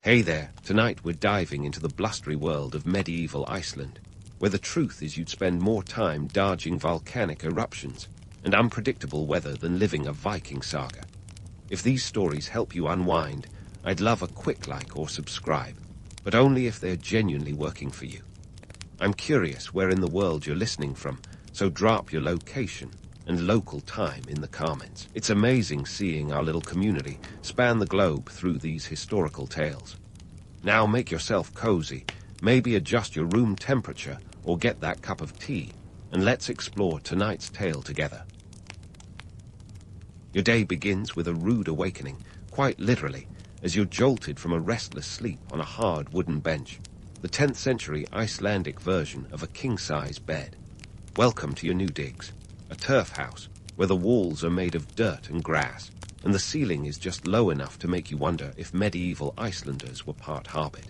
Hey there, tonight we're diving into the blustery world of medieval Iceland, where the truth is you'd spend more time dodging volcanic eruptions and unpredictable weather than living a Viking saga. If these stories help you unwind, I'd love a quick like or subscribe, but only if they're genuinely working for you. I'm curious where in the world you're listening from, so drop your location and local time in the comments. It's amazing seeing our little community span the globe through these historical tales. Now make yourself cozy, maybe adjust your room temperature or get that cup of tea, and let's explore tonight's tale together. Your day begins with a rude awakening, quite literally, as you're jolted from a restless sleep on a hard wooden bench, the 10th century Icelandic version of a king-size bed. Welcome to your new digs. A turf house, where the walls are made of dirt and grass, and the ceiling is just low enough to make you wonder if medieval Icelanders were part-harbored.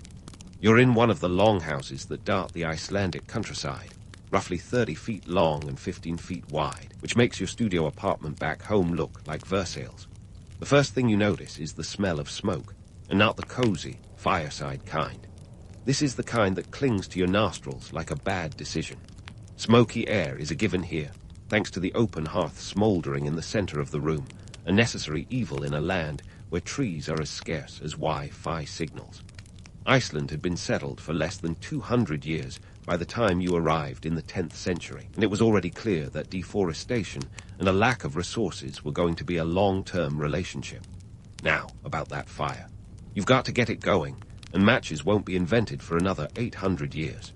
You're in one of the longhouses that dart the Icelandic countryside, roughly 30 feet long and 15 feet wide, which makes your studio apartment back home look like Versailles. The first thing you notice is the smell of smoke, and not the cozy, fireside kind. This is the kind that clings to your nostrils like a bad decision. Smoky air is a given here, thanks to the open hearth smoldering in the center of the room, a necessary evil in a land where trees are as scarce as Wi-Fi signals. Iceland had been settled for less than 200 years by the time you arrived in the 10th century, and it was already clear that deforestation and a lack of resources were going to be a long-term relationship. Now, about that fire. You've got to get it going, and matches won't be invented for another 800 years.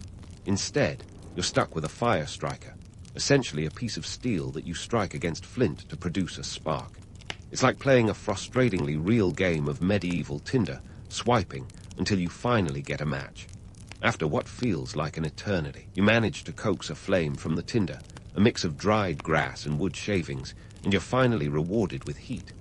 Instead, you're stuck with a fire striker, essentially a piece of steel that you strike against flint to produce a spark. It's like playing a frustratingly real game of medieval Tinder, swiping until you finally get a match. After what feels like an eternity, you manage to coax a flame from the tinder, a mix of dried grass and wood shavings, and you're finally rewarded with heat.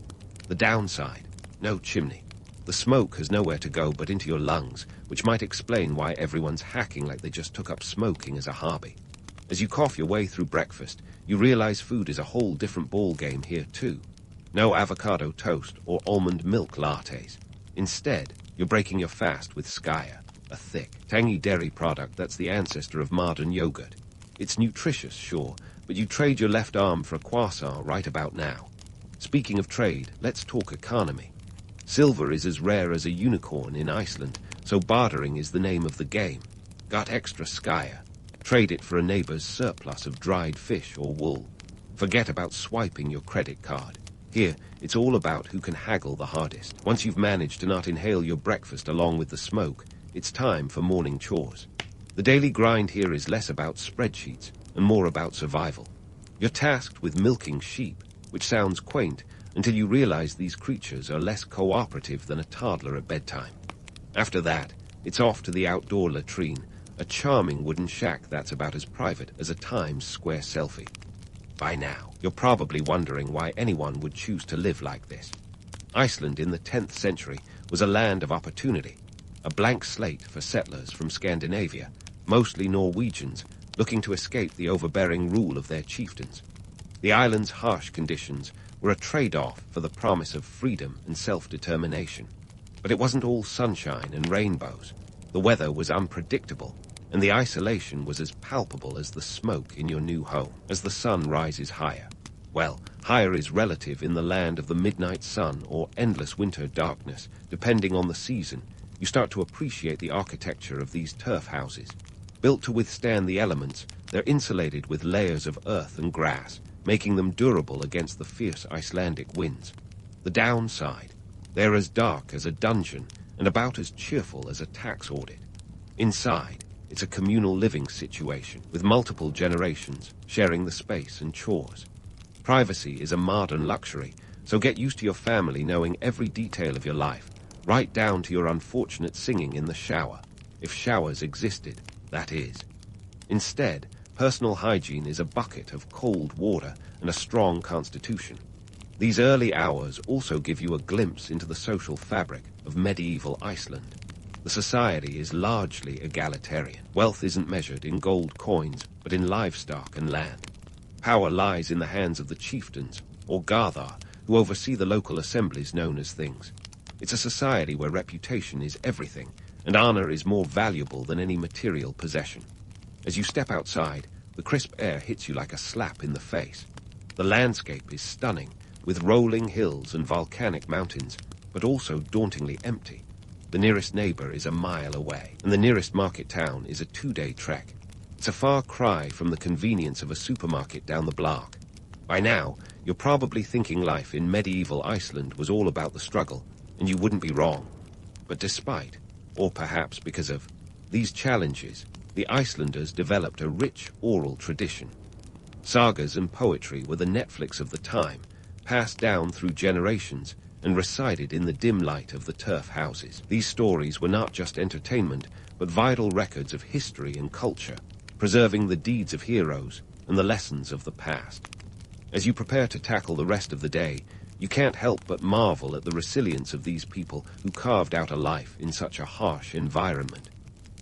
The downside: no chimney. The smoke has nowhere to go but into your lungs, which might explain why everyone's hacking like they just took up smoking as a hobby. As you cough your way through breakfast, you realize food is a whole different ball game here too. No avocado toast or almond milk lattes. Instead, you're breaking your fast with Skyer, a thick, tangy dairy product that's the ancestor of modern yogurt. It's nutritious, sure, but you trade your left arm for a croissant right about now. Speaking of trade, let's talk economy. Silver is as rare as a unicorn in Iceland, so bartering is the name of the game. Got extra Skyer? Trade it for a neighbor's surplus of dried fish or wool. Forget about swiping your credit card. Here, it's all about who can haggle the hardest. Once you've managed to not inhale your breakfast along with the smoke, it's time for morning chores. The daily grind here is less about spreadsheets and more about survival. You're tasked with milking sheep, which sounds quaint until you realize these creatures are less cooperative than a toddler at bedtime. After that, it's off to the outdoor latrine, a charming wooden shack that's about as private as a Times Square selfie. By now, you're probably wondering why anyone would choose to live like this. Iceland in the 10th century was a land of opportunity, a blank slate for settlers from Scandinavia, mostly Norwegians, looking to escape the overbearing rule of their chieftains. The island's harsh conditions were a trade-off for the promise of freedom and self-determination. But it wasn't all sunshine and rainbows. The weather was unpredictable, and the isolation was as palpable as the smoke in your new home. As the sun rises higher, well, higher is relative in the land of the midnight sun or endless winter darkness, depending on the season, you start to appreciate the architecture of these turf houses. Built to withstand the elements, they're insulated with layers of earth and grass, making them durable against the fierce Icelandic winds. The downside: they're as dark as a dungeon and about as cheerful as a tax audit. Inside, it's a communal living situation, with multiple generations sharing the space and chores. Privacy is a modern luxury, so get used to your family knowing every detail of your life, right down to your unfortunate singing in the shower, if showers existed, that is. Instead, personal hygiene is a bucket of cold water and a strong constitution. These early hours also give you a glimpse into the social fabric of medieval Iceland. The society is largely egalitarian. Wealth isn't measured in gold coins, but in livestock and land. Power lies in the hands of the chieftains, or Garthar, who oversee the local assemblies known as things. It's a society where reputation is everything, and honor is more valuable than any material possession. As you step outside, the crisp air hits you like a slap in the face. The landscape is stunning, with rolling hills and volcanic mountains, but also dauntingly empty. The nearest neighbor is a mile away, and the nearest market town is a 2-day trek. It's a far cry from the convenience of a supermarket down the block. By now, you're probably thinking life in medieval Iceland was all about the struggle, and you wouldn't be wrong. But despite, or perhaps because of, these challenges, the Icelanders developed a rich oral tradition. Sagas and poetry were the Netflix of the time, passed down through generations and recited in the dim light of the turf houses. These stories were not just entertainment, but vital records of history and culture, preserving the deeds of heroes and the lessons of the past. As you prepare to tackle the rest of the day, you can't help but marvel at the resilience of these people who carved out a life in such a harsh environment.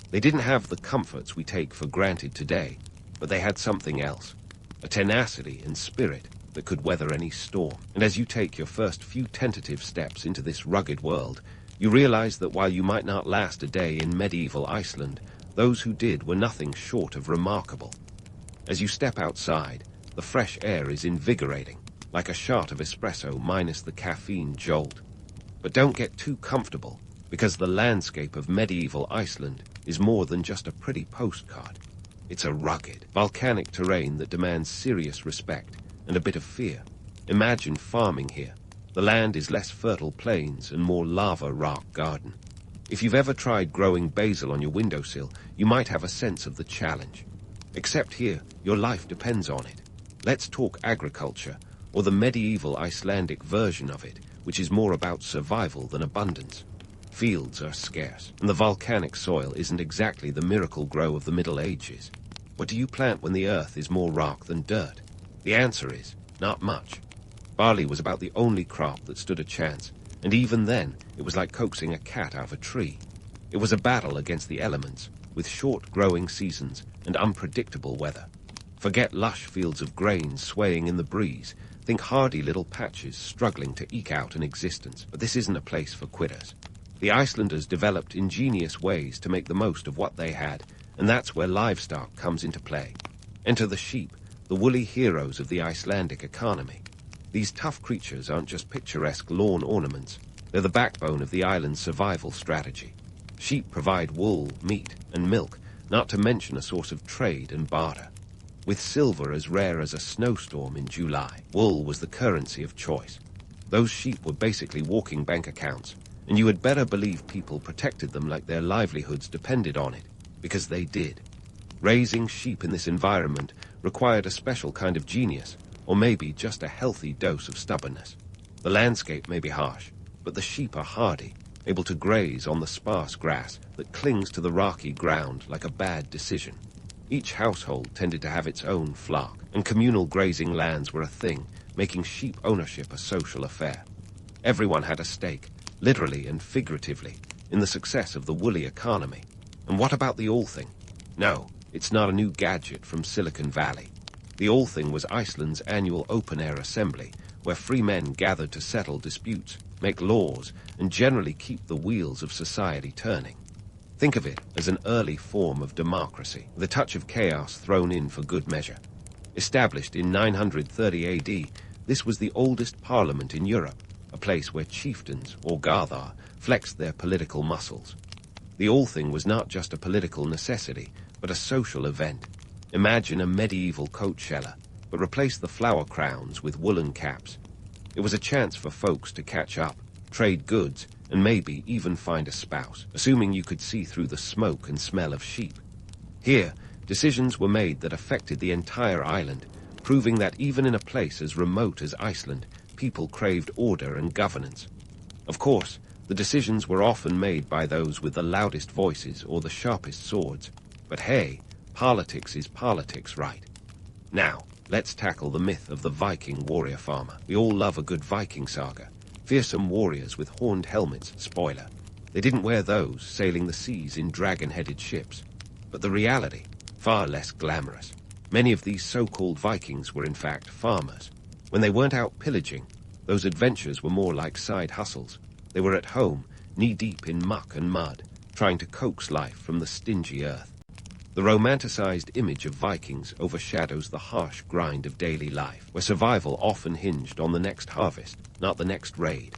They didn't have the comforts we take for granted today, but they had something else, a tenacity and spirit that could weather any storm. And as you take your first few tentative steps into this rugged world, you realize that while you might not last a day in medieval Iceland, those who did were nothing short of remarkable. As you step outside, the fresh air is invigorating, like a shot of espresso minus the caffeine jolt. But don't get too comfortable, because the landscape of medieval Iceland is more than just a pretty postcard. It's a rugged, volcanic terrain that demands serious respect and a bit of fear. Imagine farming here. The land is less fertile plains and more lava rock garden. If you've ever tried growing basil on your windowsill, you might have a sense of the challenge. Except here, your life depends on it. Let's talk agriculture, or the medieval Icelandic version of it, which is more about survival than abundance. Fields are scarce, and the volcanic soil isn't exactly the miracle grow of the Middle Ages. What do you plant when the earth is more rock than dirt? The answer is, not much. Barley was about the only crop that stood a chance, and even then, it was like coaxing a cat out of a tree. It was a battle against the elements, with short growing seasons and unpredictable weather. Forget lush fields of grain swaying in the breeze. Think hardy little patches struggling to eke out an existence. But this isn't a place for quitters. The Icelanders developed ingenious ways to make the most of what they had, and that's where livestock comes into play. Enter the sheep, the woolly heroes of the Icelandic economy. These tough creatures aren't just picturesque lawn ornaments. They're the backbone of the island's survival strategy. Sheep provide wool, meat, and milk, not to mention a source of trade and barter. With silver as rare as a snowstorm in July, wool was the currency of choice. Those sheep were basically walking bank accounts, and you had better believe people protected them like their livelihoods depended on it, because they did. Raising sheep in this environment required a special kind of genius, or maybe just a healthy dose of stubbornness. The landscape may be harsh, but the sheep are hardy, able to graze on the sparse grass that clings to the rocky ground like a bad decision. Each household tended to have its own flock, and communal grazing lands were a thing, making sheep ownership a social affair. Everyone had a stake, literally and figuratively, in the success of the woolly economy. And what about the All-Thing? No, it's not a new gadget from Silicon Valley. The All-Thing was Iceland's annual open-air assembly, where free men gathered to settle disputes, make laws, and generally keep the wheels of society turning. Think of it as an early form of democracy, with a touch of chaos thrown in for good measure. Established in 930 AD, this was the oldest parliament in Europe, a place where chieftains, or Garthar, flexed their political muscles. The All-Thing was not just a political necessity, but a social event. Imagine a medieval Coachella, but replace the flower crowns with woolen caps. It was a chance for folks to catch up, trade goods, and maybe even find a spouse, assuming you could see through the smoke and smell of sheep. Here, decisions were made that affected the entire island, proving that even in a place as remote as Iceland, people craved order and governance. Of course, the decisions were often made by those with the loudest voices or the sharpest swords. But hey, politics is politics, right? Now, let's tackle the myth of the Viking warrior farmer. We all love a good Viking saga. Fearsome warriors with horned helmets, spoiler. They didn't wear those, sailing the seas in dragon-headed ships. But the reality, far less glamorous. Many of these so-called Vikings were in fact farmers. When they weren't out pillaging, those adventures were more like side hustles. They were at home, knee-deep in muck and mud, trying to coax life from the stingy earth. The romanticized image of Vikings overshadows the harsh grind of daily life, where survival often hinged on the next harvest, not the next raid.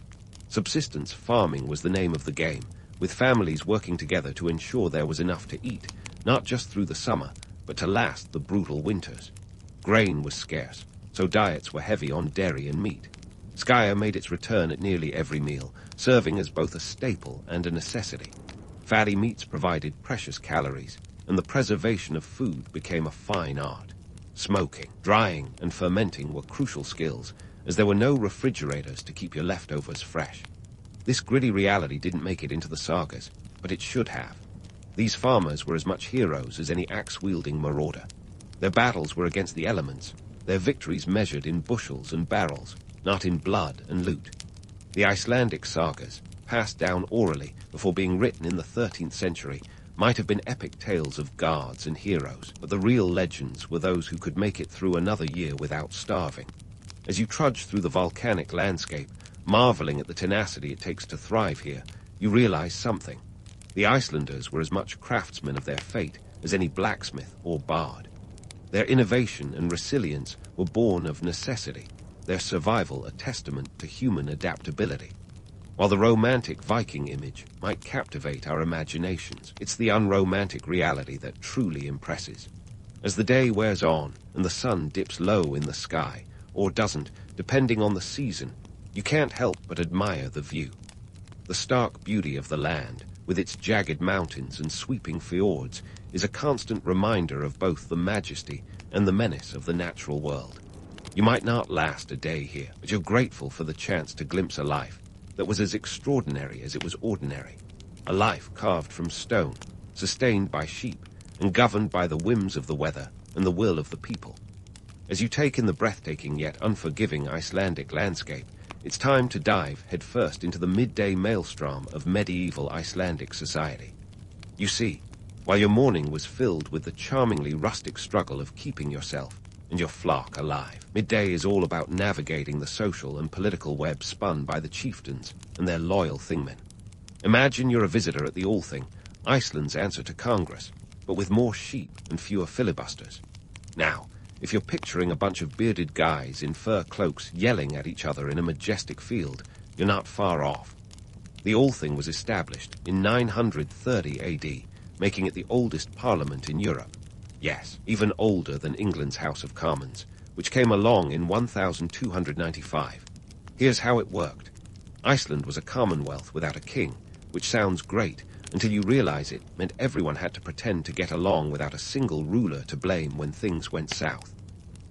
Subsistence farming was the name of the game, with families working together to ensure there was enough to eat, not just through the summer, but to last the brutal winters. Grain was scarce, so diets were heavy on dairy and meat. Skyer made its return at nearly every meal, serving as both a staple and a necessity. Fatty meats provided precious calories, and the preservation of food became a fine art. Smoking, drying, and fermenting were crucial skills, as there were no refrigerators to keep your leftovers fresh. This gritty reality didn't make it into the sagas, but it should have. These farmers were as much heroes as any axe-wielding marauder. Their battles were against the elements, their victories measured in bushels and barrels, not in blood and loot. The Icelandic sagas, passed down orally before being written in the 13th century, might have been epic tales of gods and heroes, but the real legends were those who could make it through another year without starving. As you trudge through the volcanic landscape, marveling at the tenacity it takes to thrive here, you realize something. The Icelanders were as much craftsmen of their fate as any blacksmith or bard. Their innovation and resilience were born of necessity, their survival a testament to human adaptability. While the romantic Viking image might captivate our imaginations, it's the unromantic reality that truly impresses. As the day wears on and the sun dips low in the sky, or doesn't, depending on the season, you can't help but admire the view. The stark beauty of the land, with its jagged mountains and sweeping fjords, is a constant reminder of both the majesty and the menace of the natural world. You might not last a day here, but you're grateful for the chance to glimpse a life that was as extraordinary as it was ordinary. A life carved from stone, sustained by sheep, and governed by the whims of the weather and the will of the people. As you take in the breathtaking yet unforgiving Icelandic landscape, it's time to dive headfirst into the midday maelstrom of medieval Icelandic society. You see, while your morning was filled with the charmingly rustic struggle of keeping yourself and your flock alive, midday is all about navigating the social and political web spun by the chieftains and their loyal thingmen. Imagine you're a visitor at the Althing, Iceland's answer to Congress, but with more sheep and fewer filibusters. Now, if you're picturing a bunch of bearded guys in fur cloaks yelling at each other in a majestic field, you're not far off. The Althing was established in 930 AD, making it the oldest parliament in Europe. Yes, even older than England's House of Commons, which came along in 1295. Here's how it worked. Iceland was a commonwealth without a king, which sounds great until you realize it meant everyone had to pretend to get along without a single ruler to blame when things went south.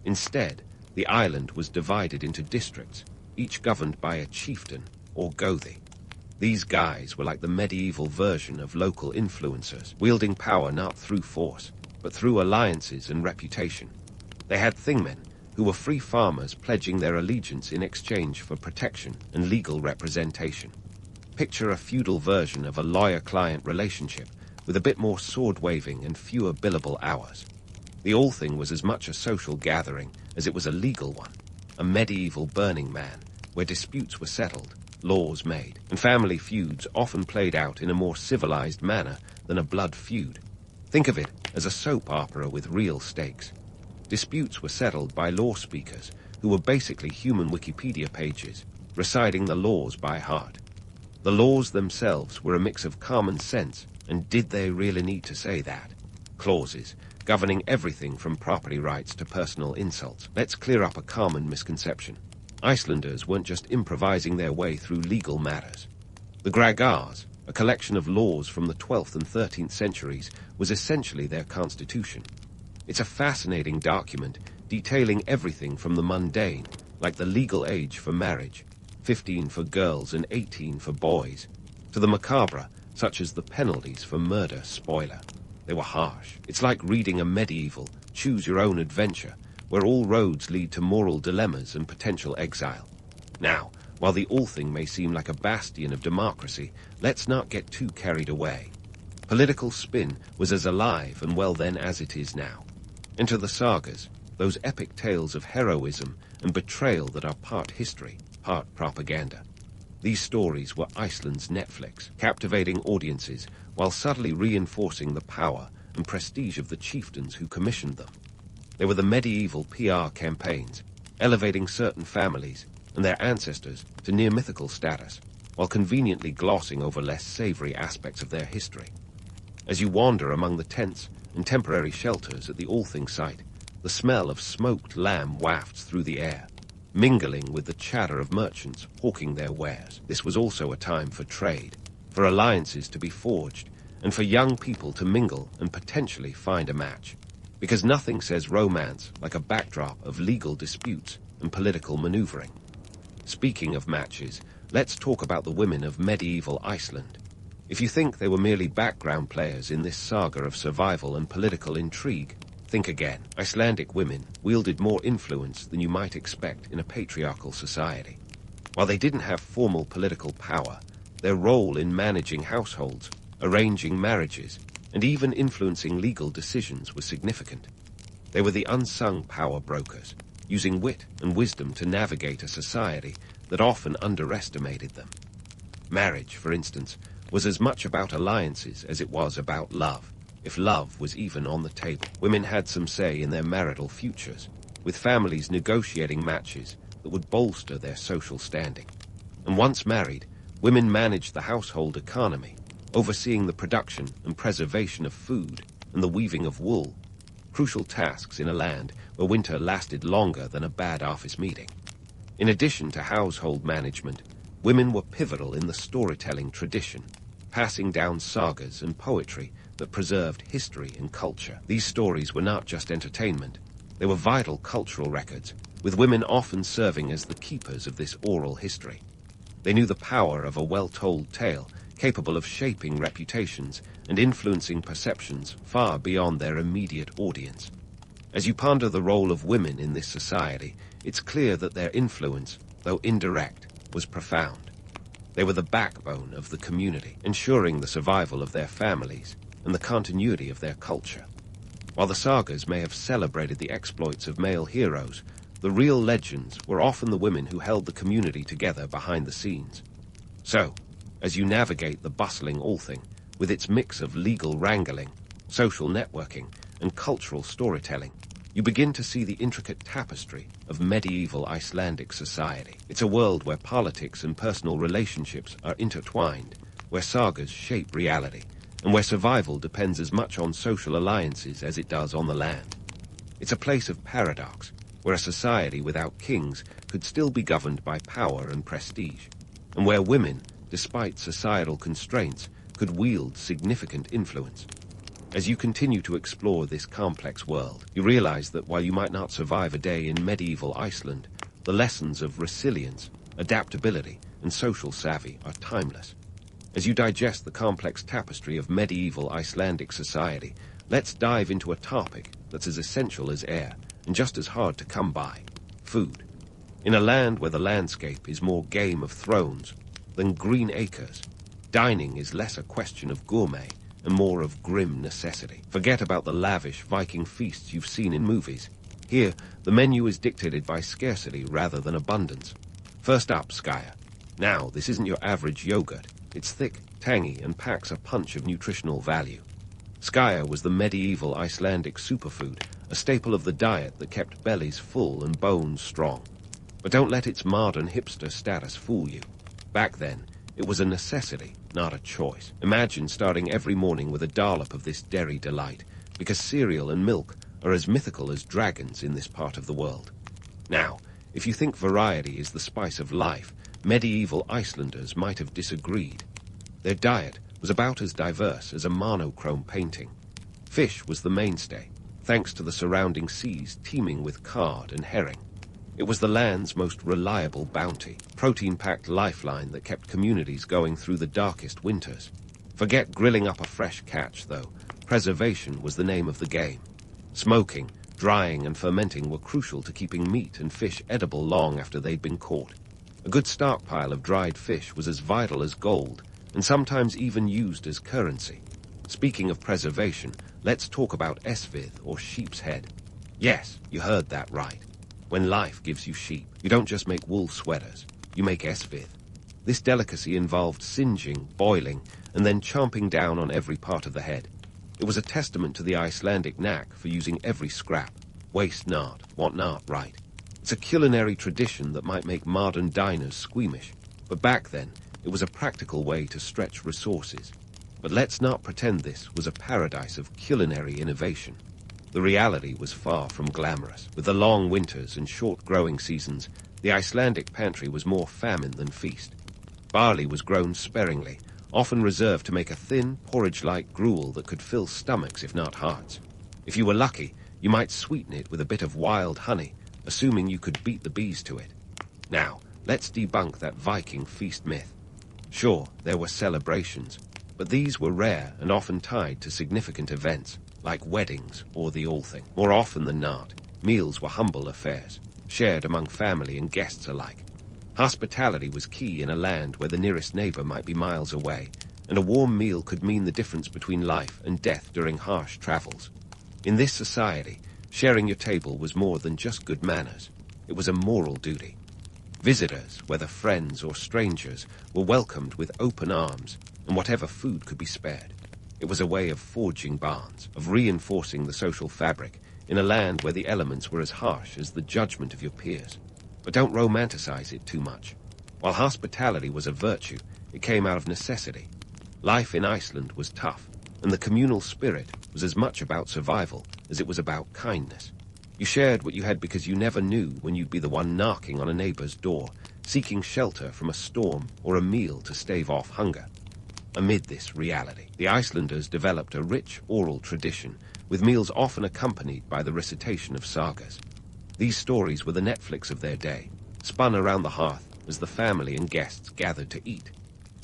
Instead, the island was divided into districts, each governed by a chieftain, or gothi. These guys were like the medieval version of local influencers, wielding power not through force, but through alliances and reputation. They had thingmen, who were free farmers pledging their allegiance in exchange for protection and legal representation. Picture a feudal version of a lawyer-client relationship, with a bit more sword-waving and fewer billable hours. The Althing was as much a social gathering as it was a legal one, a medieval Burning Man, where disputes were settled, laws made, and family feuds often played out in a more civilized manner than a blood feud. Think of it as a soap opera with real stakes. Disputes were settled by law speakers, who were basically human Wikipedia pages, reciting the laws by heart. The laws themselves were a mix of common sense, and did they really need to say that? Clauses, governing everything from property rights to personal insults. Let's clear up a common misconception. Icelanders weren't just improvising their way through legal matters. The Gragars, a collection of laws from the 12th and 13th centuries, was essentially their constitution. It's a fascinating document detailing everything from the mundane, like the legal age for marriage, 15 for girls and 18 for boys, to the macabre, such as the penalties for murder. Spoiler. They were harsh. It's like reading a medieval, choose-your-own-adventure, where all roads lead to moral dilemmas and potential exile. Now, while the Althing may seem like a bastion of democracy, let's not get too carried away. Political spin was as alive and well then as it is now. Enter the sagas, those epic tales of heroism and betrayal that are part history, part propaganda. These stories were Iceland's Netflix, captivating audiences while subtly reinforcing the power and prestige of the chieftains who commissioned them. They were the medieval PR campaigns, elevating certain families and their ancestors to near-mythical status, while conveniently glossing over less savory aspects of their history. As you wander among the tents and temporary shelters at the Althing site, the smell of smoked lamb wafts through the air, mingling with the chatter of merchants hawking their wares. This was also a time for trade, for alliances to be forged, and for young people to mingle and potentially find a match. Because nothing says romance like a backdrop of legal disputes and political maneuvering. Speaking of matches, let's talk about the women of medieval Iceland. If you think they were merely background players in this saga of survival and political intrigue, think again. Icelandic women wielded more influence than you might expect in a patriarchal society. While they didn't have formal political power, their role in managing households, arranging marriages, and even influencing legal decisions was significant. They were the unsung power brokers, using wit and wisdom to navigate a society that often underestimated them. Marriage, for instance, was as much about alliances as it was about love, if love was even on the table. Women had some say in their marital futures, with families negotiating matches that would bolster their social standing. And once married, women managed the household economy, overseeing the production and preservation of food and the weaving of wool, crucial tasks in a land where winter lasted longer than a bad office meeting. In addition to household management, women were pivotal in the storytelling tradition, passing down sagas and poetry that preserved history and culture. These stories were not just entertainment, they were vital cultural records, with women often serving as the keepers of this oral history. They knew the power of a well-told tale, capable of shaping reputations and influencing perceptions far beyond their immediate audience. As you ponder the role of women in this society, it's clear that their influence, though indirect, was profound. They were the backbone of the community, ensuring the survival of their families and the continuity of their culture. While the sagas may have celebrated the exploits of male heroes, the real legends were often the women who held the community together behind the scenes. So, as you navigate the bustling Althing, with its mix of legal wrangling, social networking, and cultural storytelling, you begin to see the intricate tapestry of medieval Icelandic society. It's a world where politics and personal relationships are intertwined, where sagas shape reality, and where survival depends as much on social alliances as it does on the land. It's a place of paradox, where a society without kings could still be governed by power and prestige, and where women, despite societal constraints, could wield significant influence. As you continue to explore this complex world, you realize that while you might not survive a day in medieval Iceland, the lessons of resilience, adaptability, and social savvy are timeless. As you digest the complex tapestry of medieval Icelandic society, let's dive into a topic that's as essential as air and just as hard to come by: food. In a land where the landscape is more Game of Thrones than green acres, dining is less a question of gourmet and more of grim necessity. Forget about the lavish Viking feasts you've seen in movies. Here, the menu is dictated by scarcity rather than abundance. First up, Skaya. Now, this isn't your average yogurt. It's thick, tangy, and packs a punch of nutritional value. Skaya was the medieval Icelandic superfood, a staple of the diet that kept bellies full and bones strong. But don't let its modern hipster status fool you. Back then, it was a necessity, not a choice. Imagine starting every morning with a dollop of this dairy delight, because cereal and milk are as mythical as dragons in this part of the world. Now, if you think variety is the spice of life, medieval Icelanders might have disagreed. Their diet was about as diverse as a monochrome painting. Fish was the mainstay, thanks to the surrounding seas teeming with cod and herring. It was the land's most reliable bounty, protein-packed lifeline that kept communities going through the darkest winters. Forget grilling up a fresh catch, though. Preservation was the name of the game. Smoking, drying, and fermenting were crucial to keeping meat and fish edible long after they'd been caught. A good stockpile of dried fish was as vital as gold, and sometimes even used as currency. Speaking of preservation, let's talk about esvith, or sheep's head. Yes, you heard that right. When life gives you sheep, you don't just make wool sweaters, you make esvith. This delicacy involved singeing, boiling, and then chomping down on every part of the head. It was a testament to the Icelandic knack for using every scrap. Waste not, want not, right. It's a culinary tradition that might make modern diners squeamish, but back then, it was a practical way to stretch resources. But let's not pretend this was a paradise of culinary innovation. The reality was far from glamorous. With the long winters and short growing seasons, the Icelandic pantry was more famine than feast. Barley was grown sparingly, often reserved to make a thin, porridge-like gruel that could fill stomachs if not hearts. If you were lucky, you might sweeten it with a bit of wild honey, assuming you could beat the bees to it. Now, let's debunk that Viking feast myth. Sure, there were celebrations, but these were rare and often tied to significant events, like weddings or the All-Thing. More often than not, meals were humble affairs, shared among family and guests alike. Hospitality was key in a land where the nearest neighbor might be miles away, and a warm meal could mean the difference between life and death during harsh travels. In this society, sharing your table was more than just good manners. It was a moral duty. Visitors, whether friends or strangers, were welcomed with open arms, and whatever food could be spared. It was a way of forging bonds, of reinforcing the social fabric, in a land where the elements were as harsh as the judgment of your peers. But don't romanticize it too much. While hospitality was a virtue, it came out of necessity. Life in Iceland was tough, and the communal spirit was as much about survival as it was about kindness. You shared what you had because you never knew when you'd be the one knocking on a neighbor's door, seeking shelter from a storm or a meal to stave off hunger. Amid this reality, the Icelanders developed a rich oral tradition, with meals often accompanied by the recitation of sagas. These stories were the Netflix of their day, spun around the hearth as the family and guests gathered to eat.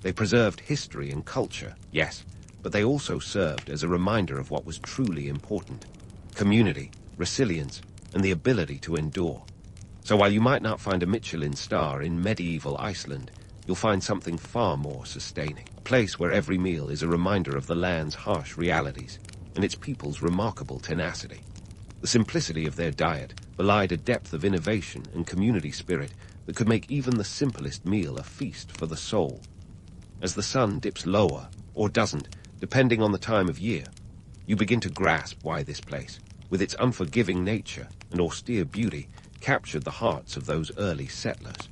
They preserved history and culture, yes, but they also served as a reminder of what was truly important: community, resilience, and the ability to endure. So while you might not find a Michelin star in medieval Iceland, you'll find something far more sustaining. A place where every meal is a reminder of the land's harsh realities and its people's remarkable tenacity. The simplicity of their diet belied a depth of innovation and community spirit that could make even the simplest meal a feast for the soul. As the sun dips lower, or doesn't, depending on the time of year, you begin to grasp why this place, with its unforgiving nature and austere beauty, captured the hearts of those early settlers.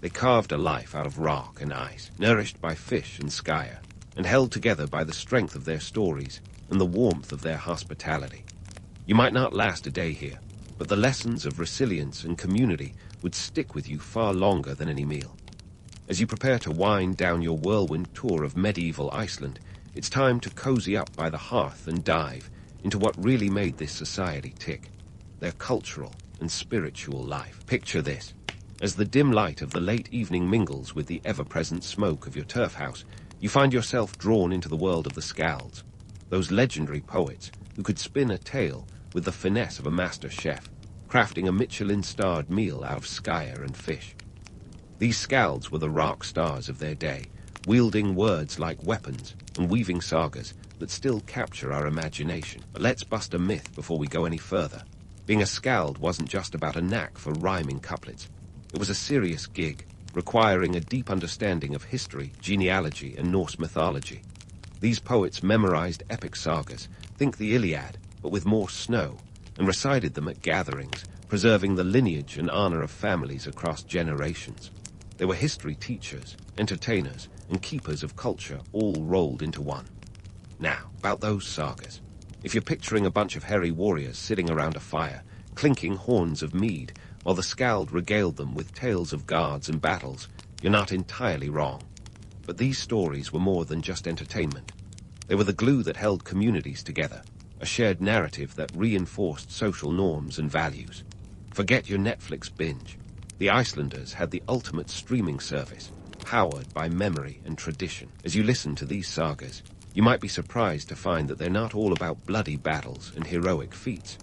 They carved a life out of rock and ice, nourished by fish and skyer, and held together by the strength of their stories and the warmth of their hospitality. You might not last a day here, but the lessons of resilience and community would stick with you far longer than any meal. As you prepare to wind down your whirlwind tour of medieval Iceland, it's time to cozy up by the hearth and dive into what really made this society tick: their cultural and spiritual life. Picture this. As the dim light of the late evening mingles with the ever-present smoke of your turf house, you find yourself drawn into the world of the Skalds, those legendary poets who could spin a tale with the finesse of a master chef, crafting a Michelin-starred meal out of skyer and fish. These Skalds were the rock stars of their day, wielding words like weapons and weaving sagas that still capture our imagination. But let's bust a myth before we go any further. Being a Skald wasn't just about a knack for rhyming couplets. It was a serious gig, requiring a deep understanding of history, genealogy, and Norse mythology. These poets memorized epic sagas, think the Iliad, but with more snow, and recited them at gatherings, preserving the lineage and honor of families across generations. They were history teachers, entertainers, and keepers of culture, all rolled into one. Now, about those sagas. If you're picturing a bunch of hairy warriors sitting around a fire, clinking horns of mead, while the Skald regaled them with tales of guards and battles, you're not entirely wrong. But these stories were more than just entertainment. They were the glue that held communities together, a shared narrative that reinforced social norms and values. Forget your Netflix binge. The Icelanders had the ultimate streaming service, powered by memory and tradition. As you listen to these sagas, you might be surprised to find that they're not all about bloody battles and heroic feats.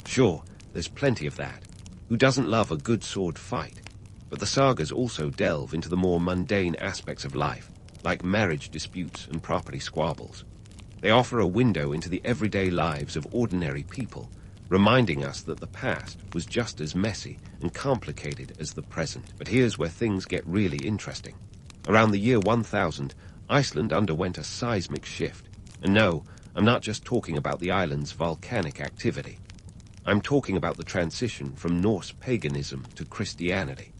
Sure, there's plenty of that. Who doesn't love a good sword fight? But the sagas also delve into the more mundane aspects of life, like marriage disputes and property squabbles. They offer a window into the everyday lives of ordinary people, reminding us that the past was just as messy and complicated as the present. But here's where things get really interesting. Around the year 1000, Iceland underwent a seismic shift. And no, I'm not just talking about the island's volcanic activity. I'm talking about the transition from Norse paganism to Christianity.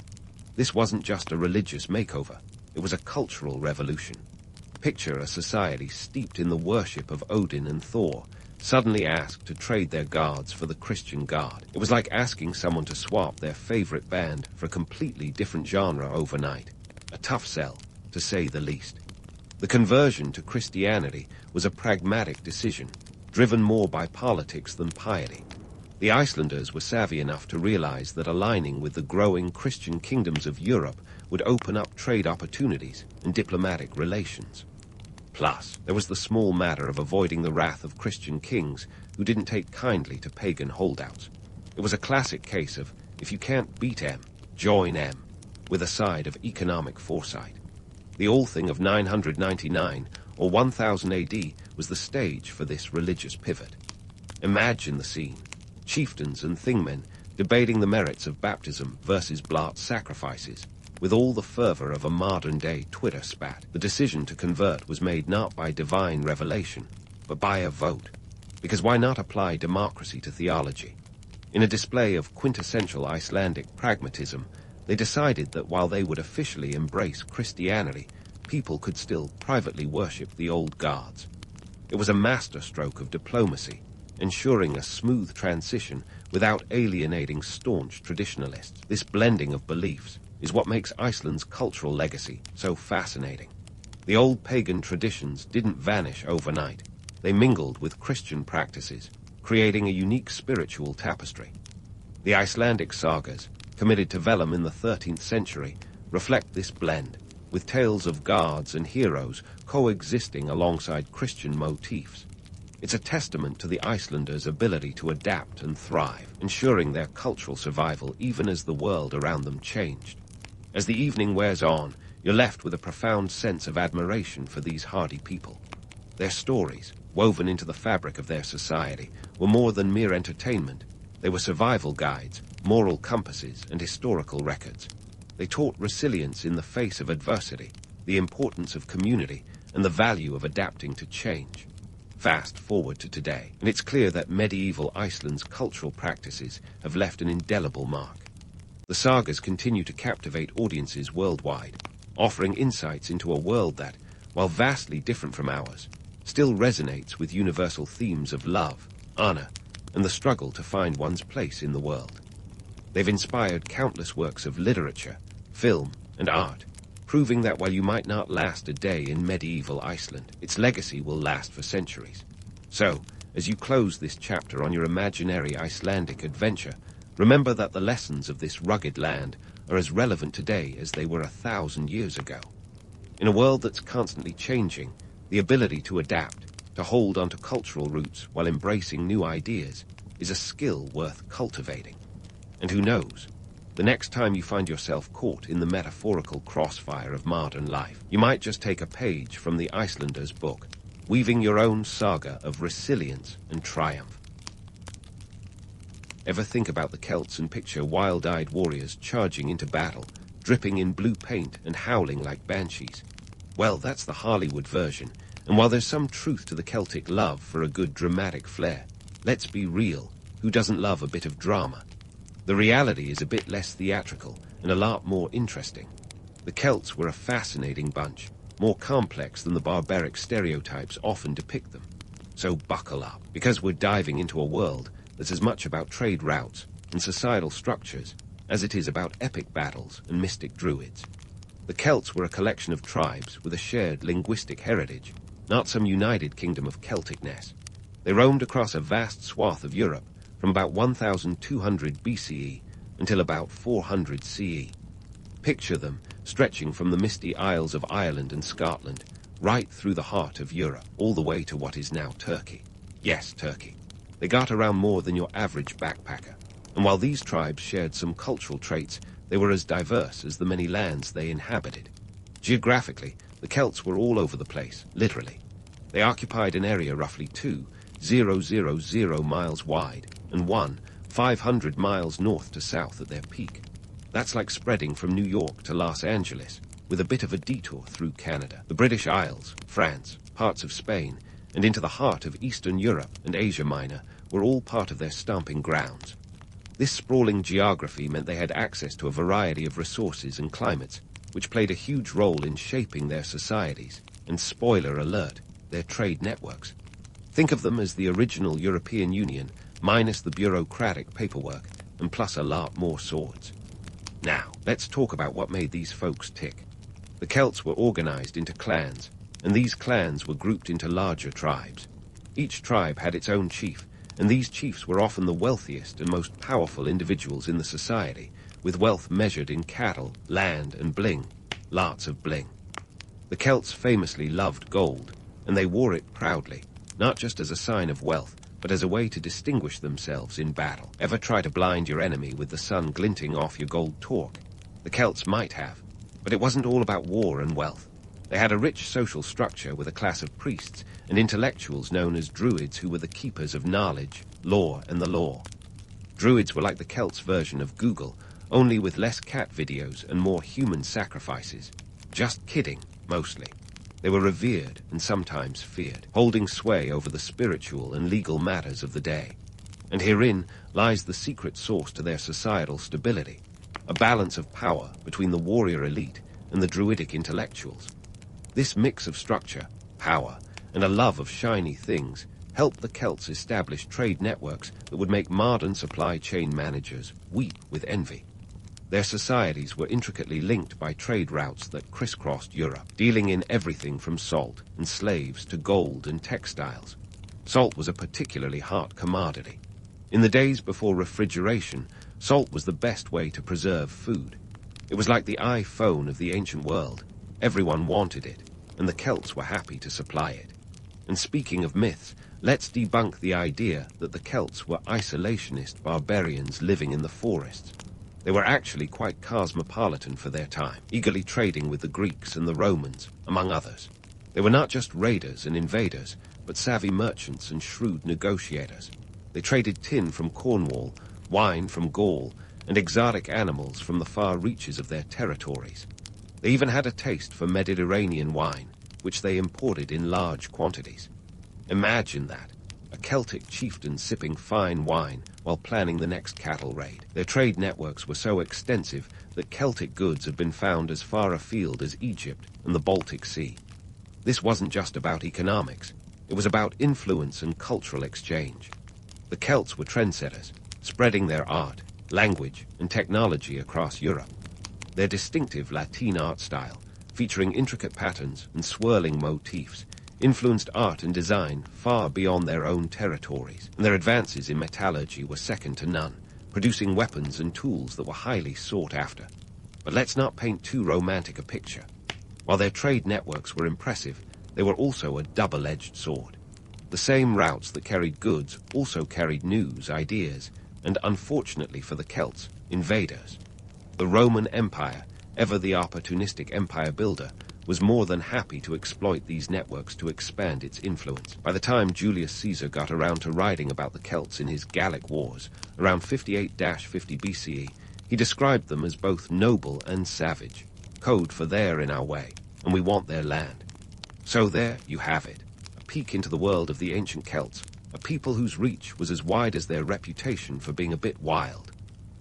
This wasn't just a religious makeover, it was a cultural revolution. Picture a society steeped in the worship of Odin and Thor, suddenly asked to trade their gods for the Christian God. It was like asking someone to swap their favorite band for a completely different genre overnight. A tough sell, to say the least. The conversion to Christianity was a pragmatic decision, driven more by politics than piety. The Icelanders were savvy enough to realize that aligning with the growing Christian kingdoms of Europe would open up trade opportunities and diplomatic relations. Plus, there was the small matter of avoiding the wrath of Christian kings who didn't take kindly to pagan holdouts. It was a classic case of, if you can't beat M, join M, with a side of economic foresight. The All-Thing of 999, or 1000 AD, was the stage for this religious pivot. Imagine the scene. Chieftains and thingmen debating the merits of baptism versus blood sacrifices. With all the fervor of a modern-day Twitter spat, the decision to convert was made not by divine revelation, but by a vote. Because why not apply democracy to theology? In a display of quintessential Icelandic pragmatism, they decided that while they would officially embrace Christianity, people could still privately worship the old gods. It was a masterstroke of diplomacy, ensuring a smooth transition without alienating staunch traditionalists. This blending of beliefs is what makes Iceland's cultural legacy so fascinating. The old pagan traditions didn't vanish overnight. They mingled with Christian practices, creating a unique spiritual tapestry. The Icelandic sagas, committed to vellum in the 13th century, reflect this blend, with tales of gods and heroes coexisting alongside Christian motifs. It's a testament to the Icelanders' ability to adapt and thrive, ensuring their cultural survival even as the world around them changed. As the evening wears on, you're left with a profound sense of admiration for these hardy people. Their stories, woven into the fabric of their society, were more than mere entertainment. They were survival guides, moral compasses, and historical records. They taught resilience in the face of adversity, the importance of community, and the value of adapting to change. Fast forward to today, and it's clear that medieval Iceland's cultural practices have left an indelible mark. The sagas continue to captivate audiences worldwide, offering insights into a world that, while vastly different from ours, still resonates with universal themes of love, honor, and the struggle to find one's place in the world. They've inspired countless works of literature, film, and art, proving that while you might not last a day in medieval Iceland, its legacy will last for centuries. So, as you close this chapter on your imaginary Icelandic adventure, remember that the lessons of this rugged land are as relevant today as they were 1,000 years ago. In a world that's constantly changing, the ability to adapt, to hold onto cultural roots while embracing new ideas, is a skill worth cultivating. And who knows? The next time you find yourself caught in the metaphorical crossfire of modern life, you might just take a page from the Icelander's book, weaving your own saga of resilience and triumph. Ever think about the Celts and picture wild-eyed warriors charging into battle, dripping in blue paint and howling like banshees? Well, that's the Hollywood version, and while there's some truth to the Celtic love for a good dramatic flair, let's be real, who doesn't love a bit of drama? The reality is a bit less theatrical and a lot more interesting. The Celts were a fascinating bunch, more complex than the barbaric stereotypes often depict them. So buckle up, because we're diving into a world that's as much about trade routes and societal structures as it is about epic battles and mystic druids. The Celts were a collection of tribes with a shared linguistic heritage, not some united kingdom of Celticness. They roamed across a vast swath of Europe, from about 1200 BCE until about 400 CE. Picture them stretching from the misty isles of Ireland and Scotland, right through the heart of Europe, all the way to what is now Turkey. Yes, Turkey. They got around more than your average backpacker, and while these tribes shared some cultural traits, they were as diverse as the many lands they inhabited. Geographically, the Celts were all over the place, literally. They occupied an area roughly 2,000 miles wide, and 500 miles north to south at their peak. That's like spreading from New York to Los Angeles, with a bit of a detour through Canada, the British Isles, France, parts of Spain, and into the heart of Eastern Europe and Asia Minor were all part of their stomping grounds. This sprawling geography meant they had access to a variety of resources and climates, which played a huge role in shaping their societies, and spoiler alert, their trade networks. Think of them as the original European Union, minus the bureaucratic paperwork, and plus a lot more swords. Now, let's talk about what made these folks tick. The Celts were organized into clans, and these clans were grouped into larger tribes. Each tribe had its own chief, and these chiefs were often the wealthiest and most powerful individuals in the society, with wealth measured in cattle, land, and bling. Lots of bling. The Celts famously loved gold, and they wore it proudly, not just as a sign of wealth, but as a way to distinguish themselves in battle. Ever try to blind your enemy with the sun glinting off your gold torque? The Celts might have, but it wasn't all about war and wealth. They had a rich social structure with a class of priests and intellectuals known as druids who were the keepers of knowledge, lore, and the law. Druids were like the Celts' version of Google, only with less cat videos and more human sacrifices. Just kidding, mostly. They were revered and sometimes feared, holding sway over the spiritual and legal matters of the day. And herein lies the secret source to their societal stability, a balance of power between the warrior elite and the druidic intellectuals. This mix of structure, power, and a love of shiny things helped the Celts establish trade networks that would make modern supply chain managers weep with envy. Their societies were intricately linked by trade routes that crisscrossed Europe, dealing in everything from salt and slaves to gold and textiles. Salt was a particularly hot commodity. In the days before refrigeration, salt was the best way to preserve food. It was like the iPhone of the ancient world. Everyone wanted it, and the Celts were happy to supply it. And speaking of myths, let's debunk the idea that the Celts were isolationist barbarians living in the forests. They were actually quite cosmopolitan for their time, eagerly trading with the Greeks and the Romans, among others. They were not just raiders and invaders, but savvy merchants and shrewd negotiators. They traded tin from Cornwall, wine from Gaul, and exotic animals from the far reaches of their territories. They even had a taste for Mediterranean wine, which they imported in large quantities. Imagine that, a Celtic chieftain sipping fine wine while planning the next cattle raid. Their trade networks were so extensive that Celtic goods have been found as far afield as Egypt and the Baltic Sea. This wasn't just about economics. It was about influence and cultural exchange. The Celts were trendsetters, spreading their art, language, and technology across Europe. Their distinctive Latin art style, featuring intricate patterns and swirling motifs, influenced art and design far beyond their own territories, and their advances in metallurgy were second to none, producing weapons and tools that were highly sought after. But let's not paint too romantic a picture. While their trade networks were impressive, they were also a double-edged sword. The same routes that carried goods also carried news, ideas, and unfortunately for the Celts, invaders. The Roman Empire, ever the opportunistic empire builder, was more than happy to exploit these networks to expand its influence. By the time Julius Caesar got around to writing about the Celts in his Gallic Wars, around 58-50 BCE, he described them as both noble and savage, code for they're in our way, and we want their land. So there you have it, a peek into the world of the ancient Celts, a people whose reach was as wide as their reputation for being a bit wild.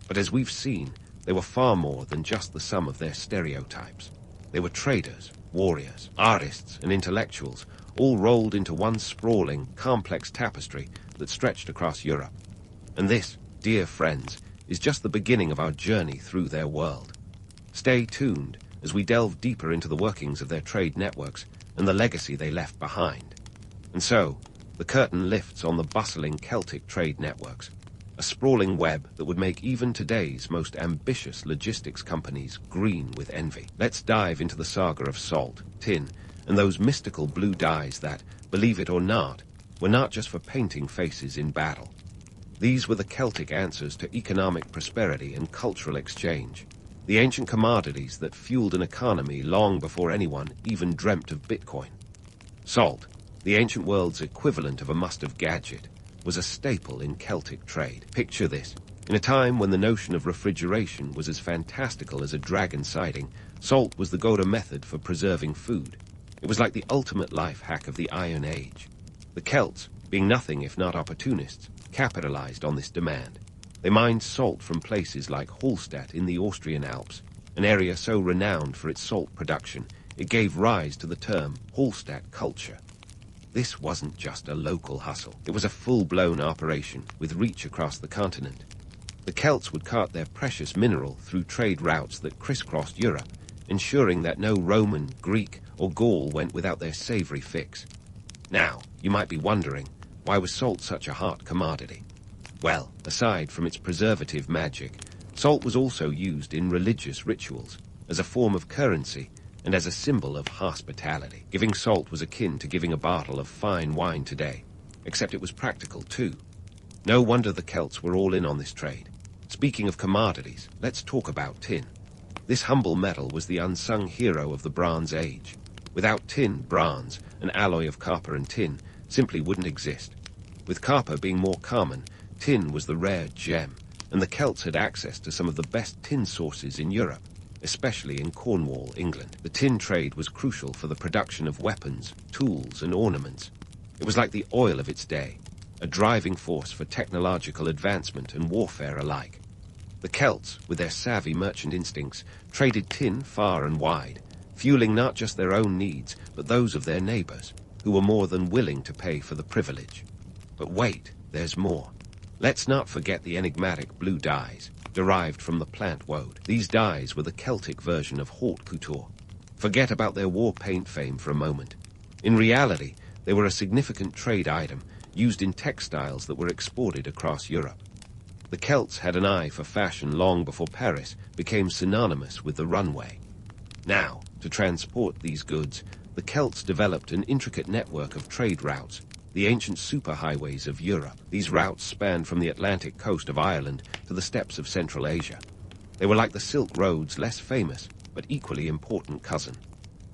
But as we've seen, they were far more than just the sum of their stereotypes. They were traders, warriors, artists, and intellectuals, all rolled into one sprawling, complex tapestry that stretched across Europe. And this, dear friends, is just the beginning of our journey through their world. Stay tuned as we delve deeper into the workings of their trade networks and the legacy they left behind. And so, the curtain lifts on the bustling Celtic trade networks, a sprawling web that would make even today's most ambitious logistics companies green with envy. Let's dive into the saga of salt, tin, and those mystical blue dyes that, believe it or not, were not just for painting faces in battle. These were the Celtic answers to economic prosperity and cultural exchange, the ancient commodities that fueled an economy long before anyone even dreamt of Bitcoin. Salt, the ancient world's equivalent of a must-have gadget, was a staple in Celtic trade. Picture this. In a time when the notion of refrigeration was as fantastical as a dragon sighting, Salt was the go-to method for preserving food. It was like the ultimate life hack of the Iron Age. The Celts, being nothing if not opportunists, capitalized on this demand. They mined salt from places like Hallstatt in the Austrian Alps, an area so renowned for its salt production, it gave rise to the term Hallstatt culture. This wasn't just a local hustle. It was a full-blown operation with reach across the continent. The Celts would cart their precious mineral through trade routes that crisscrossed Europe, ensuring that no Roman, Greek, or Gaul went without their savory fix. Now, you might be wondering, why was salt such a hot commodity? Well, aside from its preservative magic, salt was also used in religious rituals, as a form of currency, and as a symbol of hospitality. Giving salt was akin to giving a bottle of fine wine today, except it was practical too. No wonder the Celts were all in on this trade. Speaking of commodities, let's talk about tin. This humble metal was the unsung hero of the Bronze Age. Without tin, bronze, an alloy of copper and tin, simply wouldn't exist. With copper being more common, tin was the rare gem, and the Celts had access to some of the best tin sources in Europe, especially in Cornwall, England. The tin trade was crucial for the production of weapons, tools, and ornaments. It was like the oil of its day, a driving force for technological advancement and warfare alike. The Celts, with their savvy merchant instincts, traded tin far and wide, fueling not just their own needs, but those of their neighbors, who were more than willing to pay for the privilege. But wait, there's more. Let's not forget the enigmatic blue dyes, derived from the plant woad. These dyes were the Celtic version of haute couture. Forget about their war paint fame for a moment. In reality, they were a significant trade item, used in textiles that were exported across Europe. The Celts had an eye for fashion long before Paris became synonymous with the runway. Now, to transport these goods, the Celts developed an intricate network of trade routes, the ancient superhighways of Europe. These routes spanned from the Atlantic coast of Ireland to the steppes of Central Asia. They were like the Silk Road's less famous, but equally important cousin.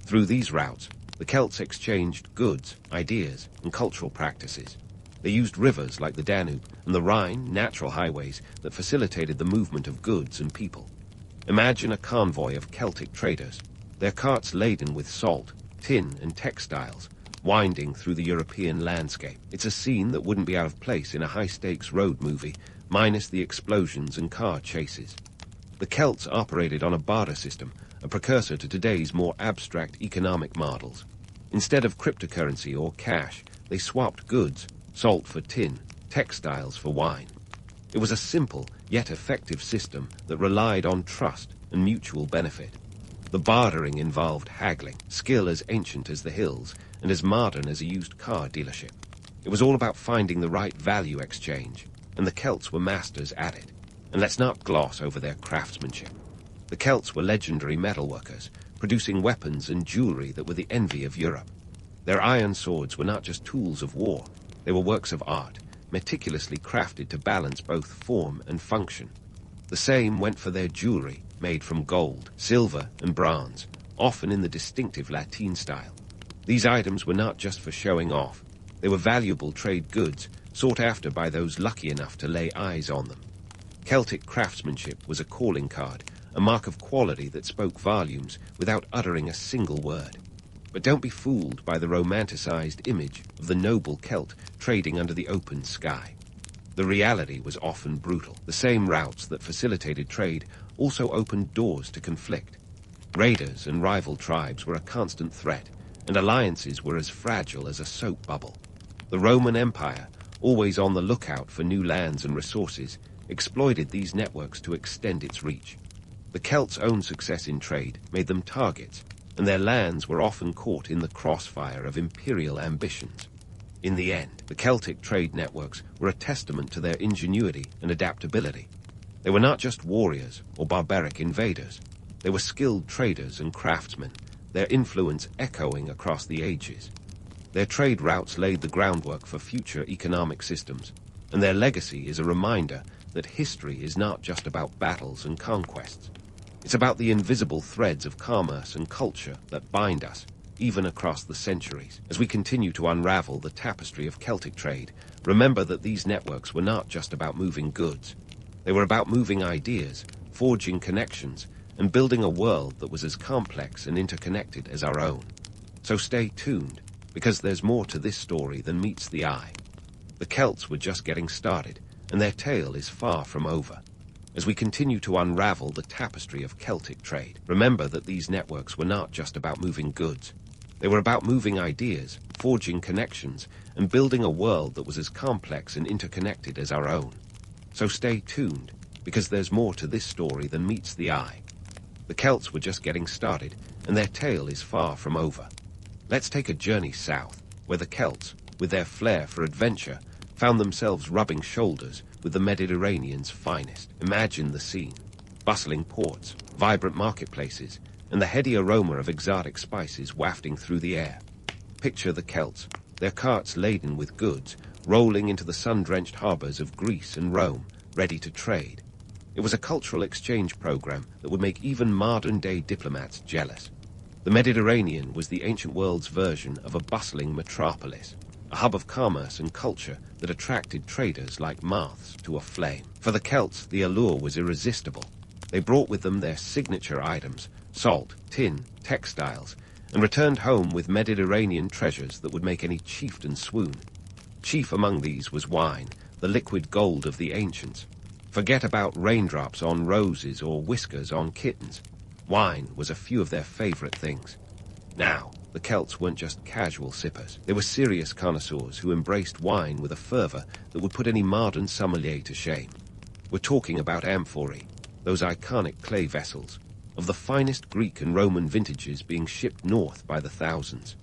Through these routes, the Celts exchanged goods, ideas, and cultural practices. They used rivers like the Danube and the Rhine, natural highways that facilitated the movement of goods and people. Imagine a convoy of Celtic traders, their carts laden with salt, tin, and textiles, winding through the European landscape. It's a scene that wouldn't be out of place in a high-stakes road movie, minus the explosions and car chases. The Celts operated on a barter system, a precursor to today's more abstract economic models. Instead of cryptocurrency or cash, they swapped goods, salt for tin, textiles for wine. It was a simple, yet effective system that relied on trust and mutual benefit. The bartering involved haggling, skill as ancient as the hills, and as modern as a used car dealership. It was all about finding the right value exchange, and the Celts were masters at it. And let's not gloss over their craftsmanship. The Celts were legendary metalworkers, producing weapons and jewelry that were the envy of Europe. Their iron swords were not just tools of war, they were works of art, meticulously crafted to balance both form and function. The same went for their jewelry, made from gold, silver, and bronze, often in the distinctive Latin style. These items were not just for showing off. They were valuable trade goods, sought after by those lucky enough to lay eyes on them. Celtic craftsmanship was a calling card, a mark of quality that spoke volumes without uttering a single word. But don't be fooled by the romanticized image of the noble Celt trading under the open sky. The reality was often brutal. The same routes that facilitated trade also opened doors to conflict. Raiders and rival tribes were a constant threat, and alliances were as fragile as a soap bubble. The Roman Empire, always on the lookout for new lands and resources, exploited these networks to extend its reach. The Celts' own success in trade made them targets, and their lands were often caught in the crossfire of imperial ambitions. In the end, the Celtic trade networks were a testament to their ingenuity and adaptability. They were not just warriors or barbaric invaders. They were skilled traders and craftsmen, their influence echoing across the ages. Their trade routes laid the groundwork for future economic systems, and their legacy is a reminder that history is not just about battles and conquests. It's about the invisible threads of commerce and culture that bind us, even across the centuries. As we continue to unravel the tapestry of Celtic trade, remember that these networks were not just about moving goods. They were about moving ideas, forging connections, and building a world that was as complex and interconnected as our own. So stay tuned, because there's more to this story than meets the eye. The Celts were just getting started, and their tale is far from over. As we continue to unravel the tapestry of Celtic trade, remember that these networks were not just about moving goods. They were about moving ideas, forging connections, and building a world that was as complex and interconnected as our own. So stay tuned, because there's more to this story than meets the eye. The Celts were just getting started, and their tale is far from over. Let's take a journey south, where the Celts, with their flair for adventure, found themselves rubbing shoulders with the Mediterranean's finest. Imagine the scene: bustling ports, vibrant marketplaces, and the heady aroma of exotic spices wafting through the air. Picture the Celts, their carts laden with goods, rolling into the sun-drenched harbors of Greece and Rome, ready to trade. It was a cultural exchange program that would make even modern-day diplomats jealous. The Mediterranean was the ancient world's version of a bustling metropolis, a hub of commerce and culture that attracted traders like moths to a flame. For the Celts, the allure was irresistible. They brought with them their signature items, salt, tin, textiles, and returned home with Mediterranean treasures that would make any chieftain swoon. Chief among these was wine, the liquid gold of the ancients. Forget about raindrops on roses or whiskers on kittens. Wine was a few of their favorite things. Now, the Celts weren't just casual sippers. They were serious connoisseurs who embraced wine with a fervor that would put any modern sommelier to shame. We're talking about amphorae, those iconic clay vessels, of the finest Greek and Roman vintages being shipped north by the thousands.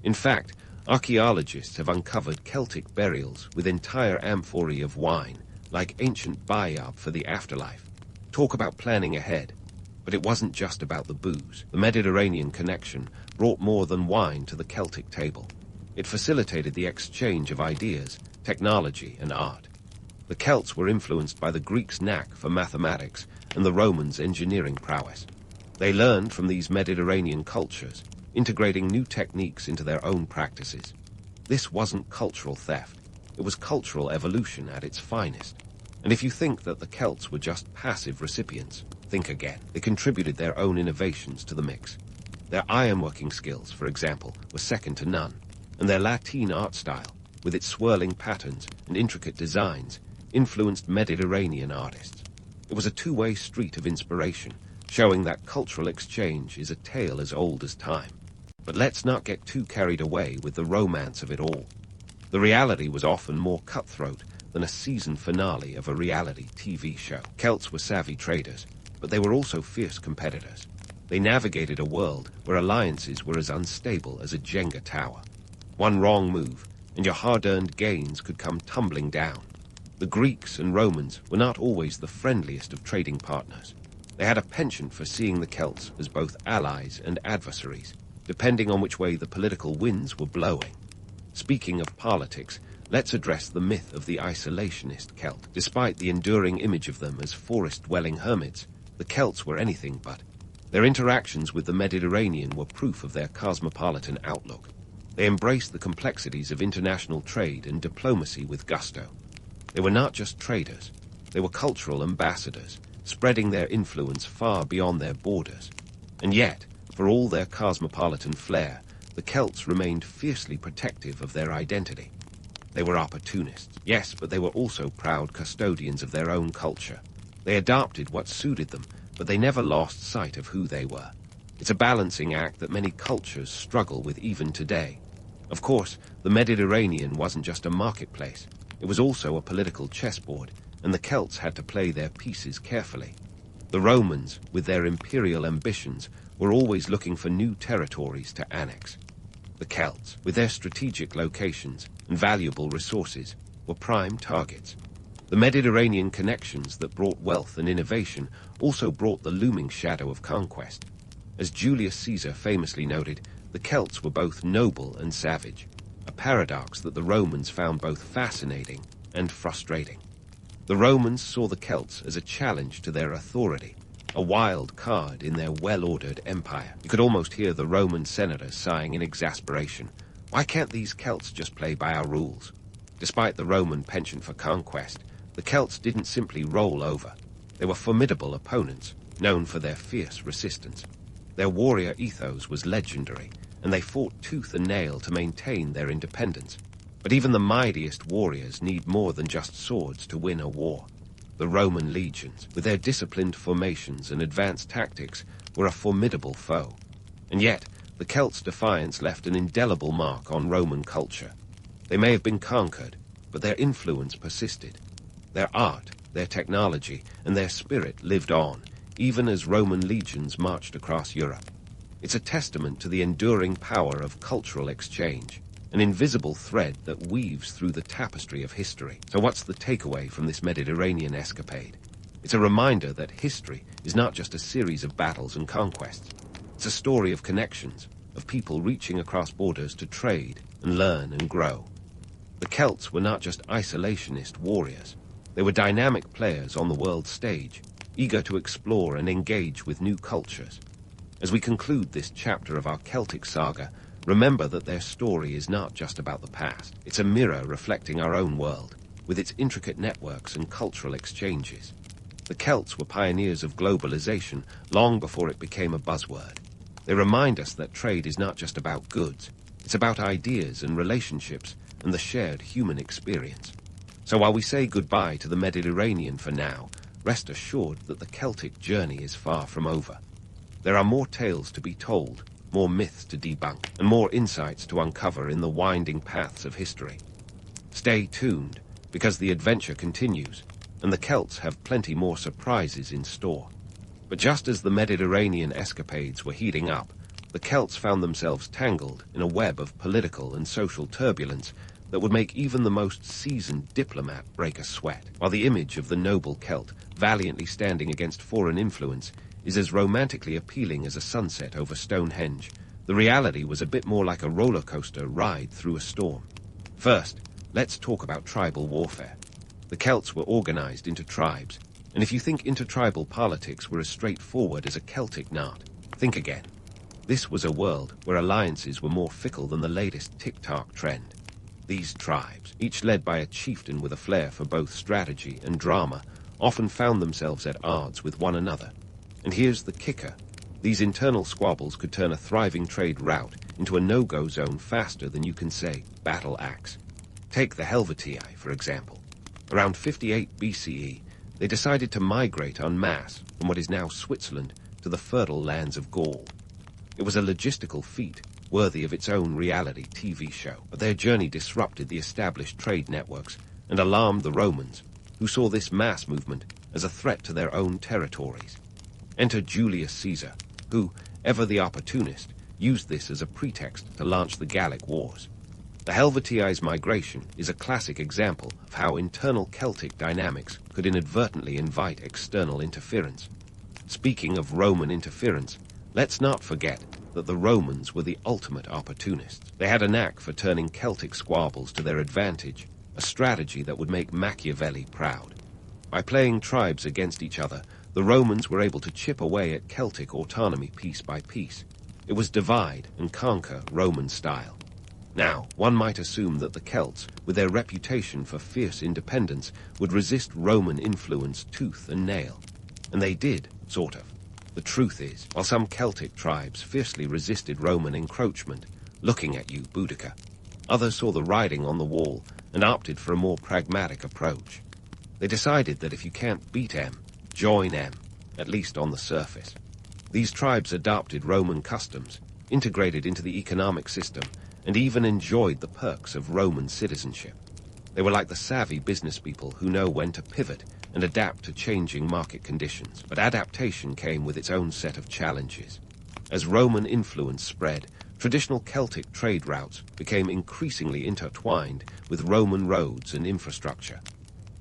In fact, archaeologists have uncovered Celtic burials with entire amphorae of wine, like ancient bayab for the afterlife. Talk about planning ahead. But it wasn't just about the booze. The Mediterranean connection brought more than wine to the Celtic table. It facilitated the exchange of ideas, technology, and art. The Celts were influenced by the Greeks' knack for mathematics and the Romans' engineering prowess. They learned from these Mediterranean cultures, integrating new techniques into their own practices. This wasn't cultural theft. It was cultural evolution at its finest. And if you think that the Celts were just passive recipients, think again. They contributed their own innovations to the mix. Their ironworking skills, for example, were second to none, and their Latin art style, with its swirling patterns and intricate designs, influenced Mediterranean artists. It was a two-way street of inspiration, showing that cultural exchange is a tale as old as time. But let's not get too carried away with the romance of it all. The reality was often more cutthroat than a season finale of a reality TV show. Celts were savvy traders, but they were also fierce competitors. They navigated a world where alliances were as unstable as a Jenga tower. One wrong move, and your hard-earned gains could come tumbling down. The Greeks and Romans were not always the friendliest of trading partners. They had a penchant for seeing the Celts as both allies and adversaries, depending on which way the political winds were blowing. Speaking of politics, let's address the myth of the isolationist Celt. Despite the enduring image of them as forest-dwelling hermits, the Celts were anything but. Their interactions with the Mediterranean were proof of their cosmopolitan outlook. They embraced the complexities of international trade and diplomacy with gusto. They were not just traders. They were cultural ambassadors, spreading their influence far beyond their borders. And yet, for all their cosmopolitan flair, the Celts remained fiercely protective of their identity. They were opportunists, yes, but they were also proud custodians of their own culture. They adopted what suited them, but they never lost sight of who they were. It's a balancing act that many cultures struggle with even today. Of course, the Mediterranean wasn't just a marketplace. It was also a political chessboard, and the Celts had to play their pieces carefully. The Romans, with their imperial ambitions, were always looking for new territories to annex. The Celts, with their strategic locations and valuable resources, were prime targets. The Mediterranean connections that brought wealth and innovation also brought the looming shadow of conquest. As Julius Caesar famously noted, the Celts were both noble and savage, a paradox that the Romans found both fascinating and frustrating. The Romans saw the Celts as a challenge to their authority, a wild card in their well-ordered empire. You could almost hear the Roman senators sighing in exasperation. Why can't these Celts just play by our rules? Despite the Roman penchant for conquest, the Celts didn't simply roll over. They were formidable opponents, known for their fierce resistance. Their warrior ethos was legendary, and they fought tooth and nail to maintain their independence. But even the mightiest warriors need more than just swords to win a war. The Roman legions, with their disciplined formations and advanced tactics, were a formidable foe. And yet, the Celts' defiance left an indelible mark on Roman culture. They may have been conquered, but their influence persisted. Their art, their technology, and their spirit lived on, even as Roman legions marched across Europe. It's a testament to the enduring power of cultural exchange, an invisible thread that weaves through the tapestry of history. So what's the takeaway from this Mediterranean escapade? It's a reminder that history is not just a series of battles and conquests. It's a story of connections, of people reaching across borders to trade and learn and grow. The Celts were not just isolationist warriors. They were dynamic players on the world stage, eager to explore and engage with new cultures. As we conclude this chapter of our Celtic saga, remember that their story is not just about the past. It's a mirror reflecting our own world, with its intricate networks and cultural exchanges. The Celts were pioneers of globalization long before it became a buzzword. They remind us that trade is not just about goods. It's about ideas and relationships and the shared human experience. So while we say goodbye to the Mediterranean for now, rest assured that the Celtic journey is far from over. There are more tales to be told, more myths to debunk, and more insights to uncover in the winding paths of history. Stay tuned, because the adventure continues, and the Celts have plenty more surprises in store. But just as the Mediterranean escapades were heating up, the Celts found themselves tangled in a web of political and social turbulence that would make even the most seasoned diplomat break a sweat. While the image of the noble Celt, valiantly standing against foreign influence, is as romantically appealing as a sunset over Stonehenge, the reality was a bit more like a roller coaster ride through a storm. First, let's talk about tribal warfare. The Celts were organized into tribes, and if you think intertribal politics were as straightforward as a Celtic knot, think again. This was a world where alliances were more fickle than the latest TikTok trend. These tribes, each led by a chieftain with a flair for both strategy and drama, often found themselves at odds with one another. And here's the kicker. These internal squabbles could turn a thriving trade route into a no-go zone faster than you can say battle axe. Take the Helvetii, for example. Around 58 BCE, they decided to migrate en masse from what is now Switzerland to the fertile lands of Gaul. It was a logistical feat, worthy of its own reality TV show, but their journey disrupted the established trade networks and alarmed the Romans, who saw this mass movement as a threat to their own territories. Enter Julius Caesar, who, ever the opportunist, used this as a pretext to launch the Gallic Wars. The Helvetii's migration is a classic example of how internal Celtic dynamics could inadvertently invite external interference. Speaking of Roman interference, let's not forget that the Romans were the ultimate opportunists. They had a knack for turning Celtic squabbles to their advantage, a strategy that would make Machiavelli proud. By playing tribes against each other, the Romans were able to chip away at Celtic autonomy piece by piece. It was divide and conquer Roman style. Now, one might assume that the Celts, with their reputation for fierce independence, would resist Roman influence tooth and nail. And they did, sort of. The truth is, while some Celtic tribes fiercely resisted Roman encroachment, looking at you, Boudica, others saw the writing on the wall and opted for a more pragmatic approach. They decided that if you can't beat M, join M, at least on the surface. These tribes adopted Roman customs, integrated into the economic system, and even enjoyed the perks of Roman citizenship. They were like the savvy business people who know when to pivot and adapt to changing market conditions. But adaptation came with its own set of challenges. As Roman influence spread, traditional Celtic trade routes became increasingly intertwined with Roman roads and infrastructure.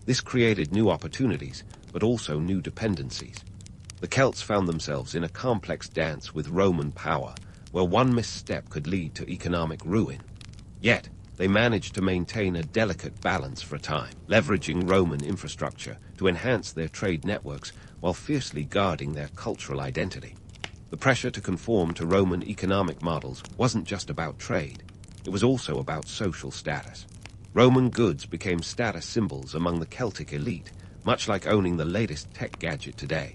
This created new opportunities, but also new dependencies. The Celts found themselves in a complex dance with Roman power, where one misstep could lead to economic ruin. Yet, they managed to maintain a delicate balance for a time, leveraging Roman infrastructure to enhance their trade networks while fiercely guarding their cultural identity. The pressure to conform to Roman economic models wasn't just about trade. It was also about social status. Roman goods became status symbols among the Celtic elite, much like owning the latest tech gadget today.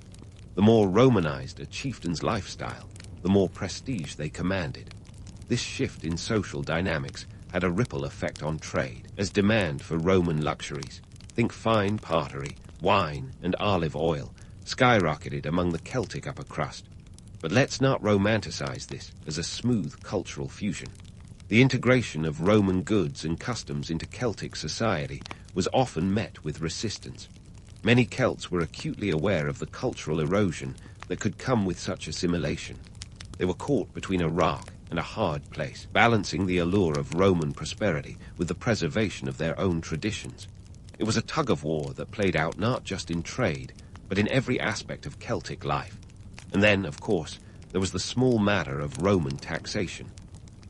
The more Romanized a chieftain's lifestyle, the more prestige they commanded. This shift in social dynamics had a ripple effect on trade, as demand for Roman luxuries, think fine pottery, wine, and olive oil, skyrocketed among the Celtic upper crust. But let's not romanticize this as a smooth cultural fusion. The integration of Roman goods and customs into Celtic society was often met with resistance. Many Celts were acutely aware of the cultural erosion that could come with such assimilation. They were caught between a rock and a hard place, balancing the allure of Roman prosperity with the preservation of their own traditions. It was a tug-of-war that played out not just in trade, but in every aspect of Celtic life. And then, of course, there was the small matter of Roman taxation.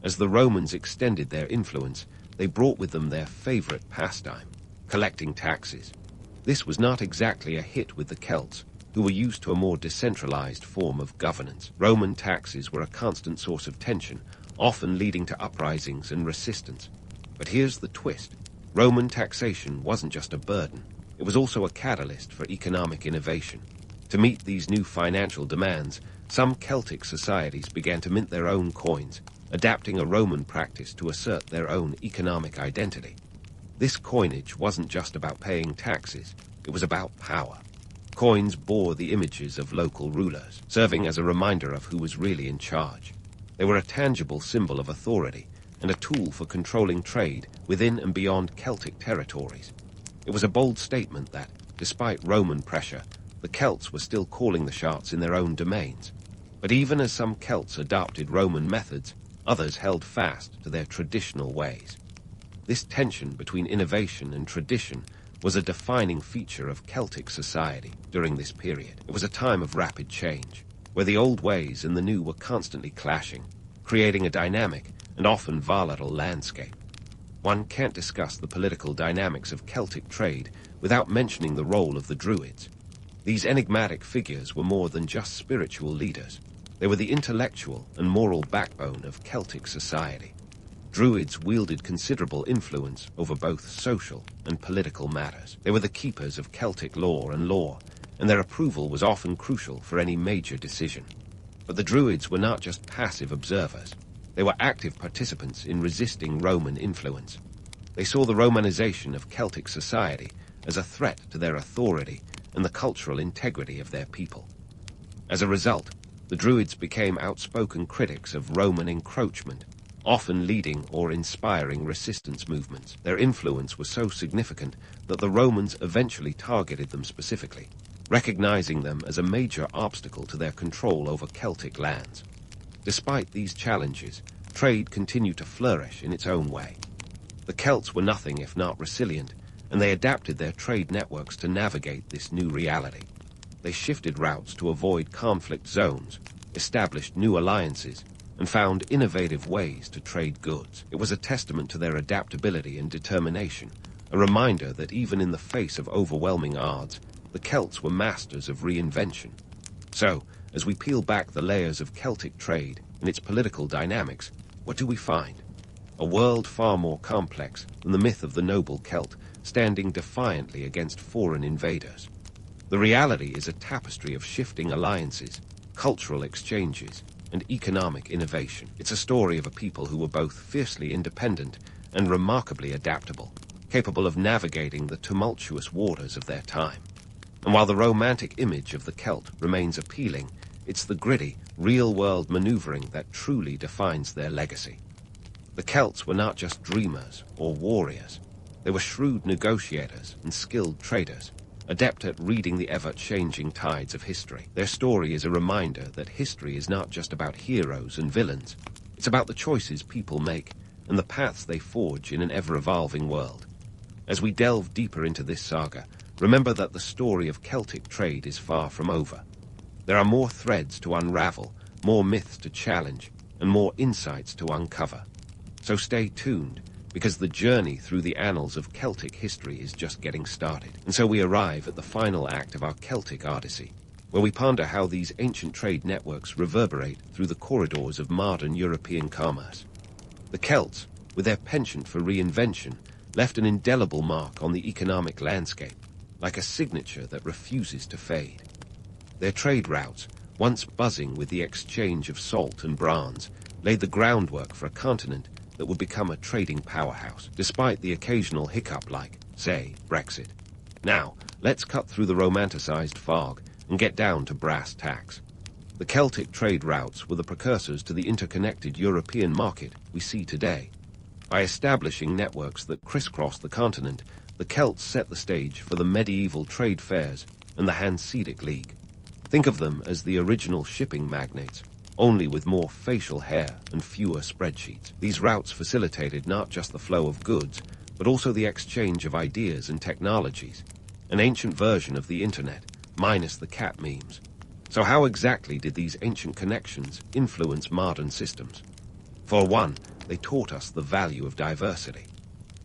As the Romans extended their influence, they brought with them their favorite pastime, collecting taxes. This was not exactly a hit with the Celts, who were used to a more decentralized form of governance. Roman taxes were a constant source of tension, often leading to uprisings and resistance. But here's the twist. Roman taxation wasn't just a burden. It was also a catalyst for economic innovation. To meet these new financial demands, some Celtic societies began to mint their own coins, adapting a Roman practice to assert their own economic identity. This coinage wasn't just about paying taxes, it was about power. Coins bore the images of local rulers, serving as a reminder of who was really in charge. They were a tangible symbol of authority and a tool for controlling trade within and beyond Celtic territories. It was a bold statement that, despite Roman pressure, the Celts were still calling the shots in their own domains. But even as some Celts adopted Roman methods, others held fast to their traditional ways. This tension between innovation and tradition was a defining feature of Celtic society during this period. It was a time of rapid change, where the old ways and the new were constantly clashing, creating a dynamic and often volatile landscape. One can't discuss the political dynamics of Celtic trade without mentioning the role of the Druids. These enigmatic figures were more than just spiritual leaders. They were the intellectual and moral backbone of Celtic society. Druids wielded considerable influence over both social and political matters. They were the keepers of Celtic lore and law, and their approval was often crucial for any major decision. But the Druids were not just passive observers. They were active participants in resisting Roman influence. They saw the Romanization of Celtic society as a threat to their authority and the cultural integrity of their people. As a result, the Druids became outspoken critics of Roman encroachment, often leading or inspiring resistance movements. Their influence was so significant that the Romans eventually targeted them specifically, recognizing them as a major obstacle to their control over Celtic lands. Despite these challenges, trade continued to flourish in its own way. The Celts were nothing if not resilient, and they adapted their trade networks to navigate this new reality. They shifted routes to avoid conflict zones, established new alliances, and found innovative ways to trade goods. It was a testament to their adaptability and determination, a reminder that even in the face of overwhelming odds, the Celts were masters of reinvention. So, as we peel back the layers of Celtic trade and its political dynamics, what do we find? A world far more complex than the myth of the noble Celt, standing defiantly against foreign invaders. The reality is a tapestry of shifting alliances, cultural exchanges, and economic innovation. It's a story of a people who were both fiercely independent and remarkably adaptable, capable of navigating the tumultuous waters of their time. And while the romantic image of the Celt remains appealing, it's the gritty, real-world maneuvering that truly defines their legacy. The Celts were not just dreamers or warriors. They were shrewd negotiators and skilled traders, adept at reading the ever-changing tides of history. Their story is a reminder that history is not just about heroes and villains. It's about the choices people make and the paths they forge in an ever-evolving world. As we delve deeper into this saga, remember that the story of Celtic trade is far from over. There are more threads to unravel, more myths to challenge, and more insights to uncover. So stay tuned, because the journey through the annals of Celtic history is just getting started. And so we arrive at the final act of our Celtic Odyssey, where we ponder how these ancient trade networks reverberate through the corridors of modern European commerce. The Celts, with their penchant for reinvention, left an indelible mark on the economic landscape, like a signature that refuses to fade. Their trade routes, once buzzing with the exchange of salt and bronze, laid the groundwork for a continent that would become a trading powerhouse, despite the occasional hiccup like, say, Brexit. Now, let's cut through the romanticized fog and get down to brass tacks. The Celtic trade routes were the precursors to the interconnected European market we see today. By establishing networks that crisscross the continent, the Celts set the stage for the medieval trade fairs and the Hanseatic League. Think of them as the original shipping magnates, only with more facial hair and fewer spreadsheets. These routes facilitated not just the flow of goods, but also the exchange of ideas and technologies, an ancient version of the internet, minus the cat memes. So how exactly did these ancient connections influence modern systems? For one, they taught us the value of diversity.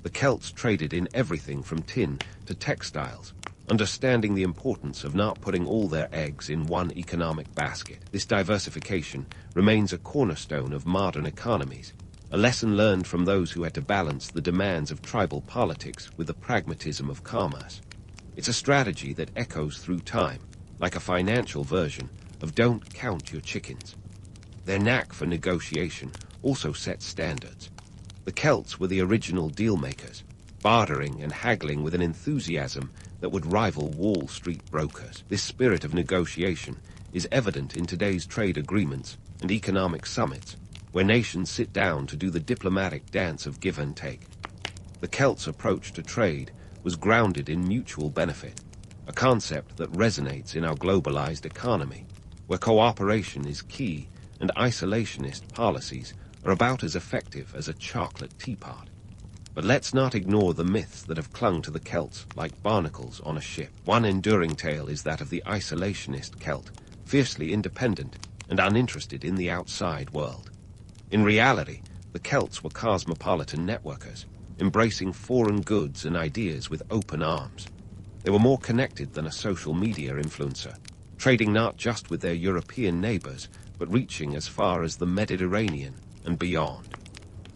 The Celts traded in everything from tin to textiles, understanding the importance of not putting all their eggs in one economic basket. This diversification remains a cornerstone of modern economies, a lesson learned from those who had to balance the demands of tribal politics with the pragmatism of commerce. It's a strategy that echoes through time, like a financial version of "don't count your chickens." Their knack for negotiation also set standards. The Celts were the original deal-makers, bartering and haggling with an enthusiasm that would rival Wall Street brokers. This spirit of negotiation is evident in today's trade agreements and economic summits, where nations sit down to do the diplomatic dance of give and take. The Celts' approach to trade was grounded in mutual benefit, a concept that resonates in our globalized economy, where cooperation is key and isolationist policies are about as effective as a chocolate teapot. But let's not ignore the myths that have clung to the Celts like barnacles on a ship. One enduring tale is that of the isolationist Celt, fiercely independent and uninterested in the outside world. In reality, the Celts were cosmopolitan networkers, embracing foreign goods and ideas with open arms. They were more connected than a social media influencer, trading not just with their European neighbors, but reaching as far as the Mediterranean and beyond.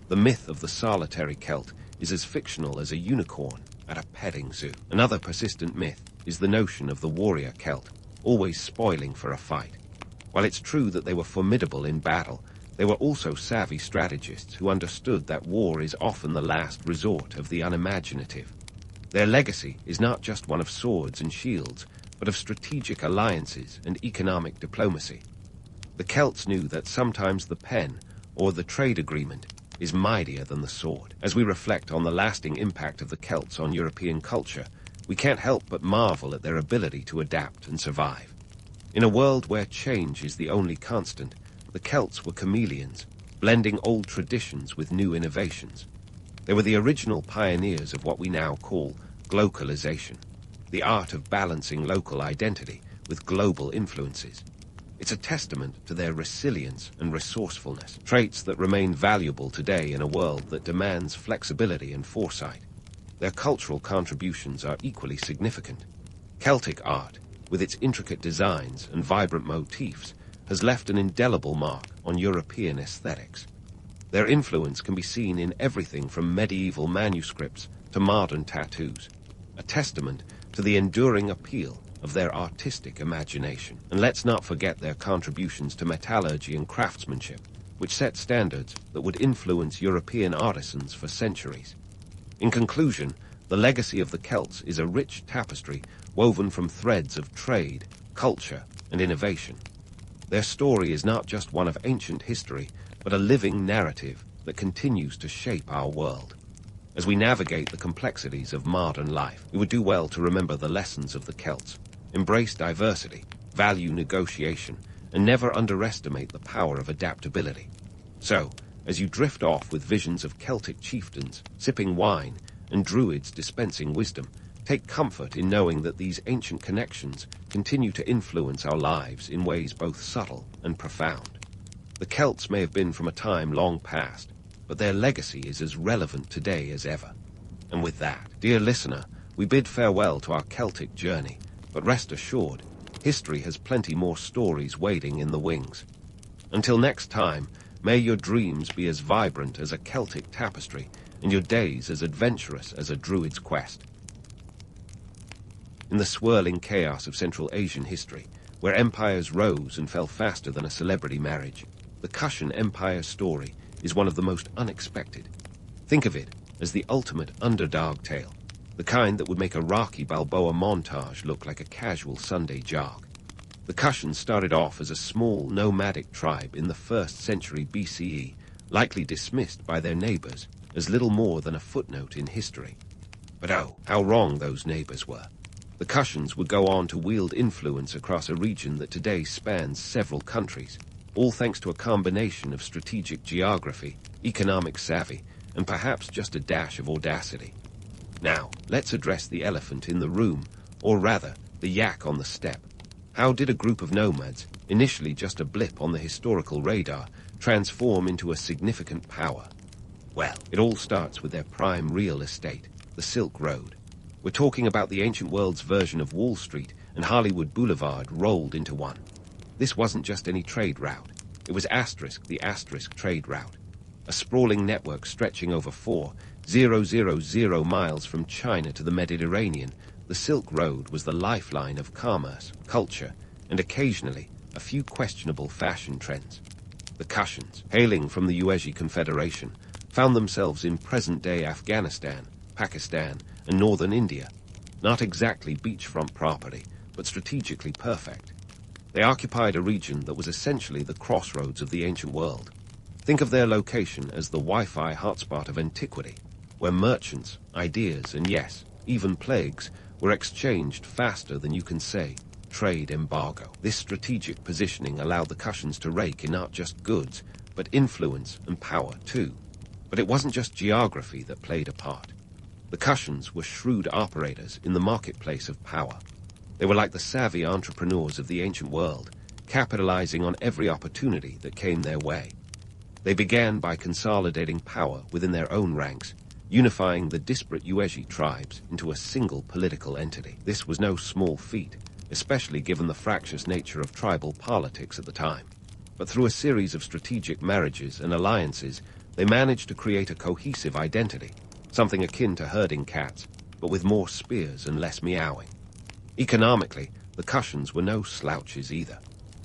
The myth of the solitary Celt is as fictional as a unicorn at a petting zoo. Another persistent myth is the notion of the warrior Celt, always spoiling for a fight. While it's true that they were formidable in battle, they were also savvy strategists who understood that war is often the last resort of the unimaginative. Their legacy is not just one of swords and shields, but of strategic alliances and economic diplomacy. The Celts knew that sometimes the pen, or the trade agreement, is mightier than the sword. As we reflect on the lasting impact of the Celts on European culture, we can't help but marvel at their ability to adapt and survive. In a world where change is the only constant, the Celts were chameleons, blending old traditions with new innovations. They were the original pioneers of what we now call glocalization, the art of balancing local identity with global influences. It's a testament to their resilience and resourcefulness, traits that remain valuable today in a world that demands flexibility and foresight. Their cultural contributions are equally significant. Celtic art, with its intricate designs and vibrant motifs, has left an indelible mark on European aesthetics. Their influence can be seen in everything from medieval manuscripts to modern tattoos, a testament to the enduring appeal of their artistic imagination. And let's not forget their contributions to metallurgy and craftsmanship, which set standards that would influence European artisans for centuries. In conclusion, the legacy of the Celts is a rich tapestry woven from threads of trade, culture, and innovation. Their story is not just one of ancient history, but a living narrative that continues to shape our world. As we navigate the complexities of modern life, we would do well to remember the lessons of the Celts. Embrace diversity, value negotiation, and never underestimate the power of adaptability. So, as you drift off with visions of Celtic chieftains sipping wine and druids dispensing wisdom, take comfort in knowing that these ancient connections continue to influence our lives in ways both subtle and profound. The Celts may have been from a time long past, but their legacy is as relevant today as ever. And with that, dear listener, we bid farewell to our Celtic journey, but rest assured, history has plenty more stories waiting in the wings. Until next time, may your dreams be as vibrant as a Celtic tapestry, and your days as adventurous as a druid's quest. In the swirling chaos of Central Asian history, where empires rose and fell faster than a celebrity marriage. The Kushan Empire's story is one of the most unexpected. Think of it as the ultimate underdog tale, the kind that would make a Rocky Balboa montage look like a casual Sunday jog. The Kushans started off as a small, nomadic tribe in the 1st century BCE, likely dismissed by their neighbors as little more than a footnote in history. But oh, how wrong those neighbors were. The Kushans would go on to wield influence across a region that today spans several countries, all thanks to a combination of strategic geography, economic savvy, and perhaps just a dash of audacity. Now, let's address the elephant in the room, or rather, the yak on the step. How did a group of nomads, initially just a blip on the historical radar, transform into a significant power? Well, it all starts with their prime real estate, the Silk Road. We're talking about the ancient world's version of Wall Street and Hollywood Boulevard rolled into one. This wasn't just any trade route. It was the asterisk trade route. A sprawling network stretching over 4,000 miles from China to the Mediterranean, the Silk Road was the lifeline of commerce, culture, and occasionally a few questionable fashion trends. The Kushans, hailing from the Yuezhi Confederation, found themselves in present-day Afghanistan, Pakistan, and northern India. Not exactly beachfront property, but strategically perfect. They occupied a region that was essentially the crossroads of the ancient world. Think of their location as the Wi-Fi hotspot of antiquity, where merchants, ideas, and yes, even plagues were exchanged faster than you can say trade embargo. This strategic positioning allowed the Kushans to rake in not just goods, but influence and power too. But it wasn't just geography that played a part. The Kushans were shrewd operators in the marketplace of power. They were like the savvy entrepreneurs of the ancient world, capitalizing on every opportunity that came their way. They began by consolidating power within their own ranks, unifying the disparate Yuezhi tribes into a single political entity. This was no small feat, especially given the fractious nature of tribal politics at the time. But through a series of strategic marriages and alliances, they managed to create a cohesive identity, something akin to herding cats, but with more spears and less meowing. Economically, the Kushans were no slouches either.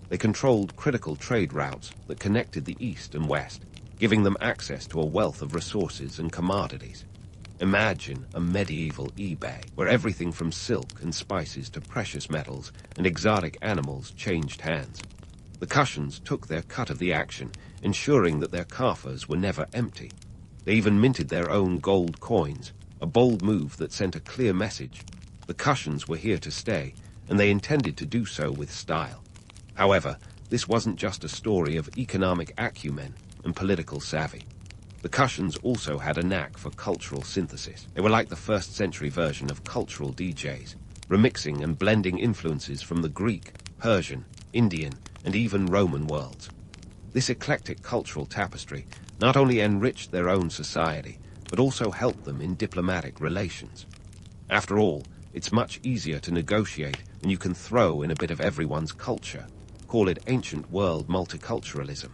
They controlled critical trade routes that connected the east and west, giving them access to a wealth of resources and commodities. Imagine a medieval eBay, where everything from silk and spices to precious metals and exotic animals changed hands. The Kushans took their cut of the action, ensuring that their coffers were never empty. They even minted their own gold coins, a bold move that sent a clear message. The Kushans were here to stay, and they intended to do so with style. However, this wasn't just a story of economic acumen and political savvy. The Kushans also had a knack for cultural synthesis. They were like the 1st century version of cultural DJs, remixing and blending influences from the Greek, Persian, Indian, and even Roman worlds. This eclectic cultural tapestry not only enriched their own society, but also helped them in diplomatic relations. After all, it's much easier to negotiate when you can throw in a bit of everyone's culture. Call it ancient world multiculturalism.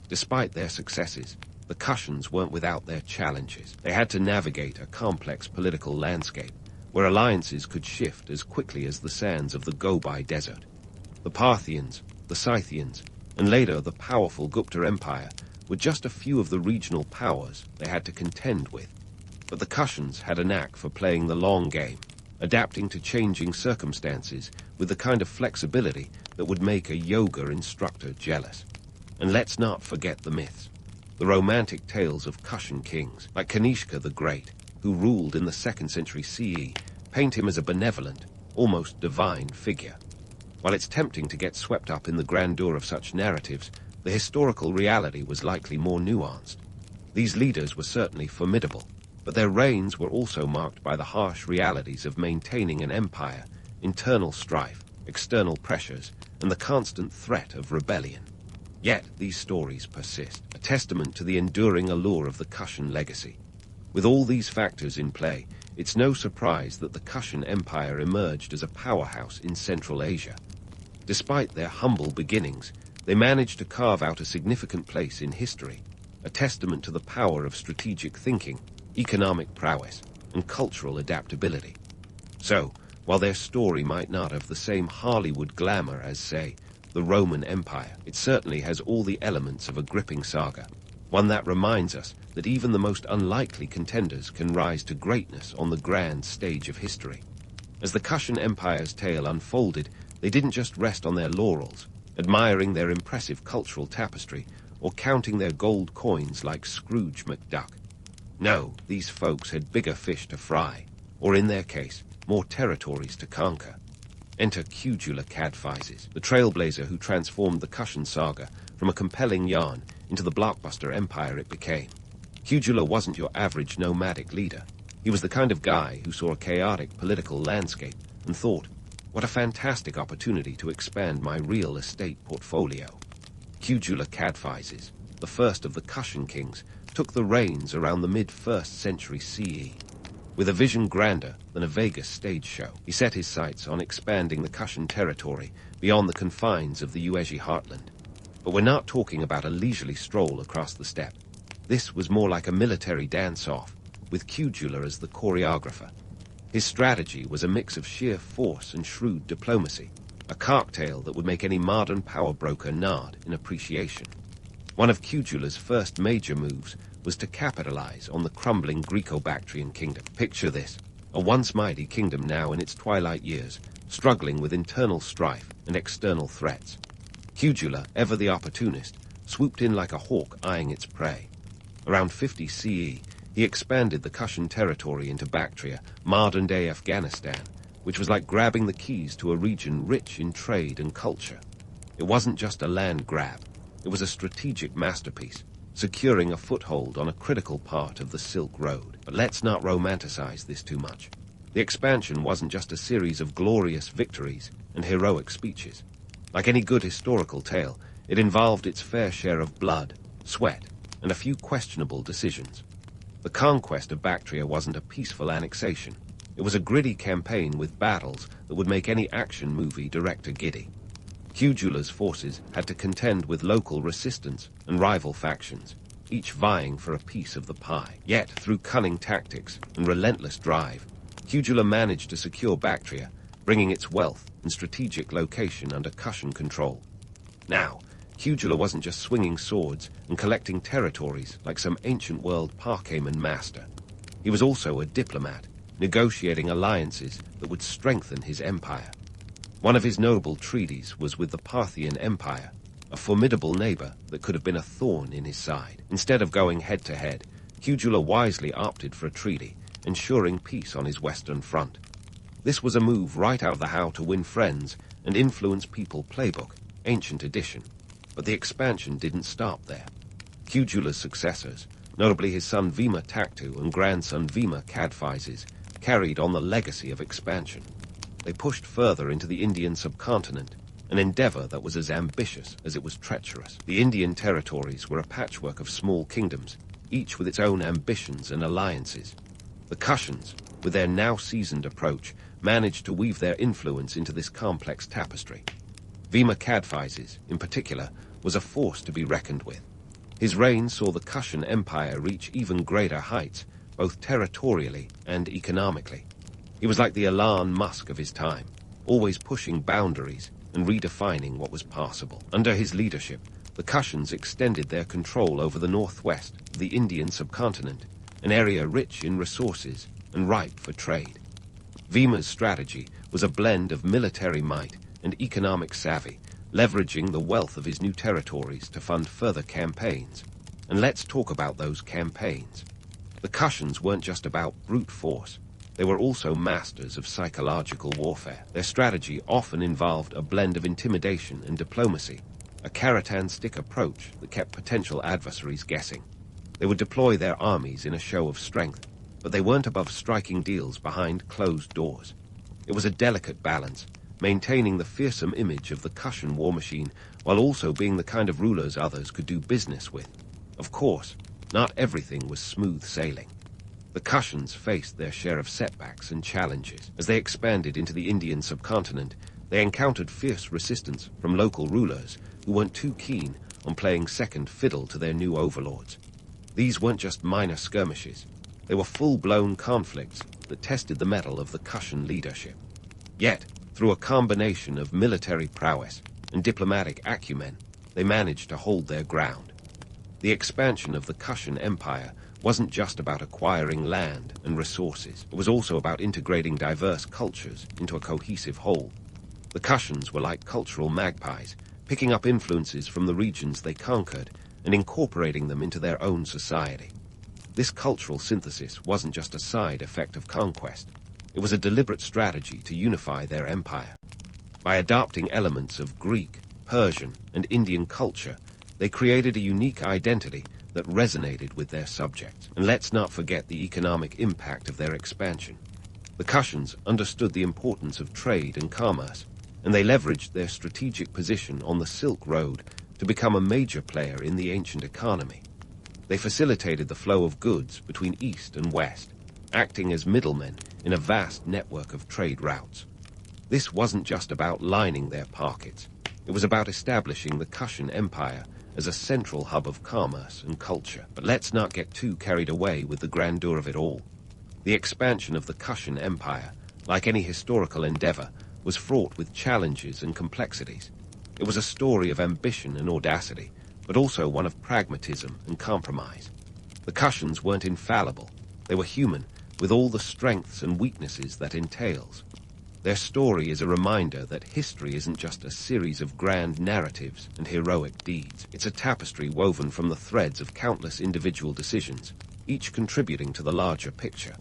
Despite their successes, the Kushans weren't without their challenges. They had to navigate a complex political landscape, where alliances could shift as quickly as the sands of the Gobi Desert. The Parthians, the Scythians, and later the powerful Gupta Empire were just a few of the regional powers they had to contend with. But the Kushans had a knack for playing the long game, adapting to changing circumstances with the kind of flexibility that would make a yoga instructor jealous. And let's not forget the myths. The romantic tales of Kushan kings, like Kanishka the Great, who ruled in the 2nd century CE, paint him as a benevolent, almost divine figure. While it's tempting to get swept up in the grandeur of such narratives, the historical reality was likely more nuanced. These leaders were certainly formidable, but their reigns were also marked by the harsh realities of maintaining an empire, internal strife, external pressures, and the constant threat of rebellion. Yet these stories persist, a testament to the enduring allure of the Kushan legacy. With all these factors in play, it's no surprise that the Kushan Empire emerged as a powerhouse in Central Asia. Despite their humble beginnings, they managed to carve out a significant place in history, a testament to the power of strategic thinking, economic prowess, and cultural adaptability. So, While their story might not have the same Hollywood glamour as, say, the Roman Empire, it certainly has all the elements of a gripping saga, one that reminds us that even the most unlikely contenders can rise to greatness on the grand stage of history. As the Kushan Empire's tale unfolded, they didn't just rest on their laurels, admiring their impressive cultural tapestry or counting their gold coins like Scrooge McDuck. No, these folks had bigger fish to fry, or in their case, more territories to conquer. Enter Chola Cadphises, the trailblazer who transformed the Kushan saga from a compelling yarn into the blockbuster empire it became. Chola wasn't your average nomadic leader. He was the kind of guy who saw a chaotic political landscape and thought, what a fantastic opportunity to expand my real estate portfolio. Chola Cadphises, the first of the Kushan kings, took the reins around the mid-1st century CE. With a vision grander than a Vegas stage show, he set his sights on expanding the Kushan territory beyond the confines of the Ueji heartland. But we're not talking about a leisurely stroll across the steppe. This was more like a military dance-off, with Chola as the choreographer. His strategy was a mix of sheer force and shrewd diplomacy, a cocktail that would make any modern power broker nod in appreciation. One of Chola's first major moves was to capitalize on the crumbling Greco-Bactrian kingdom. Picture this, a once mighty kingdom now in its twilight years, struggling with internal strife and external threats. Chola, ever the opportunist, swooped in like a hawk eyeing its prey. Around 50 CE, he expanded the Kushan territory into Bactria, modern-day Afghanistan, which was like grabbing the keys to a region rich in trade and culture. It wasn't just a land grab. It was a strategic masterpiece, securing a foothold on a critical part of the Silk Road. But let's not romanticize this too much. The expansion wasn't just a series of glorious victories and heroic speeches. Like any good historical tale, it involved its fair share of blood, sweat, and a few questionable decisions. The conquest of Bactria wasn't a peaceful annexation. It was a gritty campaign with battles that would make any action movie director giddy. Chola's forces had to contend with local resistance and rival factions, each vying for a piece of the pie. Yet, through cunning tactics and relentless drive, Chola managed to secure Bactria, bringing its wealth and strategic location under Kushan control. Now, Chola wasn't just swinging swords and collecting territories like some ancient world Parkaman master. He was also a diplomat, negotiating alliances that would strengthen his empire. One of his notable treaties was with the Parthian Empire, a formidable neighbor that could have been a thorn in his side. Instead of going head-to-head, Chola wisely opted for a treaty, ensuring peace on his western front. This was a move right out of the How to Win Friends and Influence People playbook, ancient edition. But the expansion didn't stop there. Chola's successors, notably his son Vima Taktu and grandson Vima Cadphises, carried on the legacy of expansion. They pushed further into the Indian subcontinent, an endeavor that was as ambitious as it was treacherous. The Indian territories were a patchwork of small kingdoms, each with its own ambitions and alliances. The Kushans, with their now seasoned approach, managed to weave their influence into this complex tapestry. Vima Cadphises, in particular, was a force to be reckoned with. His reign saw the Kushan Empire reach even greater heights, both territorially and economically. He was like the Elon Musk of his time, always pushing boundaries and redefining what was possible. Under his leadership, the Kushans extended their control over the northwest of the Indian subcontinent, an area rich in resources and ripe for trade. Vima's strategy was a blend of military might and economic savvy, leveraging the wealth of his new territories to fund further campaigns. And let's talk about those campaigns. The Kushans weren't just about brute force. They were also masters of psychological warfare. Their strategy often involved a blend of intimidation and diplomacy, a carrot-and-stick approach that kept potential adversaries guessing. They would deploy their armies in a show of strength, but they weren't above striking deals behind closed doors. It was a delicate balance, maintaining the fearsome image of the Kushan war machine while also being the kind of rulers others could do business with. Of course, not everything was smooth sailing. The Kushans faced their share of setbacks and challenges. As they expanded into the Indian subcontinent, they encountered fierce resistance from local rulers who weren't too keen on playing second fiddle to their new overlords. These weren't just minor skirmishes. They were full-blown conflicts that tested the mettle of the Kushan leadership. Yet, through a combination of military prowess and diplomatic acumen, they managed to hold their ground. The expansion of the Kushan Empire wasn't just about acquiring land and resources. It was also about integrating diverse cultures into a cohesive whole. The Kushans were like cultural magpies, picking up influences from the regions they conquered and incorporating them into their own society. This cultural synthesis wasn't just a side effect of conquest. It was a deliberate strategy to unify their empire. By adopting elements of Greek, Persian, and Indian culture, they created a unique identity that resonated with their subjects. And let's not forget the economic impact of their expansion. The Kushans understood the importance of trade and commerce, and they leveraged their strategic position on the Silk Road to become a major player in the ancient economy. They facilitated the flow of goods between East and West, acting as middlemen in a vast network of trade routes. This wasn't just about lining their pockets. It was about establishing the Kushan Empire as a central hub of commerce and culture. But let's not get too carried away with the grandeur of it all. The expansion of the Kushan Empire, like any historical endeavor, was fraught with challenges and complexities. It was a story of ambition and audacity, but also one of pragmatism and compromise. The Kushans weren't infallible. They were human, with all the strengths and weaknesses that entails. Their story is a reminder that history isn't just a series of grand narratives and heroic deeds. It's a tapestry woven from the threads of countless individual decisions, each contributing to the larger picture.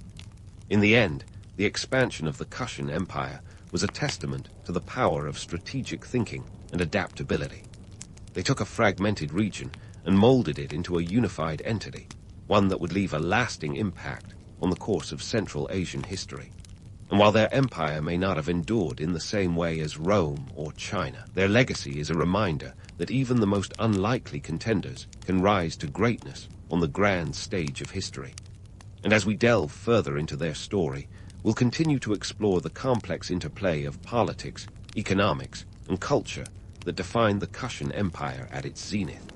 In the end, the expansion of the Kushan Empire was a testament to the power of strategic thinking and adaptability. They took a fragmented region and molded it into a unified entity, one that would leave a lasting impact on the course of Central Asian history. And while their empire may not have endured in the same way as Rome or China, their legacy is a reminder that even the most unlikely contenders can rise to greatness on the grand stage of history. And as we delve further into their story, we'll continue to explore the complex interplay of politics, economics, and culture that defined the Kushan Empire at its zenith.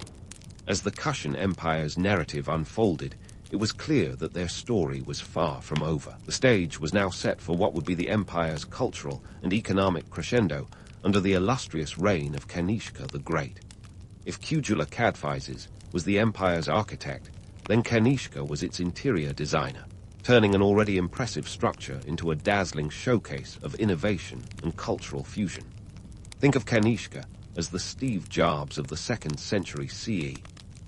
As the Kushan Empire's narrative unfolded, it was clear that their story was far from over. The stage was now set for what would be the empire's cultural and economic crescendo under the illustrious reign of Kanishka the Great. If Kujula Cadphises was the empire's architect, then Kanishka was its interior designer, turning an already impressive structure into a dazzling showcase of innovation and cultural fusion. Think of Kanishka as the Steve Jobs of the 2nd century CE,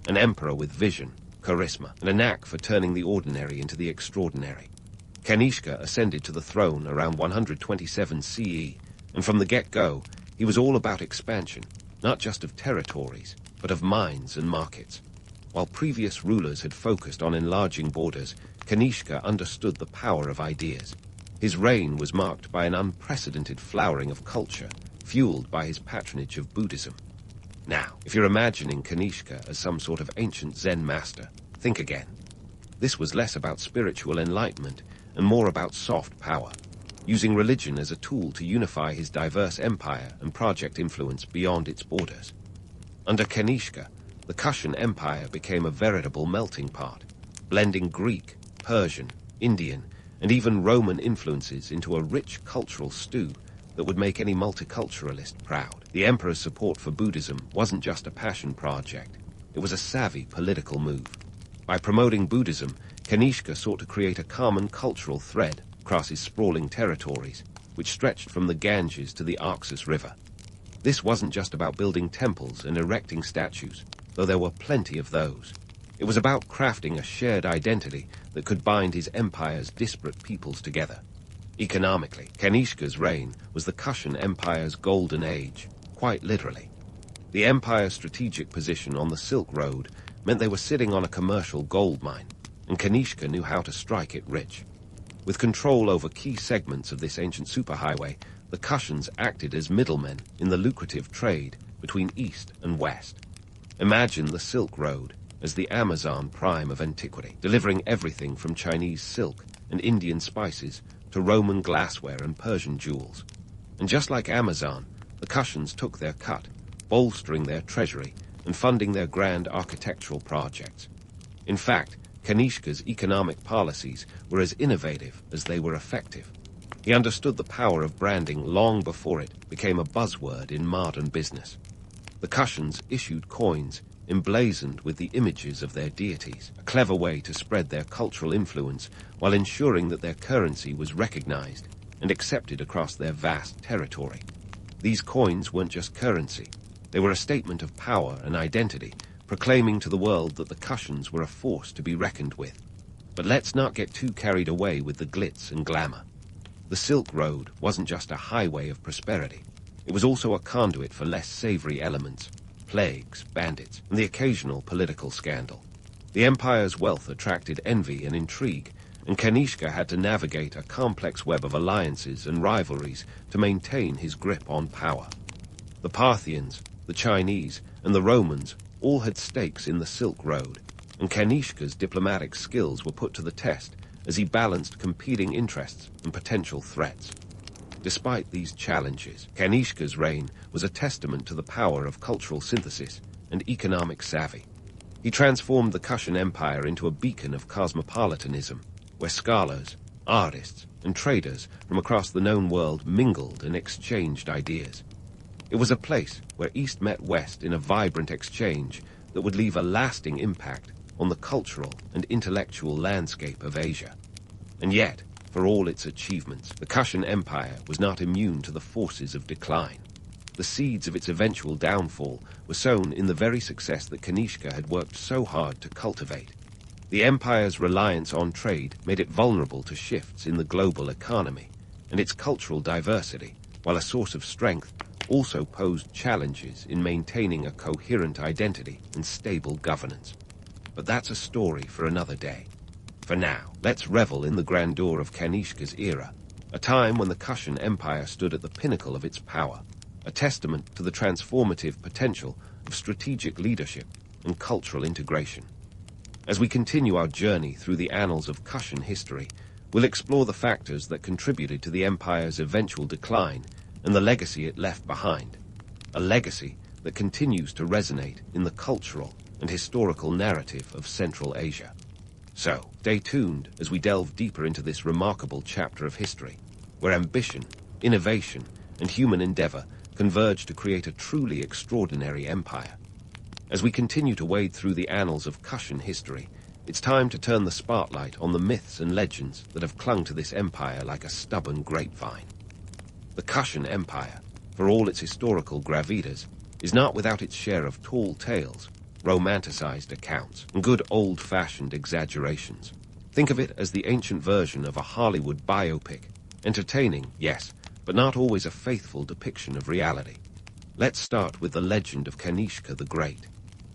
an emperor with vision, charisma, and a knack for turning the ordinary into the extraordinary. Kanishka ascended to the throne around 127 CE, and from the get-go, he was all about expansion, not just of territories, but of minds and markets. While previous rulers had focused on enlarging borders, Kanishka understood the power of ideas. His reign was marked by an unprecedented flowering of culture, fueled by his patronage of Buddhism. Now, if you're imagining Kanishka as some sort of ancient Zen master, think again. This was less about spiritual enlightenment and more about soft power, using religion as a tool to unify his diverse empire and project influence beyond its borders. Under Kanishka, the Kushan Empire became a veritable melting pot, blending Greek, Persian, Indian, and even Roman influences into a rich cultural stew that would make any multiculturalist proud. The emperor's support for Buddhism wasn't just a passion project. It was a savvy political move. By promoting Buddhism, Kanishka sought to create a common cultural thread across his sprawling territories, which stretched from the Ganges to the Oxus River. This wasn't just about building temples and erecting statues, though there were plenty of those. It was about crafting a shared identity that could bind his empire's disparate peoples together. Economically, Kanishka's reign was the Kushan Empire's golden age, quite literally. The empire's strategic position on the Silk Road meant they were sitting on a commercial gold mine, and Kanishka knew how to strike it rich. With control over key segments of this ancient superhighway, the Kushans acted as middlemen in the lucrative trade between East and West. Imagine the Silk Road as the Amazon prime of antiquity, delivering everything from Chinese silk and Indian spices to Roman glassware and Persian jewels. And just like Amazon, the Kushans took their cut, bolstering their treasury and funding their grand architectural projects. In fact, Kanishka's economic policies were as innovative as they were effective. He understood the power of branding long before it became a buzzword in modern business. The Kushans issued coins emblazoned with the images of their deities, a clever way to spread their cultural influence while ensuring that their currency was recognized and accepted across their vast territory. These coins weren't just currency. They were a statement of power and identity, proclaiming to the world that the Kushans were a force to be reckoned with. But let's not get too carried away with the glitz and glamour. The Silk Road wasn't just a highway of prosperity. It was also a conduit for less savory elements, plagues, bandits, and the occasional political scandal. The empire's wealth attracted envy and intrigue, and Kanishka had to navigate a complex web of alliances and rivalries to maintain his grip on power. The Parthians, the Chinese, and the Romans all had stakes in the Silk Road, and Kanishka's diplomatic skills were put to the test as he balanced competing interests and potential threats. Despite these challenges, Kanishka's reign was a testament to the power of cultural synthesis and economic savvy. He transformed the Kushan Empire into a beacon of cosmopolitanism, where scholars, artists, and traders from across the known world mingled and exchanged ideas. It was a place where East met West in a vibrant exchange that would leave a lasting impact on the cultural and intellectual landscape of Asia. And yet, for all its achievements, the Kushan Empire was not immune to the forces of decline. The seeds of its eventual downfall were sown in the very success that Kanishka had worked so hard to cultivate. The empire's reliance on trade made it vulnerable to shifts in the global economy, and its cultural diversity, while a source of strength, also posed challenges in maintaining a coherent identity and stable governance. But that's a story for another day. For now, let's revel in the grandeur of Kanishka's era, a time when the Kushan Empire stood at the pinnacle of its power, a testament to the transformative potential of strategic leadership and cultural integration. As we continue our journey through the annals of Kushan history, we'll explore the factors that contributed to the empire's eventual decline and the legacy it left behind, a legacy that continues to resonate in the cultural and historical narrative of Central Asia. So, stay tuned as we delve deeper into this remarkable chapter of history, where ambition, innovation, and human endeavor converge to create a truly extraordinary empire. As we continue to wade through the annals of Kushan history, it's time to turn the spotlight on the myths and legends that have clung to this empire like a stubborn grapevine. The Kushan Empire, for all its historical gravitas, is not without its share of tall tales, romanticized accounts, and good old-fashioned exaggerations. Think of it as the ancient version of a Hollywood biopic, entertaining, yes, but not always a faithful depiction of reality. Let's start with the legend of Kanishka the Great.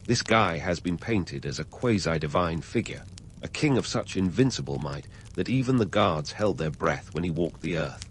This guy has been painted as a quasi-divine figure, a king of such invincible might that even the gods held their breath when he walked the earth.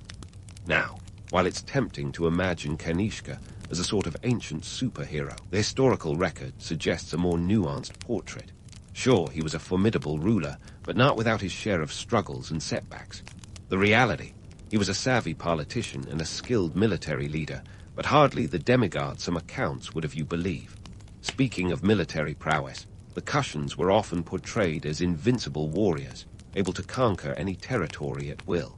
Now, while it's tempting to imagine Kanishka as a sort of ancient superhero, the historical record suggests a more nuanced portrait. Sure, he was a formidable ruler, but not without his share of struggles and setbacks. The reality, he was a savvy politician and a skilled military leader, but hardly the demigod some accounts would have you believe. Speaking of military prowess, the Kushans were often portrayed as invincible warriors, able to conquer any territory at will.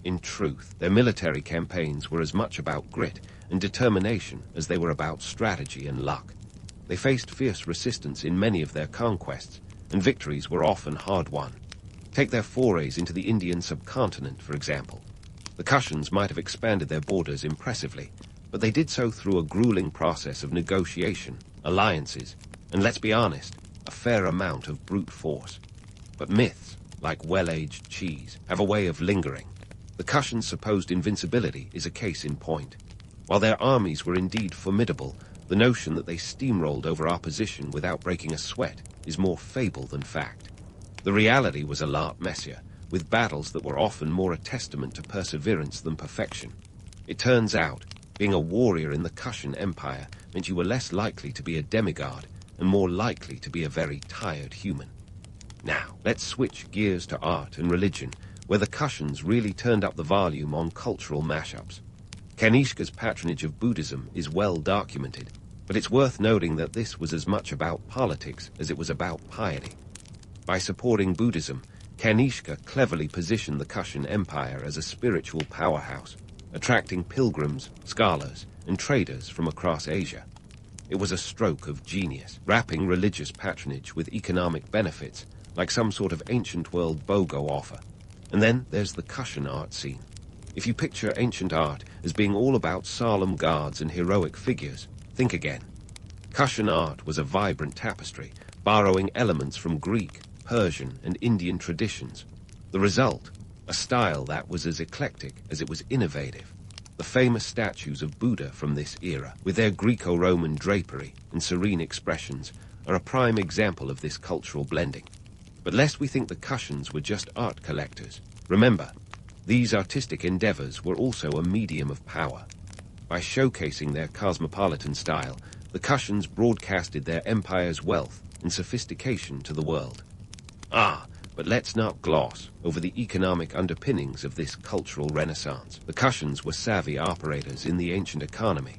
In truth, their military campaigns were as much about grit and determination as they were about strategy and luck. They faced fierce resistance in many of their conquests, and victories were often hard-won. Take their forays into the Indian subcontinent, for example. The Kushans might have expanded their borders impressively, but they did so through a grueling process of negotiation, alliances, and let's be honest, a fair amount of brute force. But myths, like well-aged cheese, have a way of lingering. The Kushans' supposed invincibility is a case in point. While their armies were indeed formidable, the notion that they steamrolled over opposition without breaking a sweat is more fable than fact. The reality was a lot messier, with battles that were often more a testament to perseverance than perfection. It turns out, being a warrior in the Kushan Empire meant you were less likely to be a demigod and more likely to be a very tired human. Now, let's switch gears to art and religion, where the Kushans really turned up the volume on cultural mashups. Kanishka's patronage of Buddhism is well documented, but it's worth noting that this was as much about politics as it was about piety. By supporting Buddhism, Kanishka cleverly positioned the Kushan Empire as a spiritual powerhouse, attracting pilgrims, scholars, and traders from across Asia. It was a stroke of genius, wrapping religious patronage with economic benefits, like some sort of ancient world BOGO offer. And then there's the Kushan art scene. If you picture ancient art as being all about solemn gods and heroic figures, think again. Kushan art was a vibrant tapestry, borrowing elements from Greek, Persian, and Indian traditions. The result, a style that was as eclectic as it was innovative. The famous statues of Buddha from this era, with their Greco-Roman drapery and serene expressions, are a prime example of this cultural blending. But lest we think the Kushans were just art collectors, remember, these artistic endeavors were also a medium of power. By showcasing their cosmopolitan style, the Kushans broadcasted their empire's wealth and sophistication to the world. But let's not gloss over the economic underpinnings of this cultural renaissance. The Kushans were savvy operators in the ancient economy.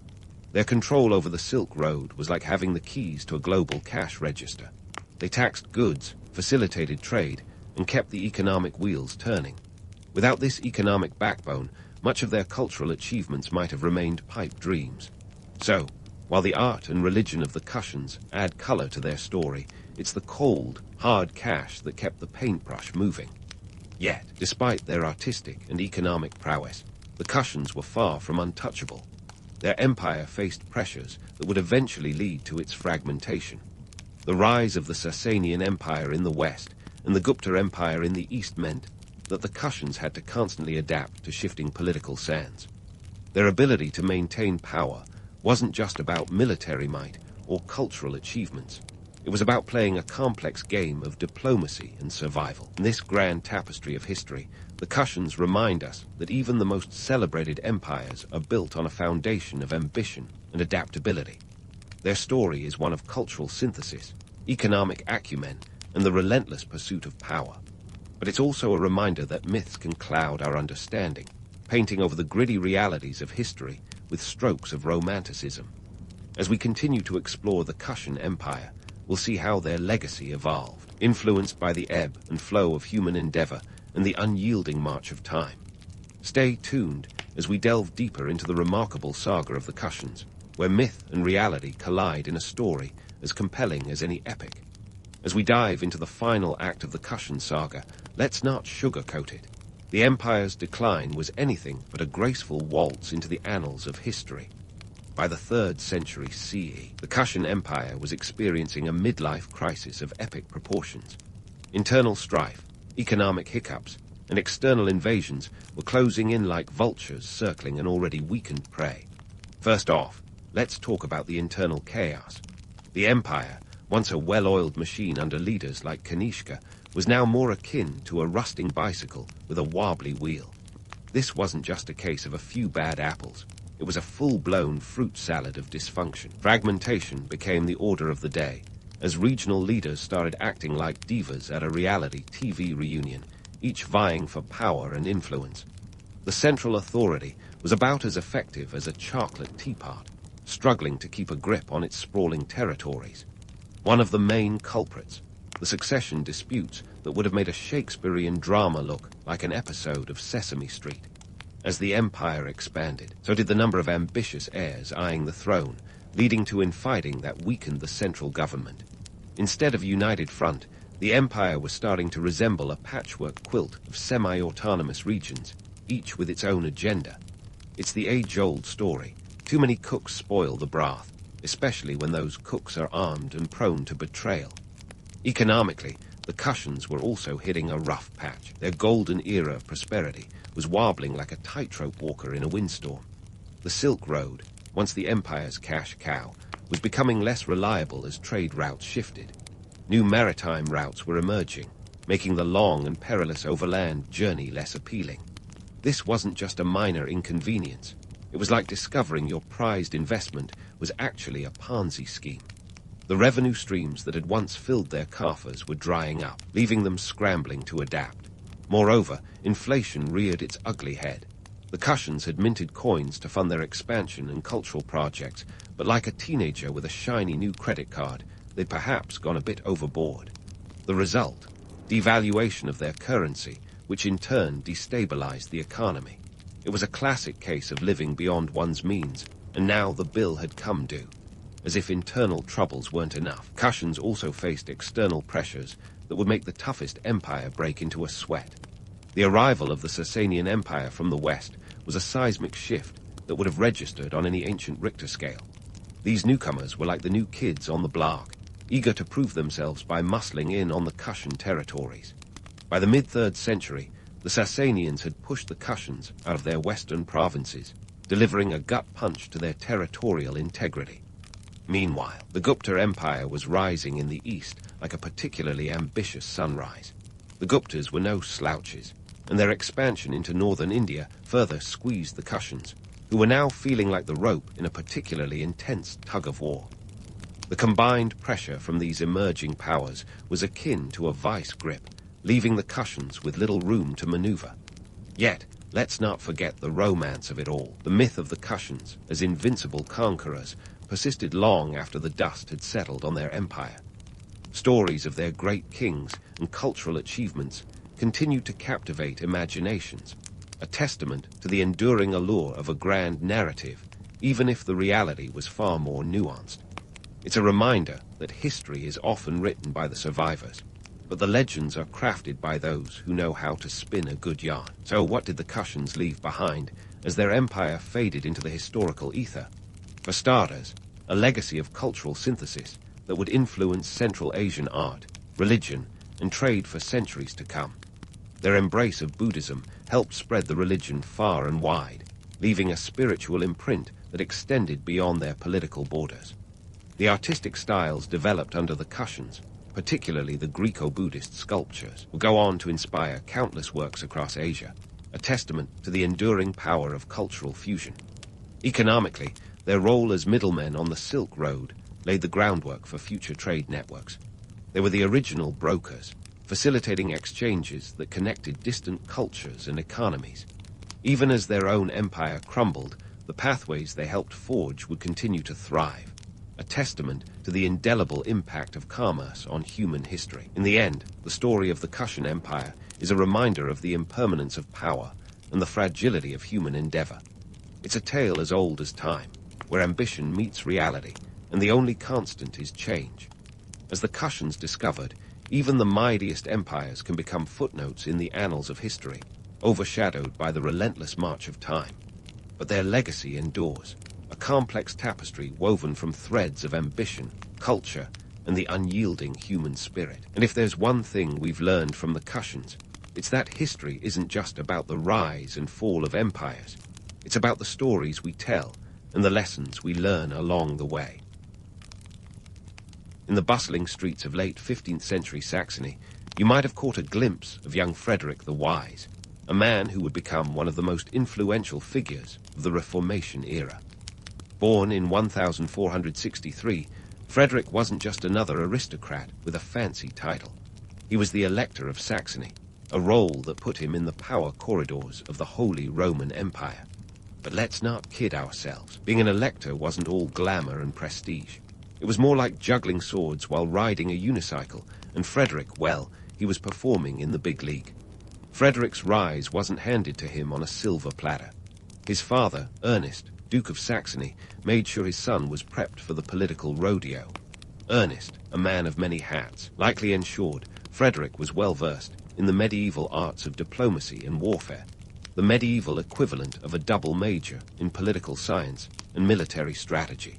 Their control over the Silk Road was like having the keys to a global cash register. They taxed goods, facilitated trade, and kept the economic wheels turning. Without this economic backbone, much of their cultural achievements might have remained pipe dreams. So, while the art and religion of the Kushans add color to their story, it's the cold, hard cash that kept the paintbrush moving. Yet, despite their artistic and economic prowess, the Kushans were far from untouchable. Their empire faced pressures that would eventually lead to its fragmentation. The rise of the Sasanian Empire in the west and the Gupta Empire in the east meant that the Kushans had to constantly adapt to shifting political sands. Their ability to maintain power wasn't just about military might or cultural achievements. It was about playing a complex game of diplomacy and survival. In this grand tapestry of history, the Kushans remind us that even the most celebrated empires are built on a foundation of ambition and adaptability. Their story is one of cultural synthesis, economic acumen, and the relentless pursuit of power. But it's also a reminder that myths can cloud our understanding, painting over the gritty realities of history with strokes of romanticism. As we continue to explore the Kushan Empire, we'll see how their legacy evolved, influenced by the ebb and flow of human endeavor and the unyielding march of time. Stay tuned as we delve deeper into the remarkable saga of the Kushans, where myth and reality collide in a story as compelling as any epic. As we dive into the final act of the Kushan saga, let's not sugarcoat it. The empire's decline was anything but a graceful waltz into the annals of history. By the 3rd century CE, the Kushan Empire was experiencing a midlife crisis of epic proportions. Internal strife, economic hiccups, and external invasions were closing in like vultures circling an already weakened prey. First off, let's talk about the internal chaos. The empire, once a well-oiled machine under leaders like Kanishka, was now more akin to a rusting bicycle with a wobbly wheel. This wasn't just a case of a few bad apples. It was a full-blown fruit salad of dysfunction. Fragmentation became the order of the day, as regional leaders started acting like divas at a reality TV reunion, each vying for power and influence. The central authority was about as effective as a chocolate teapot, struggling to keep a grip on its sprawling territories. One of the main culprits, the succession disputes that would have made a Shakespearean drama look like an episode of Sesame Street. As the empire expanded, so did the number of ambitious heirs eyeing the throne, leading to infighting that weakened the central government. Instead of a united front, the empire was starting to resemble a patchwork quilt of semi-autonomous regions, each with its own agenda. It's the age-old story. Too many cooks spoil the broth, especially when those cooks are armed and prone to betrayal. Economically, the Kushans were also hitting a rough patch. Their golden era of prosperity was wobbling like a tightrope walker in a windstorm. The Silk Road, once the empire's cash cow, was becoming less reliable as trade routes shifted. New maritime routes were emerging, making the long and perilous overland journey less appealing. This wasn't just a minor inconvenience. It was like discovering your prized investment was actually a Ponzi scheme. The revenue streams that had once filled their coffers were drying up, leaving them scrambling to adapt. Moreover, inflation reared its ugly head. The Kushans had minted coins to fund their expansion and cultural projects, but like a teenager with a shiny new credit card, they'd perhaps gone a bit overboard. The result? devaluation of their currency, which in turn destabilized the economy. It was a classic case of living beyond one's means, and now the bill had come due. As if internal troubles weren't enough, Kushans also faced external pressures that would make the toughest empire break into a sweat. The arrival of the Sasanian Empire from the west was a seismic shift that would have registered on any ancient Richter scale. These newcomers were like the new kids on the block, eager to prove themselves by muscling in on the Kushan territories. By the mid-3rd century, the Sasanians had pushed the Kushans out of their western provinces, delivering a gut punch to their territorial integrity. Meanwhile, the Gupta Empire was rising in the east like a particularly ambitious sunrise. The Guptas were no slouches, and their expansion into northern India further squeezed the Kushans, who were now feeling like the rope in a particularly intense tug-of-war. The combined pressure from these emerging powers was akin to a vice grip, leaving the Kushans with little room to maneuver. Yet, let's not forget the romance of it all. The myth of the Kushans as invincible conquerors persisted long after the dust had settled on their empire. Stories of their great kings and cultural achievements continued to captivate imaginations, a testament to the enduring allure of a grand narrative, even if the reality was far more nuanced. It's a reminder that history is often written by the survivors, but the legends are crafted by those who know how to spin a good yarn. So what did the Kushans leave behind as their empire faded into the historical ether? For starters, a legacy of cultural synthesis that would influence Central Asian art, religion, and trade for centuries to come. Their embrace of Buddhism helped spread the religion far and wide, leaving a spiritual imprint that extended beyond their political borders. The artistic styles developed under the Kushans, particularly the Greco-Buddhist sculptures, would go on to inspire countless works across Asia, a testament to the enduring power of cultural fusion. Economically, their role as middlemen on the Silk Road laid the groundwork for future trade networks. They were the original brokers, facilitating exchanges that connected distant cultures and economies. Even as their own empire crumbled, the pathways they helped forge would continue to thrive, a testament to the indelible impact of commerce on human history. In the end, the story of the Kushan Empire is a reminder of the impermanence of power and the fragility of human endeavor. It's a tale as old as time, where ambition meets reality, and the only constant is change. As the Kushans discovered, even the mightiest empires can become footnotes in the annals of history, overshadowed by the relentless march of time. But their legacy endures, a complex tapestry woven from threads of ambition, culture, and the unyielding human spirit. And if there's one thing we've learned from the Kushans, it's that history isn't just about the rise and fall of empires. It's about the stories we tell and the lessons we learn along the way. In the bustling streets of late 15th century Saxony, you might have caught a glimpse of young Frederick the Wise, a man who would become one of the most influential figures of the Reformation era. Born in 1463, Frederick wasn't just another aristocrat with a fancy title. He was the Elector of Saxony, a role that put him in the power corridors of the Holy Roman Empire. But let's not kid ourselves. Being an elector wasn't all glamour and prestige. It was more like juggling swords while riding a unicycle, and Frederick, well, he was performing in the big league. Frederick's rise wasn't handed to him on a silver platter. His father, Ernest, Duke of Saxony, made sure his son was prepped for the political rodeo. Ernest, a man of many hats, likely ensured Frederick was well versed in the medieval arts of diplomacy and warfare, the medieval equivalent of a double major in political science and military strategy.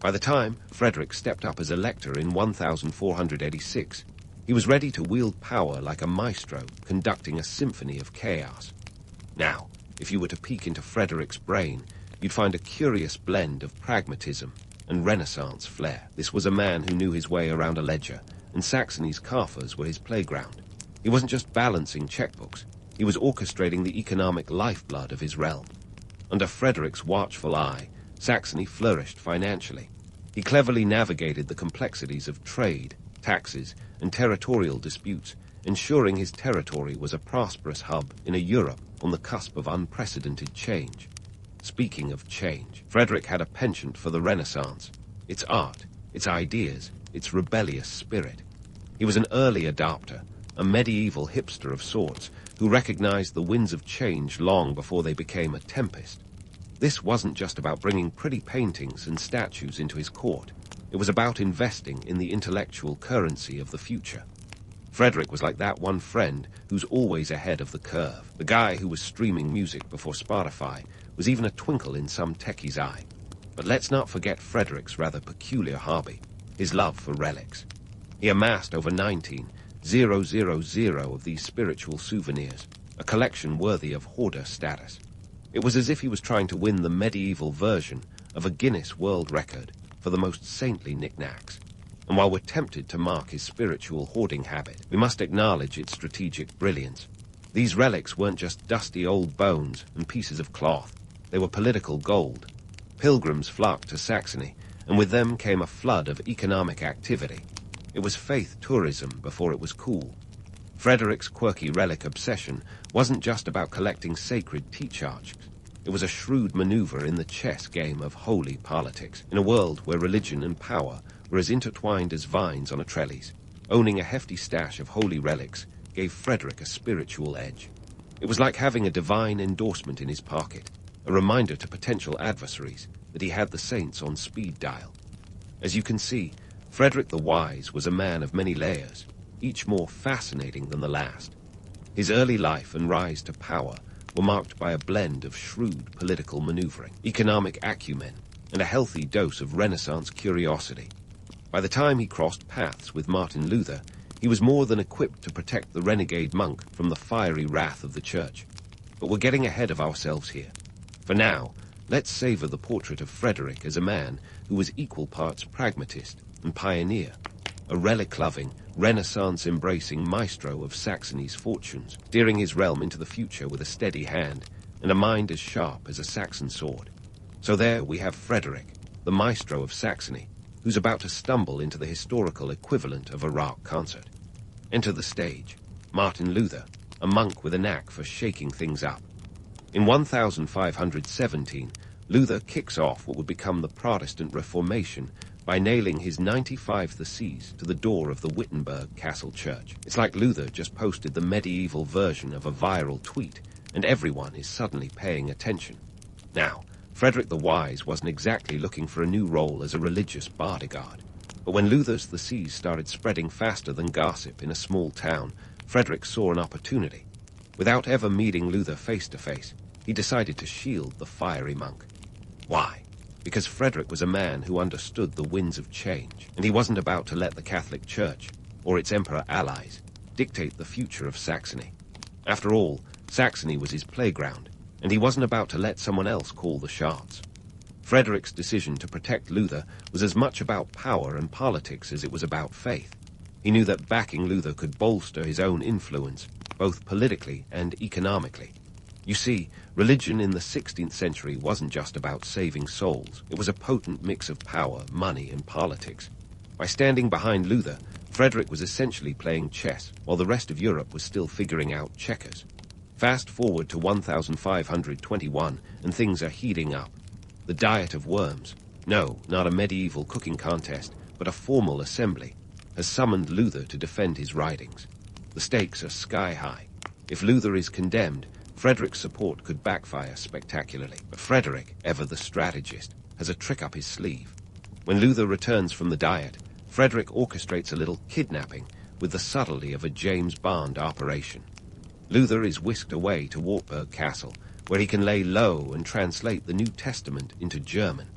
By the time Frederick stepped up as elector in 1486, he was ready to wield power like a maestro conducting a symphony of chaos. Now, if you were to peek into Frederick's brain, you'd find a curious blend of pragmatism and Renaissance flair. This was a man who knew his way around a ledger, and Saxony's coffers were his playground. He wasn't just balancing checkbooks, he was orchestrating the economic lifeblood of his realm. Under Frederick's watchful eye, Saxony flourished financially. He cleverly navigated the complexities of trade, taxes, and territorial disputes, ensuring his territory was a prosperous hub in a Europe on the cusp of unprecedented change. Speaking of change, Frederick had a penchant for the Renaissance, its art, its ideas, its rebellious spirit. He was an early adopter, a medieval hipster of sorts who recognized the winds of change long before they became a tempest. This wasn't just about bringing pretty paintings and statues into his court. It was about investing in the intellectual currency of the future. Frederick was like that one friend who's always ahead of the curve. The guy who was streaming music before Spotify was even a twinkle in some techie's eye. But let's not forget Frederick's rather peculiar hobby, his love for relics. He amassed over 19,000 of these spiritual souvenirs, a collection worthy of hoarder status. It was as if he was trying to win the medieval version of a Guinness World Record for the most saintly knickknacks. And while we're tempted to mark his spiritual hoarding habit, we must acknowledge its strategic brilliance. These relics weren't just dusty old bones and pieces of cloth. They were political gold. Pilgrims flocked to Saxony, and with them came a flood of economic activity. It was faith tourism before it was cool. Frederick's quirky relic obsession wasn't just about collecting sacred teachings. It was a shrewd maneuver in the chess game of holy politics, in a world where religion and power were as intertwined as vines on a trellis. Owning a hefty stash of holy relics gave Frederick a spiritual edge. It was like having a divine endorsement in his pocket, a reminder to potential adversaries that he had the saints on speed dial. As you can see, Frederick the Wise was a man of many layers, each more fascinating than the last. His early life and rise to power were marked by a blend of shrewd political maneuvering, economic acumen, and a healthy dose of Renaissance curiosity. By the time he crossed paths with Martin Luther, he was more than equipped to protect the renegade monk from the fiery wrath of the church. But we're getting ahead of ourselves here. For now, let's savor the portrait of Frederick as a man who was equal parts pragmatist and pioneer, a relic-loving, Renaissance-embracing maestro of Saxony's fortunes, steering his realm into the future with a steady hand and a mind as sharp as a Saxon sword. So there we have Frederick, the maestro of Saxony, who's about to stumble into the historical equivalent of a rock concert. Enter the stage Martin Luther, a monk with a knack for shaking things up. In 1517, Luther kicks off what would become the Protestant Reformation by nailing his 95 Theses to the door of the Wittenberg Castle Church. It's like Luther just posted the medieval version of a viral tweet, and everyone is suddenly paying attention. Now, Frederick the Wise wasn't exactly looking for a new role as a religious bodyguard. But when Luther's Theses started spreading faster than gossip in a small town, Frederick saw an opportunity. Without ever meeting Luther face to face, he decided to shield the fiery monk. Why? Because Frederick was a man who understood the winds of change, and he wasn't about to let the Catholic Church, or its emperor allies, dictate the future of Saxony. After all, Saxony was his playground, and he wasn't about to let someone else call the shots. Frederick's decision to protect Luther was as much about power and politics as it was about faith. He knew that backing Luther could bolster his own influence, both politically and economically. You see, religion in the 16th century wasn't just about saving souls. It was a potent mix of power, money, and politics. By standing behind Luther, Frederick was essentially playing chess, while the rest of Europe was still figuring out checkers. Fast forward to 1521, and things are heating up. The Diet of Worms, no, not a medieval cooking contest, but a formal assembly, has summoned Luther to defend his writings. The stakes are sky high. If Luther is condemned, Frederick's support could backfire spectacularly. But Frederick, ever the strategist, has a trick up his sleeve. When Luther returns from the Diet, Frederick orchestrates a little kidnapping with the subtlety of a James Bond operation. Luther is whisked away to Wartburg Castle, where he can lay low and translate the New Testament into German.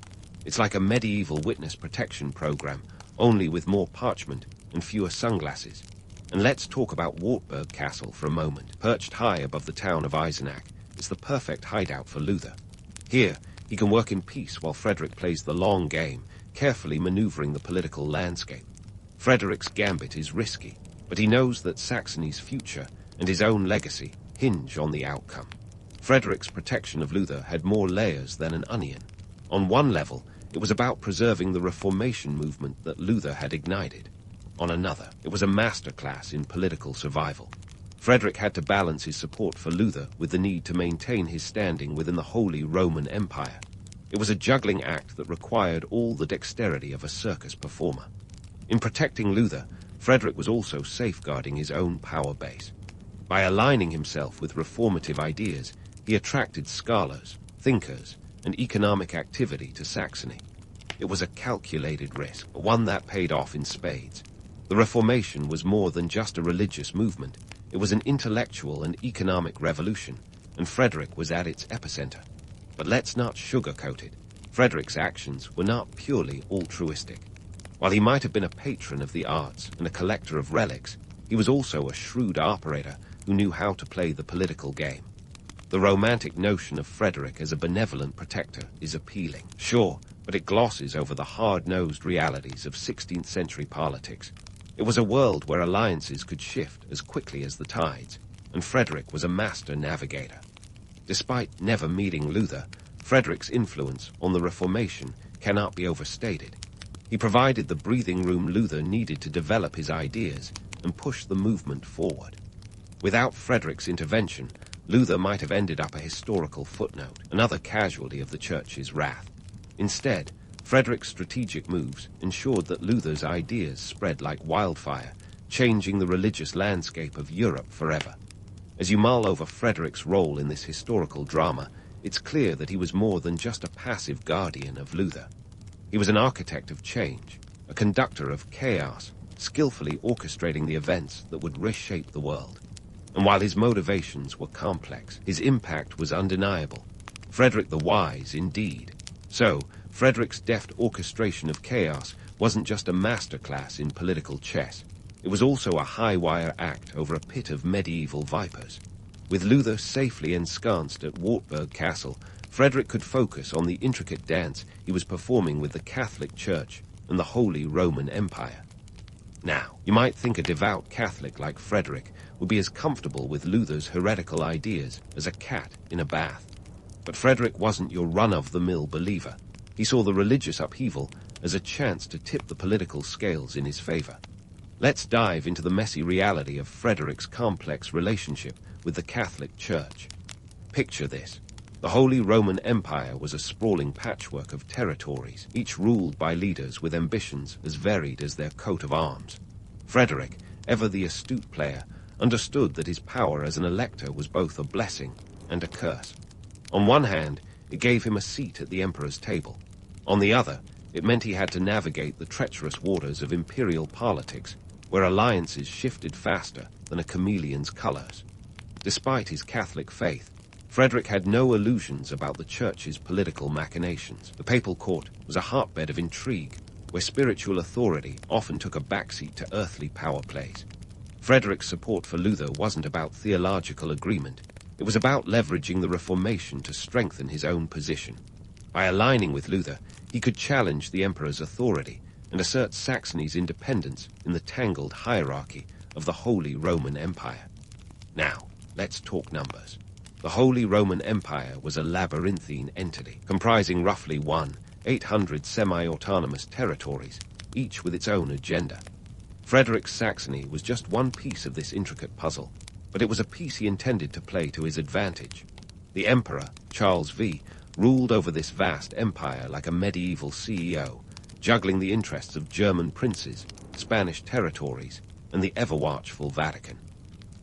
It's like a medieval witness protection program, only with more parchment and fewer sunglasses. And let's talk about Wartburg Castle for a moment. Perched high above the town of Eisenach, it's the perfect hideout for Luther. Here, he can work in peace while Frederick plays the long game, carefully maneuvering the political landscape. Frederick's gambit is risky, but he knows that Saxony's future and his own legacy hinge on the outcome. Frederick's protection of Luther had more layers than an onion. On one level, it was about preserving the Reformation movement that Luther had ignited. On another, it was a masterclass in political survival. Frederick had to balance his support for Luther with the need to maintain his standing within the Holy Roman Empire. It was a juggling act that required all the dexterity of a circus performer. In protecting Luther, Frederick was also safeguarding his own power base. By aligning himself with reformative ideas, he attracted scholars, thinkers, and economic activity to Saxony. It was a calculated risk, but one that paid off in spades. The Reformation was more than just a religious movement. It was an intellectual and economic revolution, and Frederick was at its epicenter. But let's not sugarcoat it. Frederick's actions were not purely altruistic. While he might have been a patron of the arts and a collector of relics, he was also a shrewd operator who knew how to play the political game. The romantic notion of Frederick as a benevolent protector is appealing, sure, but it glosses over the hard-nosed realities of 16th century politics. It was a world where alliances could shift as quickly as the tides, and Frederick was a master navigator. Despite never meeting Luther, Frederick's influence on the Reformation cannot be overstated. He provided the breathing room Luther needed to develop his ideas and push the movement forward. Without Frederick's intervention, Luther might have ended up a historical footnote, another casualty of the Church's wrath. Instead, Frederick's strategic moves ensured that Luther's ideas spread like wildfire, changing the religious landscape of Europe forever. As you mull over Frederick's role in this historical drama, it's clear that he was more than just a passive guardian of Luther. He was an architect of change, a conductor of chaos, skillfully orchestrating the events that would reshape the world. And while his motivations were complex, his impact was undeniable. Frederick the Wise, indeed. So, Frederick's deft orchestration of chaos wasn't just a masterclass in political chess. It was also a high-wire act over a pit of medieval vipers. With Luther safely ensconced at Wartburg Castle, Frederick could focus on the intricate dance he was performing with the Catholic Church and the Holy Roman Empire. Now, you might think a devout Catholic like Frederick would be as comfortable with Luther's heretical ideas as a cat in a bath. But Frederick wasn't your run-of-the-mill believer. He saw the religious upheaval as a chance to tip the political scales in his favor. Let's dive into the messy reality of Frederick's complex relationship with the Catholic Church. Picture this. The Holy Roman Empire was a sprawling patchwork of territories, each ruled by leaders with ambitions as varied as their coat of arms. Frederick, ever the astute player, understood that his power as an elector was both a blessing and a curse. On one hand, it gave him a seat at the emperor's table. On the other, it meant he had to navigate the treacherous waters of imperial politics, where alliances shifted faster than a chameleon's colors. Despite his Catholic faith, Frederick had no illusions about the Church's political machinations. The papal court was a hotbed of intrigue, where spiritual authority often took a backseat to earthly power plays. Frederick's support for Luther wasn't about theological agreement. It was about leveraging the Reformation to strengthen his own position. By aligning with Luther, he could challenge the emperor's authority and assert Saxony's independence in the tangled hierarchy of the Holy Roman Empire. Now, let's talk numbers. The Holy Roman Empire was a labyrinthine entity, comprising roughly 800 semi-autonomous territories, each with its own agenda. Frederick's Saxony was just one piece of this intricate puzzle, but it was a piece he intended to play to his advantage. The Emperor, Charles V, ruled over this vast empire like a medieval CEO, juggling the interests of German princes, Spanish territories, and the ever-watchful Vatican.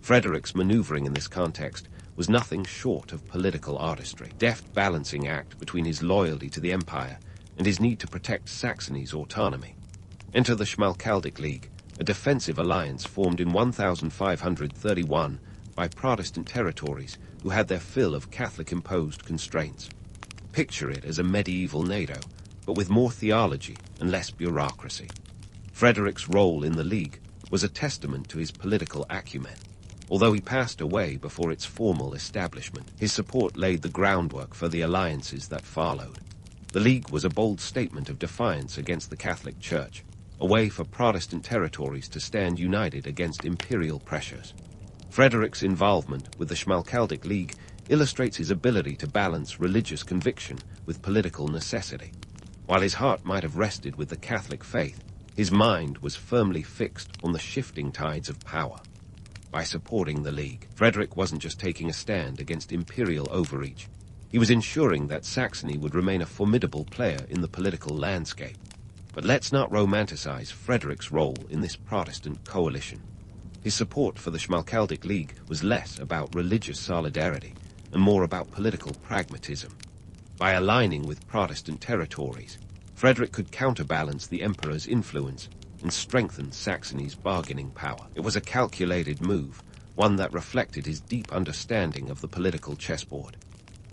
Frederick's maneuvering in this context was nothing short of political artistry, deft balancing act between his loyalty to the empire and his need to protect Saxony's autonomy. Enter the Schmalkaldic League, a defensive alliance formed in 1531 by Protestant territories who had their fill of Catholic-imposed constraints. Picture it as a medieval NATO, but with more theology and less bureaucracy. Frederick's role in the League was a testament to his political acumen. Although he passed away before its formal establishment, his support laid the groundwork for the alliances that followed. The League was a bold statement of defiance against the Catholic Church, a way for Protestant territories to stand united against imperial pressures. Frederick's involvement with the Schmalkaldic League illustrates his ability to balance religious conviction with political necessity. While his heart might have rested with the Catholic faith, his mind was firmly fixed on the shifting tides of power. By supporting the League, Frederick wasn't just taking a stand against imperial overreach. He was ensuring that Saxony would remain a formidable player in the political landscape. But let's not romanticize Frederick's role in this Protestant coalition. His support for the Schmalkaldic League was less about religious solidarity and more about political pragmatism. By aligning with Protestant territories, Frederick could counterbalance the emperor's influence and strengthen Saxony's bargaining power. It was a calculated move, one that reflected his deep understanding of the political chessboard.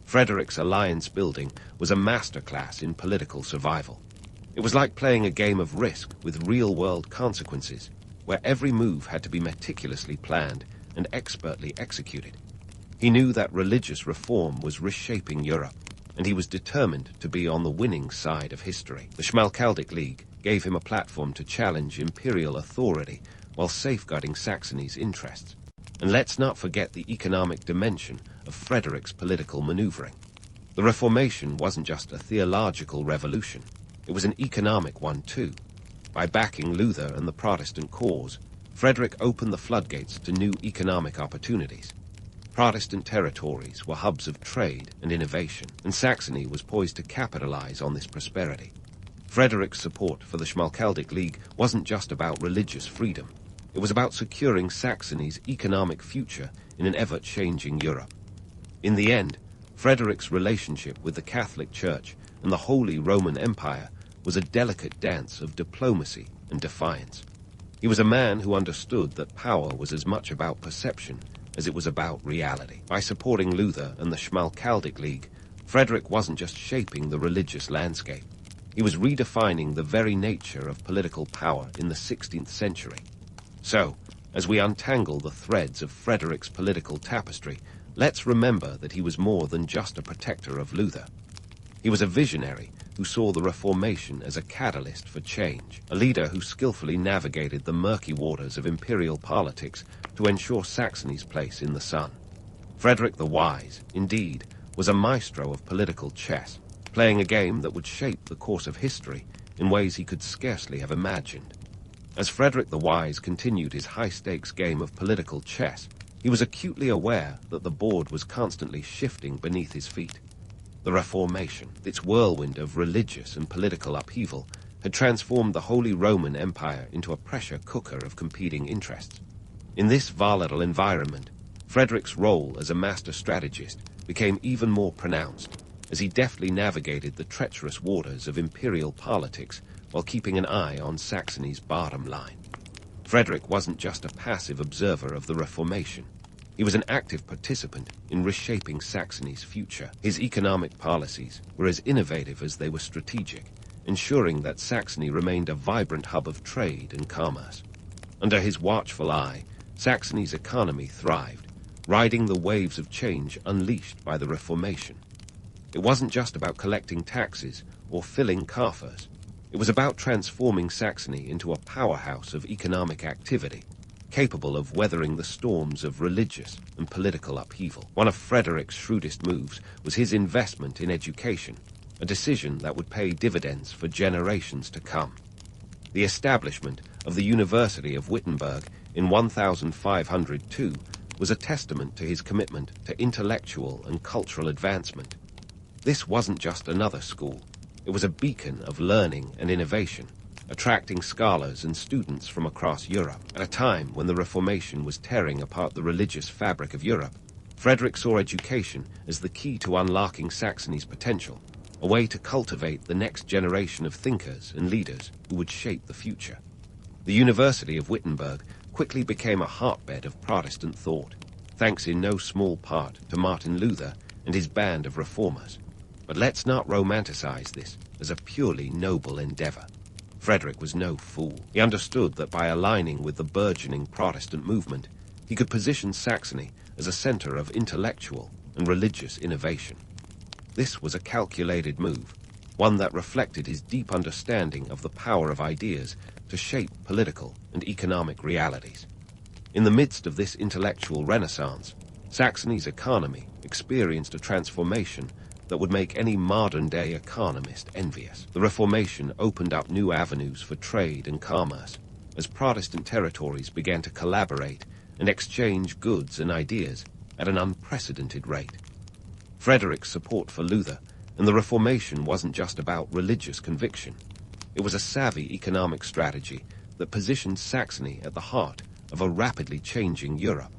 Frederick's alliance building was a masterclass in political survival. It was like playing a game of Risk with real-world consequences, where every move had to be meticulously planned and expertly executed. He knew that religious reform was reshaping Europe, and he was determined to be on the winning side of history. The Schmalkaldic League gave him a platform to challenge imperial authority while safeguarding Saxony's interests. And let's not forget the economic dimension of Frederick's political maneuvering. The Reformation wasn't just a theological revolution, it was an economic one too. By backing Luther and the Protestant cause, Frederick opened the floodgates to new economic opportunities. Protestant territories were hubs of trade and innovation, and Saxony was poised to capitalize on this prosperity. Frederick's support for the Schmalkaldic League wasn't just about religious freedom. It was about securing Saxony's economic future in an ever-changing Europe. In the end, Frederick's relationship with the Catholic Church and the Holy Roman Empire was a delicate dance of diplomacy and defiance. He was a man who understood that power was as much about perception as it was about reality. By supporting Luther and the Schmalkaldic League, Frederick wasn't just shaping the religious landscape. He was redefining the very nature of political power in the 16th century. So, as we untangle the threads of Frederick's political tapestry, let's remember that he was more than just a protector of Luther. He was a visionary who saw the Reformation as a catalyst for change, a leader who skillfully navigated the murky waters of imperial politics to ensure Saxony's place in the sun. Frederick the Wise, indeed, was a maestro of political chess, playing a game that would shape the course of history in ways he could scarcely have imagined. As Frederick the Wise continued his high-stakes game of political chess, he was acutely aware that the board was constantly shifting beneath his feet. The Reformation, its whirlwind of religious and political upheaval, had transformed the Holy Roman Empire into a pressure cooker of competing interests. In this volatile environment, Frederick's role as a master strategist became even more pronounced, as he deftly navigated the treacherous waters of imperial politics while keeping an eye on Saxony's bottom line. Frederick wasn't just a passive observer of the Reformation. He was an active participant in reshaping Saxony's future. His economic policies were as innovative as they were strategic, ensuring that Saxony remained a vibrant hub of trade and commerce. Under his watchful eye, Saxony's economy thrived, riding the waves of change unleashed by the Reformation. It wasn't just about collecting taxes or filling coffers. It was about transforming Saxony into a powerhouse of economic activity, capable of weathering the storms of religious and political upheaval. One of Frederick's shrewdest moves was his investment in education, a decision that would pay dividends for generations to come. The establishment of the University of Wittenberg in 1502 was a testament to his commitment to intellectual and cultural advancement. This wasn't just another school. It was a beacon of learning and innovation, attracting scholars and students from across Europe. At a time when the Reformation was tearing apart the religious fabric of Europe, Frederick saw education as the key to unlocking Saxony's potential, a way to cultivate the next generation of thinkers and leaders who would shape the future. The University of Wittenberg quickly became a hotbed of Protestant thought, thanks in no small part to Martin Luther and his band of reformers. But let's not romanticize this as a purely noble endeavor. Frederick was no fool. He understood that by aligning with the burgeoning Protestant movement, he could position Saxony as a center of intellectual and religious innovation. This was a calculated move, one that reflected his deep understanding of the power of ideas to shape political and economic realities. In the midst of this intellectual renaissance, Saxony's economy experienced a transformation that would make any modern-day economist envious. The Reformation opened up new avenues for trade and commerce, as Protestant territories began to collaborate and exchange goods and ideas at an unprecedented rate. Frederick's support for Luther and the Reformation wasn't just about religious conviction. It was a savvy economic strategy that positioned Saxony at the heart of a rapidly changing Europe.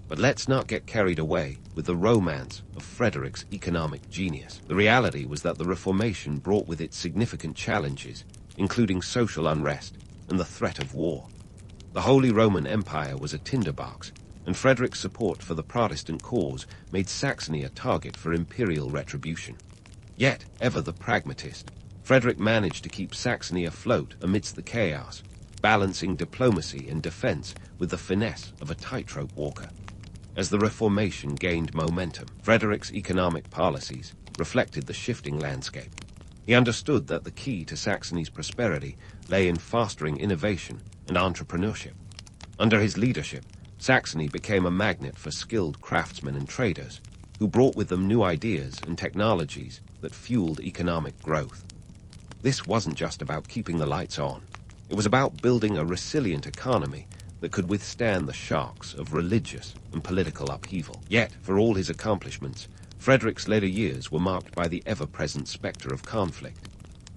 But let's not get carried away with the romance of Frederick's economic genius. The reality was that the Reformation brought with it significant challenges, including social unrest and the threat of war. The Holy Roman Empire was a tinderbox, and Frederick's support for the Protestant cause made Saxony a target for imperial retribution. Yet, ever the pragmatist, Frederick managed to keep Saxony afloat amidst the chaos, balancing diplomacy and defense with the finesse of a tightrope walker. As the Reformation gained momentum, Frederick's economic policies reflected the shifting landscape. He understood that the key to Saxony's prosperity lay in fostering innovation and entrepreneurship. Under his leadership, Saxony became a magnet for skilled craftsmen and traders, who brought with them new ideas and technologies that fueled economic growth. This wasn't just about keeping the lights on. It was about building a resilient economy that could withstand the shocks of religious and political upheaval. Yet, for all his accomplishments, Frederick's later years were marked by the ever-present specter of conflict.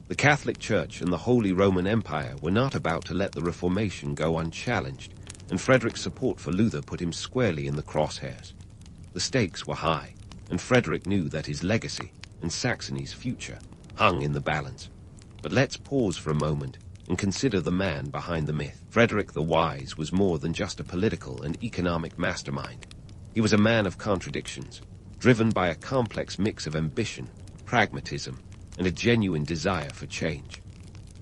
The Catholic Church and the Holy Roman Empire were not about to let the Reformation go unchallenged, and Frederick's support for Luther put him squarely in the crosshairs. The stakes were high, and Frederick knew that his legacy and Saxony's future hung in the balance. But let's pause for a moment and consider the man behind the myth. Frederick the Wise was more than just a political and economic mastermind. He was a man of contradictions, driven by a complex mix of ambition, pragmatism, and a genuine desire for change.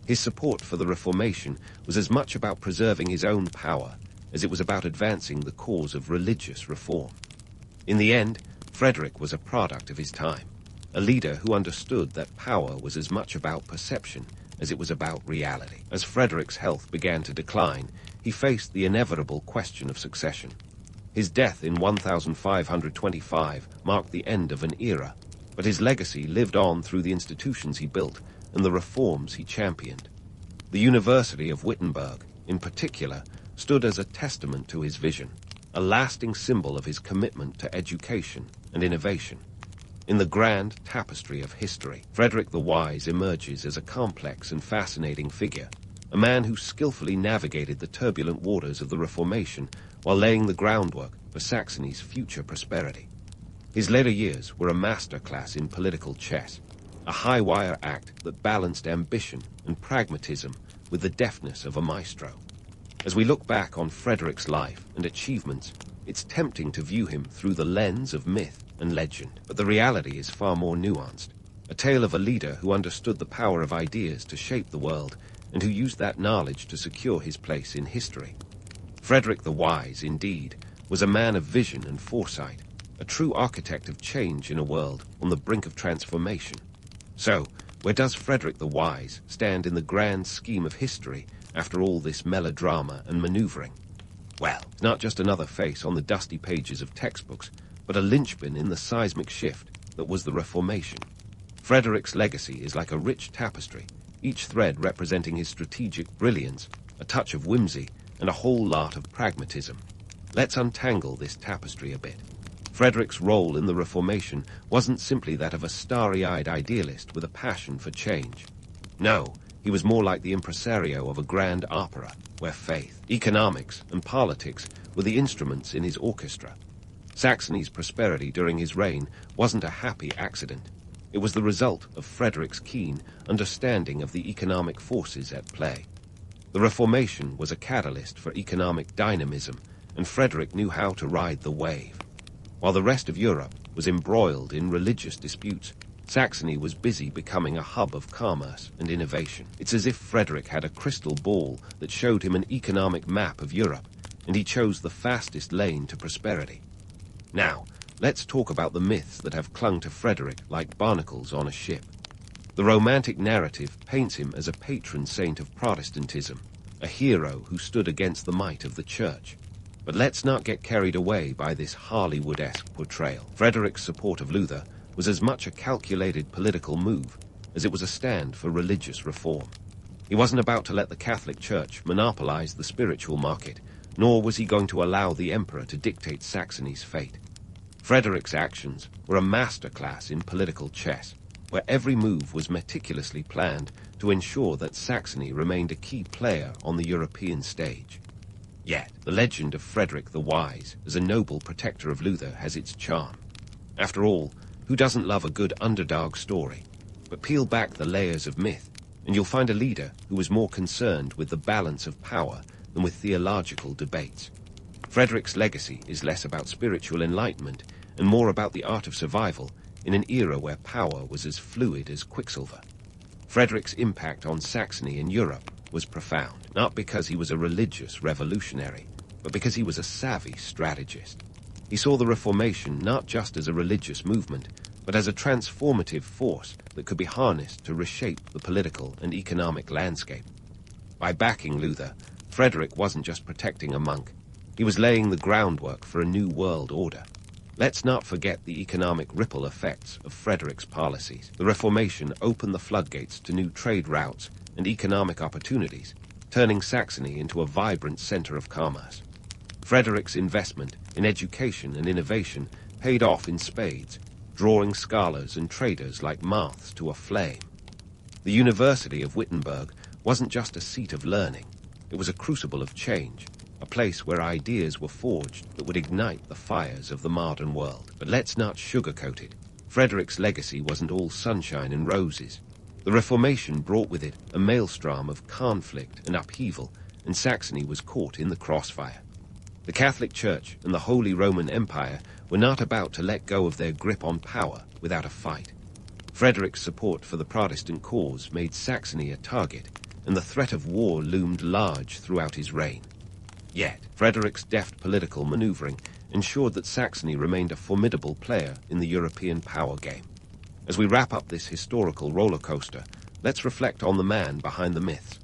His support for the Reformation was as much about preserving his own power as it was about advancing the cause of religious reform. In the end, Frederick was a product of his time, a leader who understood that power was as much about perception as it was about reality. As Frederick's health began to decline, he faced the inevitable question of succession. His death in 1525 marked the end of an era, but his legacy lived on through the institutions he built and the reforms he championed. The University of Wittenberg, in particular, stood as a testament to his vision, a lasting symbol of his commitment to education and innovation. In the grand tapestry of history, Frederick the Wise emerges as a complex and fascinating figure, a man who skillfully navigated the turbulent waters of the Reformation while laying the groundwork for Saxony's future prosperity. His later years were a masterclass in political chess, a high-wire act that balanced ambition and pragmatism with the deftness of a maestro. As we look back on Frederick's life and achievements, it's tempting to view him through the lens of myth and legend, but the reality is far more nuanced, a tale of a leader who understood the power of ideas to shape the world and who used that knowledge to secure his place in history. Frederick the Wise, indeed, was a man of vision and foresight, a true architect of change in a world on the brink of transformation. So, where does Frederick the Wise stand in the grand scheme of history after all this melodrama and maneuvering? Well, it's not just another face on the dusty pages of textbooks, but a linchpin in the seismic shift that was the Reformation. Frederick's legacy is like a rich tapestry, each thread representing his strategic brilliance, a touch of whimsy, and a whole lot of pragmatism. Let's untangle this tapestry a bit. Frederick's role in the Reformation wasn't simply that of a starry-eyed idealist with a passion for change. No, he was more like the impresario of a grand opera, where faith, economics, and politics were the instruments in his orchestra. Saxony's prosperity during his reign wasn't a happy accident. It was the result of Frederick's keen understanding of the economic forces at play. The Reformation was a catalyst for economic dynamism, and Frederick knew how to ride the wave. While the rest of Europe was embroiled in religious disputes, Saxony was busy becoming a hub of commerce and innovation. It's as if Frederick had a crystal ball that showed him an economic map of Europe, and he chose the fastest lane to prosperity. Now, let's talk about the myths that have clung to Frederick like barnacles on a ship. The romantic narrative paints him as a patron saint of Protestantism, a hero who stood against the might of the Church. But let's not get carried away by this Hollywood-esque portrayal. Frederick's support of Luther was as much a calculated political move as it was a stand for religious reform. He wasn't about to let the Catholic Church monopolize the spiritual market, nor was he going to allow the emperor to dictate Saxony's fate. Frederick's actions were a masterclass in political chess, where every move was meticulously planned to ensure that Saxony remained a key player on the European stage. Yet, the legend of Frederick the Wise as a noble protector of Luther has its charm. After all, who doesn't love a good underdog story? But peel back the layers of myth, and you'll find a leader who was more concerned with the balance of power than with theological debates. Frederick's legacy is less about spiritual enlightenment and more about the art of survival in an era where power was as fluid as quicksilver. Frederick's impact on Saxony and Europe was profound, not because he was a religious revolutionary, but because he was a savvy strategist. He saw the Reformation not just as a religious movement, but as a transformative force that could be harnessed to reshape the political and economic landscape. By backing Luther, Frederick wasn't just protecting a monk. He was laying the groundwork for a new world order. Let's not forget the economic ripple effects of Frederick's policies. The Reformation opened the floodgates to new trade routes and economic opportunities, turning Saxony into a vibrant center of commerce. Frederick's investment in education and innovation paid off in spades, drawing scholars and traders like moths to a flame. The University of Wittenberg wasn't just a seat of learning. It was a crucible of change, a place where ideas were forged that would ignite the fires of the modern world. But let's not sugarcoat it. Frederick's legacy wasn't all sunshine and roses. The Reformation brought with it a maelstrom of conflict and upheaval, and Saxony was caught in the crossfire. The Catholic Church and the Holy Roman Empire were not about to let go of their grip on power without a fight. Frederick's support for the Protestant cause made Saxony a target, and the threat of war loomed large throughout his reign. Yet, Frederick's deft political maneuvering ensured that Saxony remained a formidable player in the European power game. As we wrap up this historical roller coaster, let's reflect on the man behind the myths.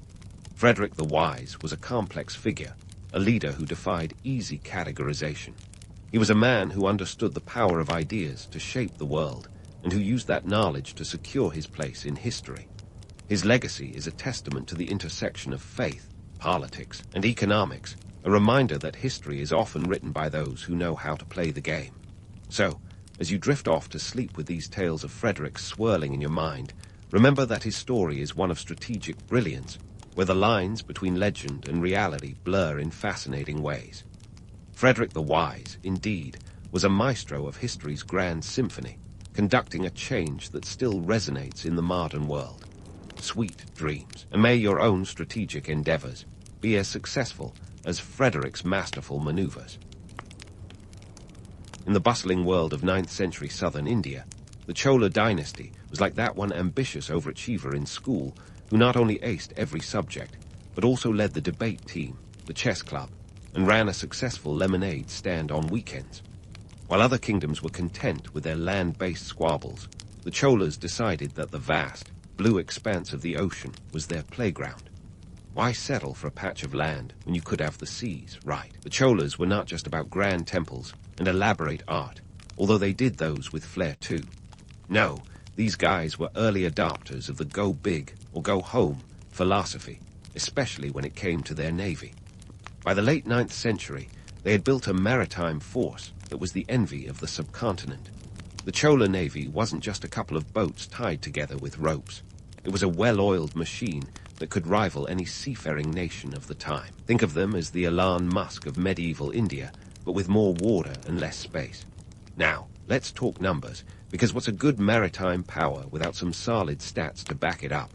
Frederick the Wise was a complex figure, a leader who defied easy categorization. He was a man who understood the power of ideas to shape the world, and who used that knowledge to secure his place in history. His legacy is a testament to the intersection of faith, politics, and economics, a reminder that history is often written by those who know how to play the game. So, as you drift off to sleep with these tales of Frederick swirling in your mind, remember that his story is one of strategic brilliance, where the lines between legend and reality blur in fascinating ways. Frederick the Wise, indeed, was a maestro of history's grand symphony, conducting a change that still resonates in the modern world. Sweet dreams, and may your own strategic endeavors be as successful as Frederick's masterful maneuvers. In the bustling world of 9th century southern India, the Chola dynasty was like that one ambitious overachiever in school who not only aced every subject, but also led the debate team, the chess club, and ran a successful lemonade stand on weekends. While other kingdoms were content with their land-based squabbles, the Cholas decided that the vast, blue expanse of the ocean was their playground. Why settle for a patch of land when you could have the seas, right? The Cholas were not just about grand temples and elaborate art, although they did those with flair too. No, these guys were early adopters of the go big or go home philosophy, especially when it came to their navy. By the late 9th century, they had built a maritime force that was the envy of the subcontinent. The Chola navy wasn't just a couple of boats tied together with ropes. It was a well-oiled machine that could rival any seafaring nation of the time. Think of them as the Elon Musk of medieval India, but with more water and less space. Now, let's talk numbers, because what's a good maritime power without some solid stats to back it up?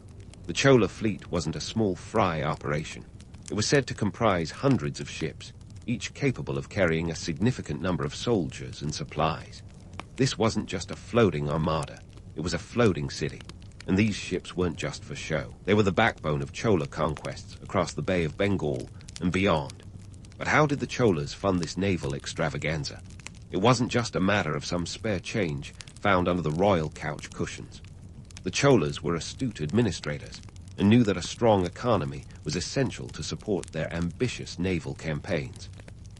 The Chola fleet wasn't a small fry operation. It was said to comprise hundreds of ships, each capable of carrying a significant number of soldiers and supplies. This wasn't just a floating armada, it was a floating city. And these ships weren't just for show. They were the backbone of Chola conquests across the Bay of Bengal and beyond. But how did the Cholas fund this naval extravaganza? It wasn't just a matter of some spare change found under the royal couch cushions. The Cholas were astute administrators and knew that a strong economy was essential to support their ambitious naval campaigns.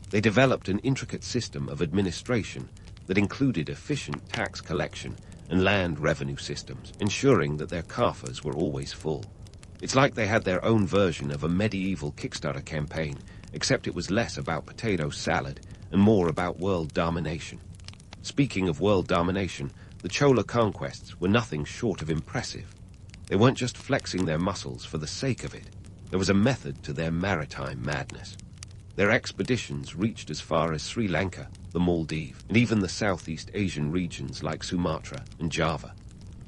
They developed an intricate system of administration that included efficient tax collection and land revenue systems, ensuring that their coffers were always full. It's like they had their own version of a medieval Kickstarter campaign, except it was less about potato salad and more about world domination. Speaking of world domination, The Chola conquests were nothing short of impressive. They weren't just flexing their muscles for the sake of it. There was a method to their maritime madness. Their expeditions reached as far as Sri Lanka, the Maldives, and even the Southeast Asian regions like Sumatra and Java.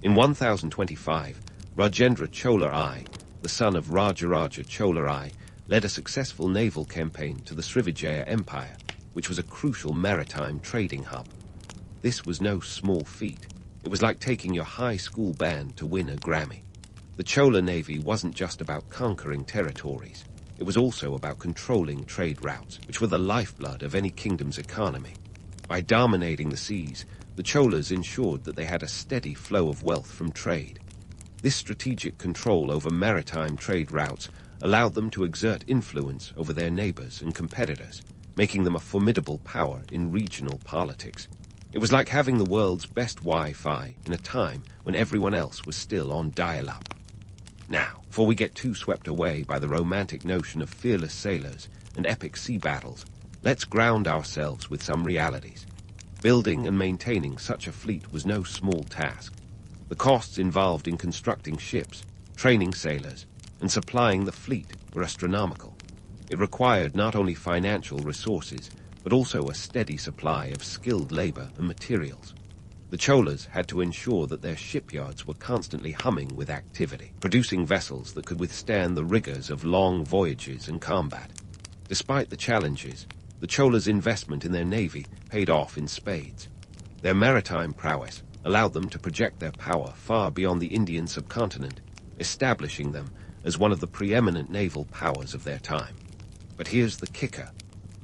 In 1025, Rajendra Chola I, the son of Rajaraja Chola I, led a successful naval campaign to the Srivijaya Empire, which was a crucial maritime trading hub. This was no small feat. It was like taking your high school band to win a Grammy. The Chola Navy wasn't just about conquering territories. It was also about controlling trade routes, which were the lifeblood of any kingdom's economy. By dominating the seas, the Cholas ensured that they had a steady flow of wealth from trade. This strategic control over maritime trade routes allowed them to exert influence over their neighbors and competitors, making them a formidable power in regional politics. It was like having the world's best Wi-Fi in a time when everyone else was still on dial-up. Now, before we get too swept away by the romantic notion of fearless sailors and epic sea battles, let's ground ourselves with some realities. Building and maintaining such a fleet was no small task. The costs involved in constructing ships, training sailors, and supplying the fleet were astronomical. It required not only financial resources, but also a steady supply of skilled labor and materials. The Cholas had to ensure that their shipyards were constantly humming with activity, producing vessels that could withstand the rigors of long voyages and combat. Despite the challenges, the Cholas' investment in their navy paid off in spades. Their maritime prowess allowed them to project their power far beyond the Indian subcontinent, establishing them as one of the preeminent naval powers of their time. But here's the kicker.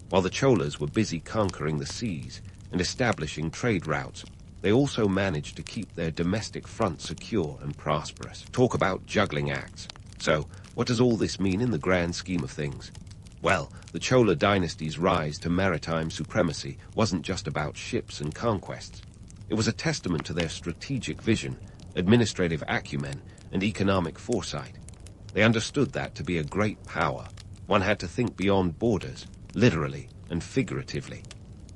While the Cholas were busy conquering the seas and establishing trade routes, they also managed to keep their domestic front secure and prosperous. Talk about juggling acts. So, what does all this mean in the grand scheme of things? Well, the Chola dynasty's rise to maritime supremacy wasn't just about ships and conquests. It was a testament to their strategic vision, administrative acumen, and economic foresight. They understood that to be a great power, one had to think beyond borders, literally and figuratively.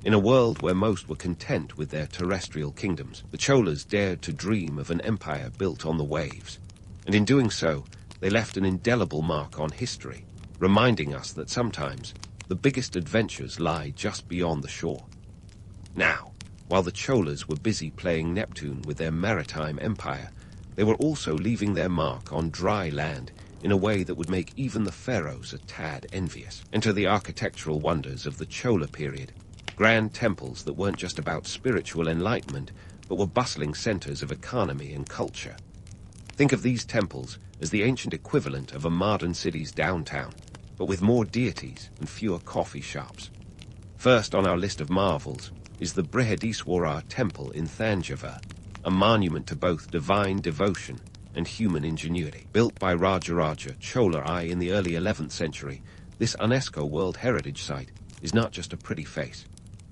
In a world where most were content with their terrestrial kingdoms, the Cholas dared to dream of an empire built on the waves. And in doing so, they left an indelible mark on history, reminding us that sometimes the biggest adventures lie just beyond the shore. Now, while the Cholas were busy playing Neptune with their maritime empire, they were also leaving their mark on dry land in a way that would make even the Pharaohs a tad envious. Enter the architectural wonders of the Chola period. Grand temples that weren't just about spiritual enlightenment, but were bustling centers of economy and culture. Think of these temples as the ancient equivalent of a modern city's downtown, but with more deities and fewer coffee shops. First on our list of marvels is the Brihadiswara Temple in Thanjavur, a monument to both divine devotion and human ingenuity. Built by Rajaraja Chola I in the early 11th century, this UNESCO World Heritage Site is not just a pretty face.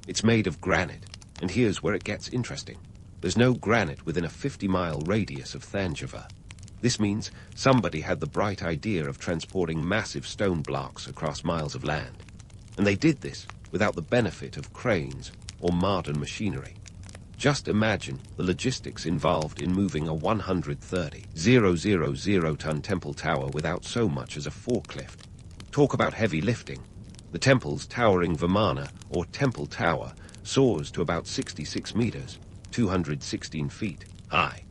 It's made of granite, and here's where it gets interesting. There's no granite within a 50-mile radius of Thanjavur. This means somebody had the bright idea of transporting massive stone blocks across miles of land. And they did this without the benefit of cranes or modern machinery. Just imagine the logistics involved in moving a 130,000-ton temple tower without so much as a forklift. Talk about heavy lifting. The temple's towering Vimana, or temple tower, soars to about 66 meters, 216 feet, high.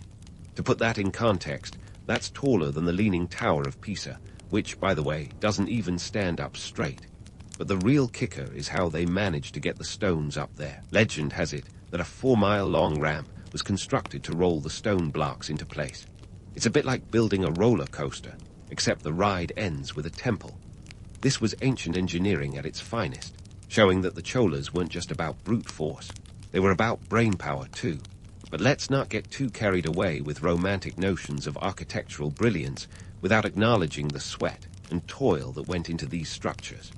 To put that in context, that's taller than the Leaning Tower of Pisa, which, by the way, doesn't even stand up straight. But the real kicker is how they managed to get the stones up there. Legend has it that a 4-mile-long ramp was constructed to roll the stone blocks into place. It's a bit like building a roller coaster, except the ride ends with a temple. This was ancient engineering at its finest, showing that the Cholas weren't just about brute force. They were about brainpower too. But let's not get too carried away with romantic notions of architectural brilliance without acknowledging the sweat and toil that went into these structures.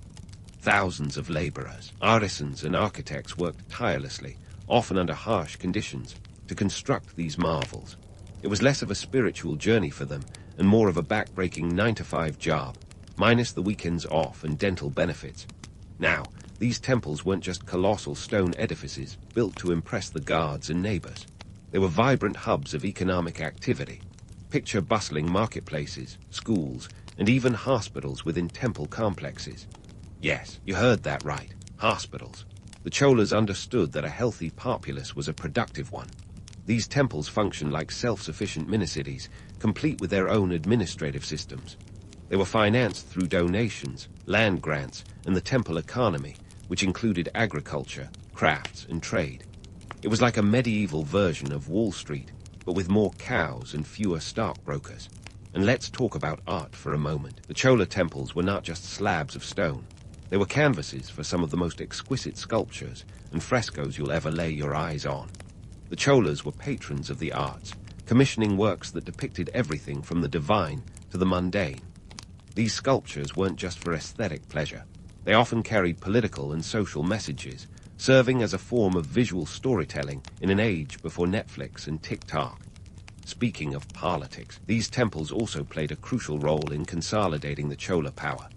Thousands of laborers, artisans, and architects worked tirelessly, often under harsh conditions, to construct these marvels. It was less of a spiritual journey for them and more of a back-breaking 9-to-5 job, minus the weekends off and dental benefits. Now, these temples weren't just colossal stone edifices built to impress the guards and neighbors. They were vibrant hubs of economic activity. Picture bustling marketplaces, schools, and even hospitals within temple complexes. Yes, you heard that right. Hospitals. The Cholas understood that a healthy populace was a productive one. These temples functioned like self-sufficient mini-cities, complete with their own administrative systems. They were financed through donations, land grants, and the temple economy, which included agriculture, crafts, and trade. It was like a medieval version of Wall Street, but with more cows and fewer stockbrokers. And let's talk about art for a moment. The Chola temples were not just slabs of stone. They were canvases for some of the most exquisite sculptures and frescoes you'll ever lay your eyes on. The Cholas were patrons of the arts, commissioning works that depicted everything from the divine to the mundane. These sculptures weren't just for aesthetic pleasure. They often carried political and social messages, serving as a form of visual storytelling in an age before Netflix and TikTok. Speaking of politics, these temples also played a crucial role in consolidating the Chola power.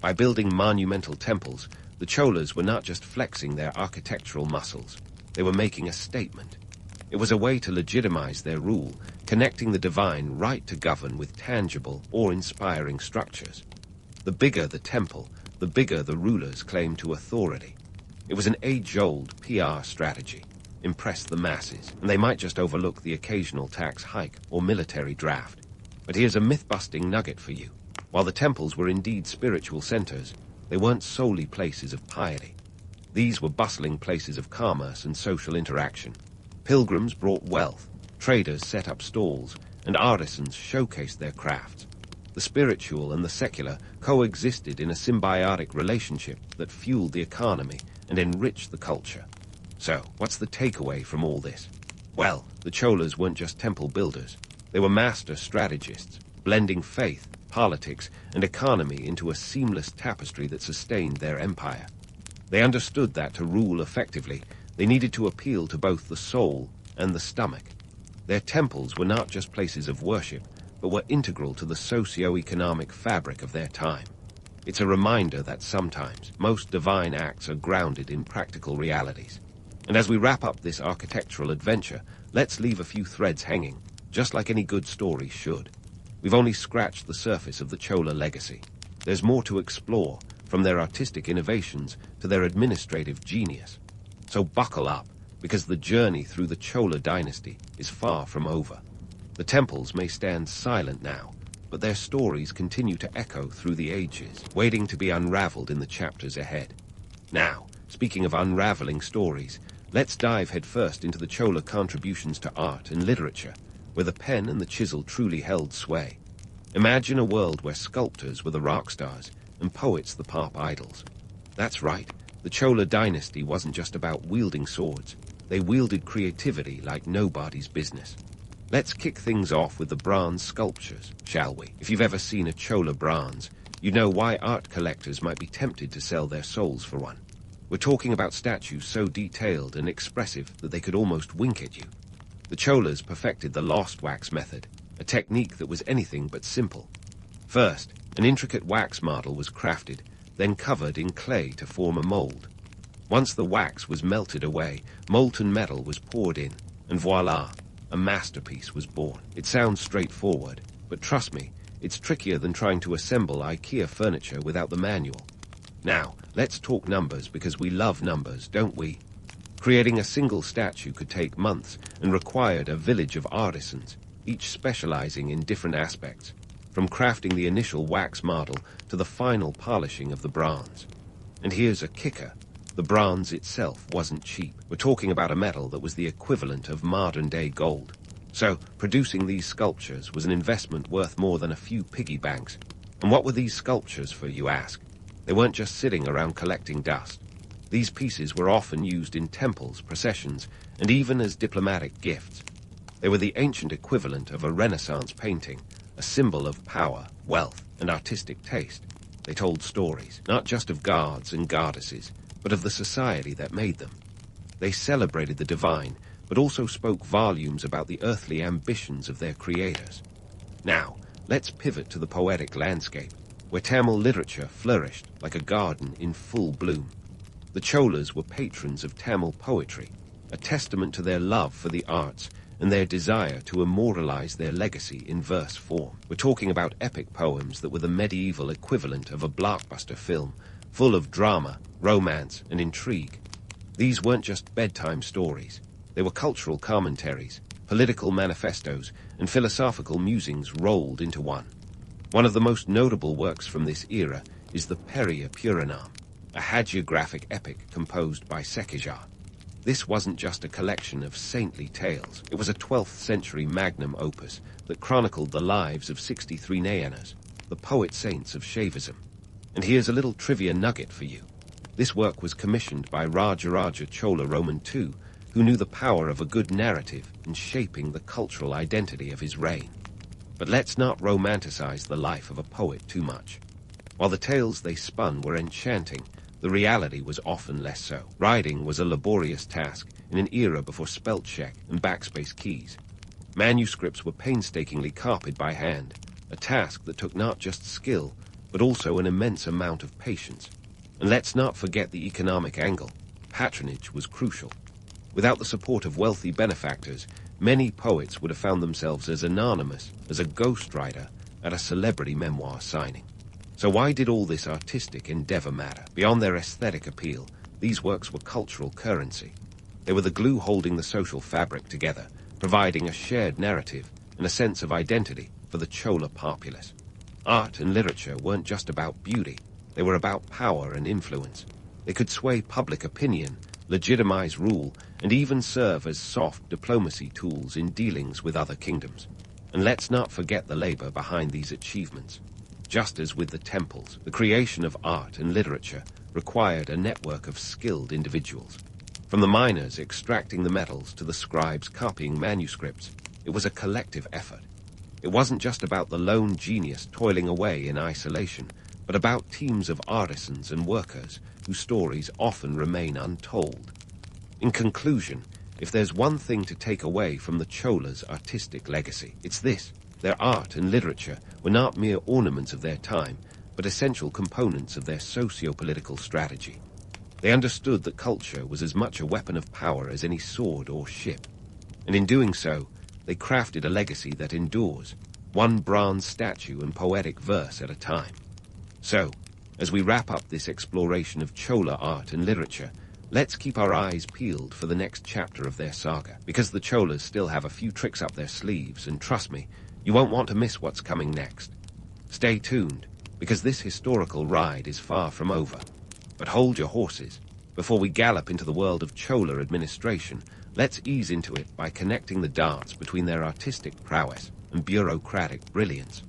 By building monumental temples, the Cholas were not just flexing their architectural muscles, they were making a statement. It was a way to legitimize their rule, connecting the divine right to govern with tangible or inspiring structures. The bigger the temple, the bigger the ruler's claim to authority. It was an age-old PR strategy. Impress the masses, and they might just overlook the occasional tax hike or military draft. But here's a myth-busting nugget for you. While the temples were indeed spiritual centers, they weren't solely places of piety. These were bustling places of commerce and social interaction. Pilgrims brought wealth, traders set up stalls, and artisans showcased their crafts. The spiritual and the secular coexisted in a symbiotic relationship that fueled the economy and enriched the culture. So, what's the takeaway from all this? Well, the Cholas weren't just temple builders. They were master strategists, blending faith, politics, and economy into a seamless tapestry that sustained their empire. They understood that to rule effectively, they needed to appeal to both the soul and the stomach. Their temples were not just places of worship, but were integral to the socio-economic fabric of their time. It's a reminder that sometimes most divine acts are grounded in practical realities. And as we wrap up this architectural adventure, let's leave a few threads hanging, just like any good story should. We've only scratched the surface of the Chola legacy. There's more to explore, from their artistic innovations to their administrative genius. So buckle up, because the journey through the Chola dynasty is far from over. The temples may stand silent now, but their stories continue to echo through the ages, waiting to be unraveled in the chapters ahead. Now, speaking of unraveling stories, let's dive headfirst into the Chola contributions to art and literature, where the pen and the chisel truly held sway. Imagine a world where sculptors were the rock stars and poets the pop idols. That's right, the Chola dynasty wasn't just about wielding swords. They wielded creativity like nobody's business. Let's kick things off with the bronze sculptures, shall we? If you've ever seen a Chola bronze, you know why art collectors might be tempted to sell their souls for one. We're talking about statues so detailed and expressive that they could almost wink at you. The Cholas perfected the lost wax method, a technique that was anything but simple. First, an intricate wax model was crafted, then covered in clay to form a mold. Once the wax was melted away, molten metal was poured in, and voila, a masterpiece was born. It sounds straightforward, but trust me, it's trickier than trying to assemble IKEA furniture without the manual. Now, let's talk numbers because we love numbers, don't we? Creating a single statue could take months and required a village of artisans, each specializing in different aspects, from crafting the initial wax model to the final polishing of the bronze. And here's a kicker. The bronze itself wasn't cheap. We're talking about a metal that was the equivalent of modern-day gold. So, producing these sculptures was an investment worth more than a few piggy banks. And what were these sculptures for, you ask? They weren't just sitting around collecting dust. These pieces were often used in temples, processions, and even as diplomatic gifts. They were the ancient equivalent of a Renaissance painting, a symbol of power, wealth, and artistic taste. They told stories, not just of gods and goddesses, but of the society that made them. They celebrated the divine, but also spoke volumes about the earthly ambitions of their creators. Now, let's pivot to the poetic landscape, where Tamil literature flourished like a garden in full bloom. The Cholas were patrons of Tamil poetry. a testament to their love for the arts and their desire to immortalize their legacy in verse form. We're talking about epic poems that were the medieval equivalent of a blockbuster film, full of drama, romance, and intrigue. These weren't just bedtime stories. They were cultural commentaries, political manifestos, and philosophical musings rolled into one. One of the most notable works from this era is the Paralle, a hagiographic epic composed by Sekeja. This wasn't just a collection of saintly tales. It was a 12th century magnum opus that chronicled the lives of 63 Nayanas, the poet saints of Shaivism. And here's a little trivia nugget for you. This work was commissioned by Rajaraja Chola Roman II, who knew the power of a good narrative in shaping the cultural identity of his reign. But let's not romanticize the life of a poet too much. While the tales they spun were enchanting, the reality was often less so. Writing was a laborious task in an era before spell check and backspace keys. Manuscripts were painstakingly copied by hand, a task that took not just skill, but also an immense amount of patience. And let's not forget the economic angle. Patronage was crucial. Without the support of wealthy benefactors, many poets would have found themselves as anonymous as a ghostwriter at a celebrity memoir signing. So why did all this artistic endeavor matter? Beyond their aesthetic appeal, these works were cultural currency. They were the glue holding the social fabric together, providing a shared narrative and a sense of identity for the Chola populace. Art and literature weren't just about beauty. They were about power and influence. They could sway public opinion, legitimize rule, and even serve as soft diplomacy tools in dealings with other kingdoms. And let's not forget the labor behind these achievements. Just as with the temples, the creation of art and literature required a network of skilled individuals. From the miners extracting the metals to the scribes copying manuscripts, it was a collective effort. It wasn't just about the lone genius toiling away in isolation, but about teams of artisans and workers whose stories often remain untold. In conclusion, if there's one thing to take away from the Cholas' artistic legacy, it's this. Their art and literature were not mere ornaments of their time, but essential components of their socio-political strategy. They understood that culture was as much a weapon of power as any sword or ship. And in doing so, they crafted a legacy that endures, one bronze statue and poetic verse at a time. So, as we wrap up this exploration of Chola art and literature, let's keep our eyes peeled for the next chapter of their saga, because the Cholas still have a few tricks up their sleeves, and trust me, you won't want to miss what's coming next. Stay tuned, because this historical ride is far from over. But hold your horses. Before we gallop into the world of Chola administration, let's ease into it by connecting the dots between their artistic prowess and bureaucratic brilliance.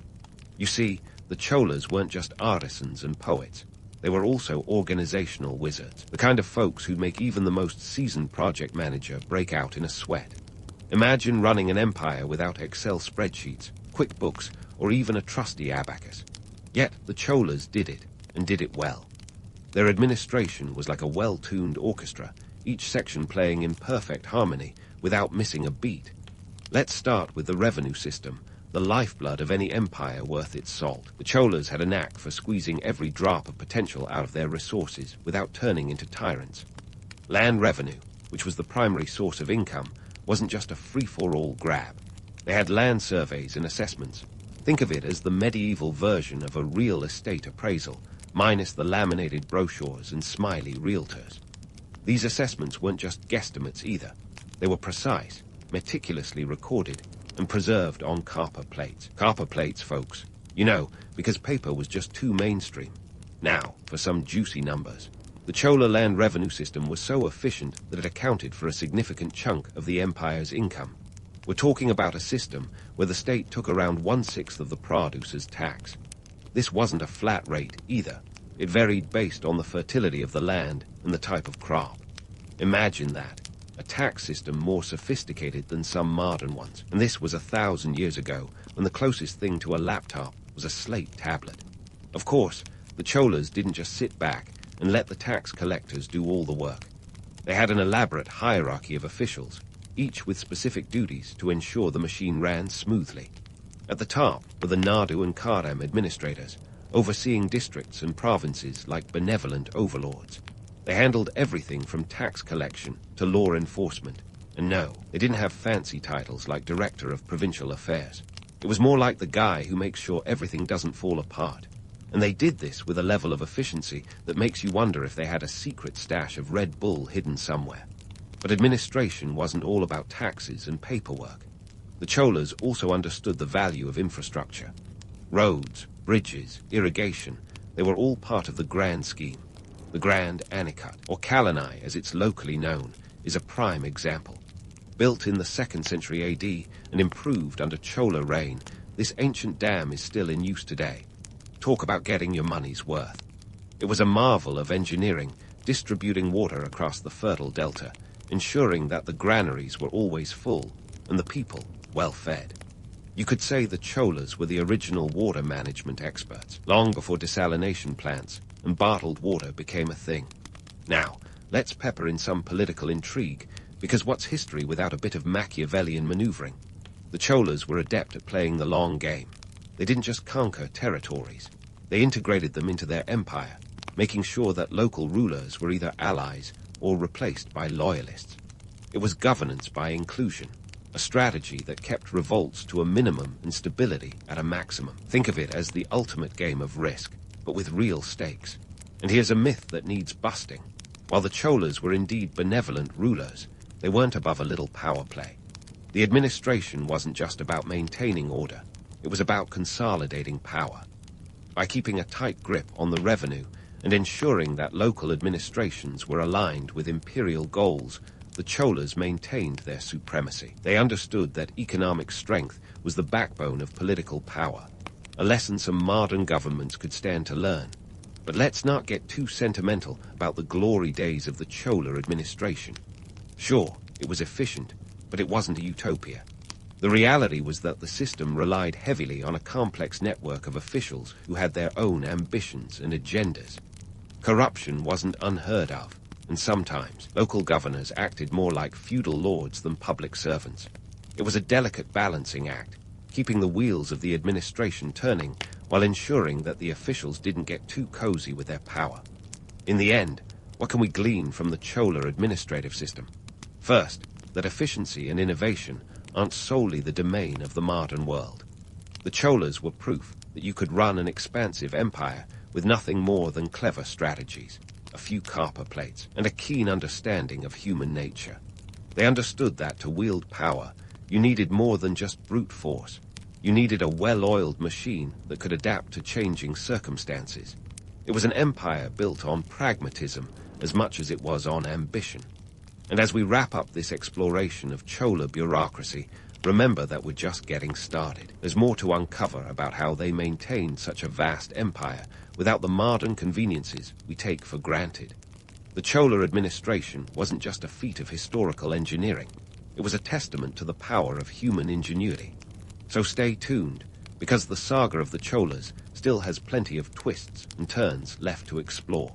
You see, the Cholas weren't just artisans and poets. They were also organizational wizards, the kind of folks who'd make even the most seasoned project manager break out in a sweat. Imagine running an empire without Excel spreadsheets, QuickBooks, or even a trusty abacus. Yet the Cholas did it, and did it well. Their administration was like a well-tuned orchestra, each section playing in perfect harmony without missing a beat. Let's start with the revenue system, the lifeblood of any empire worth its salt. The Cholas had a knack for squeezing every drop of potential out of their resources without turning into tyrants. Land revenue, which was the primary source of income, wasn't just a free-for-all grab. They had land surveys and assessments. Think of it as the medieval version of a real estate appraisal, minus the laminated brochures and smiley realtors. These assessments weren't just guesstimates either. They were precise, meticulously recorded, and preserved on copper plates. Copper plates, folks. You know, because paper was just too mainstream. Now, for some juicy numbers. The Chola land revenue system was so efficient that it accounted for a significant chunk of the empire's income. We're talking about a system where the state took around 1/6 of the produce as tax. This wasn't a flat rate either. It varied based on the fertility of the land and the type of crop. Imagine that. A tax system more sophisticated than some modern ones. And this was 1,000 years ago, when the closest thing to a laptop was a slate tablet. Of course, the Cholas didn't just sit back and let the tax collectors do all the work. They had an elaborate hierarchy of officials, each with specific duties to ensure the machine ran smoothly. At the top were the Nadu and Karam administrators, overseeing districts and provinces like benevolent overlords. They handled everything from tax collection to law enforcement. And no, they didn't have fancy titles like Director of Provincial Affairs. It was more like the guy who makes sure everything doesn't fall apart. And they did this with a level of efficiency that makes you wonder if they had a secret stash of Red Bull hidden somewhere. But administration wasn't all about taxes and paperwork. The Cholas also understood the value of infrastructure. Roads, bridges, irrigation, they were all part of the grand scheme. The Grand Anicut, or Kalani as it's locally known, is a prime example. Built in the 2nd century AD and improved under Chola reign, this ancient dam is still in use today. Talk about getting your money's worth. It was a marvel of engineering, distributing water across the fertile delta, ensuring that the granaries were always full and the people well fed. You could say the Cholas were the original water management experts, long before desalination plants and bottled water became a thing. Now, let's pepper in some political intrigue, because what's history without a bit of Machiavellian maneuvering? The Cholas were adept at playing the long game. They didn't just conquer territories. They integrated them into their empire, making sure that local rulers were either allies or replaced by loyalists. It was governance by inclusion, a strategy that kept revolts to a minimum and stability at a maximum. Think of it as the ultimate game of risk, but with real stakes. And here's a myth that needs busting. While the Cholas were indeed benevolent rulers, they weren't above a little power play. The administration wasn't just about maintaining order, it was about consolidating power. By keeping a tight grip on the revenue and ensuring that local administrations were aligned with imperial goals, the Cholas maintained their supremacy. They understood that economic strength was the backbone of political power, a lesson some modern governments could stand to learn. But let's not get too sentimental about the glory days of the Chola administration. Sure, it was efficient, but it wasn't a utopia. The reality was that the system relied heavily on a complex network of officials who had their own ambitions and agendas. Corruption wasn't unheard of, and sometimes local governors acted more like feudal lords than public servants. It was a delicate balancing act, keeping the wheels of the administration turning while ensuring that the officials didn't get too cozy with their power. In the end, what can we glean from the Chola administrative system? First, that efficiency and innovation aren't solely the domain of the modern world. The Cholas were proof that you could run an expansive empire with nothing more than clever strategies, a few copper plates, and a keen understanding of human nature. They understood that to wield power, you needed more than just brute force. You needed a well-oiled machine that could adapt to changing circumstances. It was an empire built on pragmatism as much as it was on ambition. And as we wrap up this exploration of Chola bureaucracy, remember that we're just getting started. There's more to uncover about how they maintained such a vast empire without the modern conveniences we take for granted. The Chola administration wasn't just a feat of historical engineering. It was a testament to the power of human ingenuity. So stay tuned, because the saga of the Cholas still has plenty of twists and turns left to explore.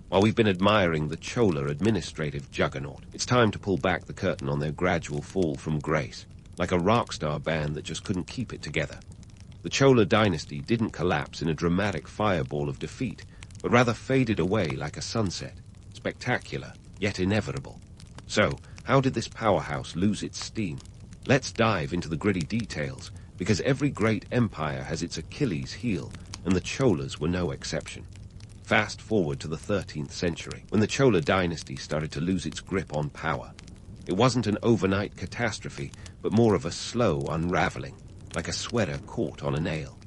While we've been admiring the Chola administrative juggernaut, it's time to pull back the curtain on their gradual fall from grace, like a rock star band that just couldn't keep it together. The Chola dynasty didn't collapse in a dramatic fireball of defeat, but rather faded away like a sunset, spectacular, yet inevitable. So, how did this powerhouse lose its steam? Let's dive into the gritty details, because every great empire has its Achilles heel, and the Cholas were no exception. Fast forward to the 13th century, when the Chola dynasty started to lose its grip on power. It wasn't an overnight catastrophe, but more of a slow unraveling, like a sweater caught on a nail.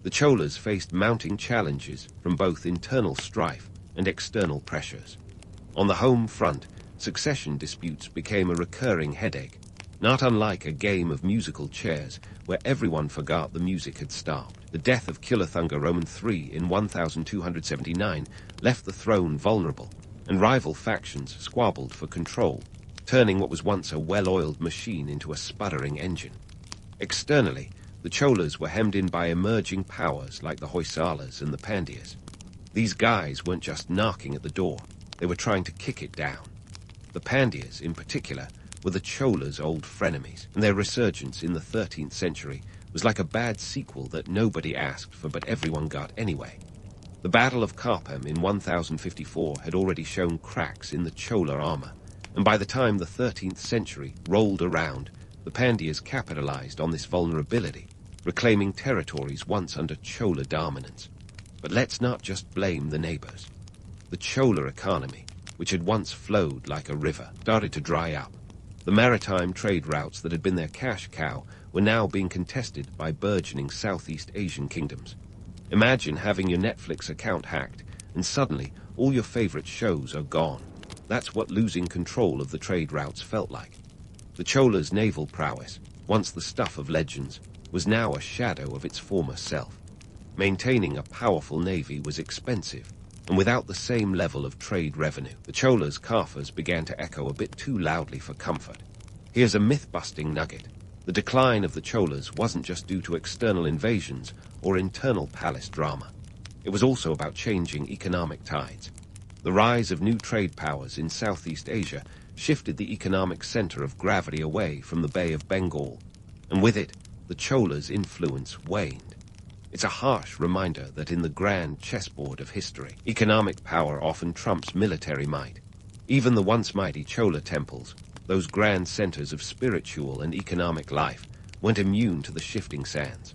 The Cholas faced mounting challenges from both internal strife and external pressures. On the home front, succession disputes became a recurring headache, not unlike a game of musical chairs where everyone forgot the music had stopped. The death of Culothunga Roman III in 1279 left the throne vulnerable, and rival factions squabbled for control, turning what was once a well-oiled machine into a sputtering engine. Externally, the Cholas were hemmed in by emerging powers like the Hoysalas and the Pandyas. These guys weren't just knocking at the door, they were trying to kick it down. The Pandyas, in particular, were the Cholas' old frenemies, and their resurgence in the 13th century was like a bad sequel that nobody asked for but everyone got anyway. The Battle of Karpem in 1054 had already shown cracks in the Chola armor, and by the time the 13th century rolled around, the Pandyas capitalized on this vulnerability, reclaiming territories once under Chola dominance. But let's not just blame the neighbors. The Chola economy, which had once flowed like a river, started to dry up. The maritime trade routes that had been their cash cow were now being contested by burgeoning Southeast Asian kingdoms. Imagine having your Netflix account hacked, and suddenly all your favorite shows are gone. That's what losing control of the trade routes felt like. The Chola's naval prowess, once the stuff of legends, was now a shadow of its former self. Maintaining a powerful navy was expensive, and without the same level of trade revenue, the Chola's coffers began to echo a bit too loudly for comfort. Here's a myth-busting nugget. The decline of the Cholas wasn't just due to external invasions or internal palace drama. It was also about changing economic tides. The rise of new trade powers in Southeast Asia shifted the economic center of gravity away from the Bay of Bengal, and with it, the Cholas' influence waned. It's a harsh reminder that in the grand chessboard of history, economic power often trumps military might. Even the once mighty Chola temples, those grand centers of spiritual and economic life, weren't immune to the shifting sands.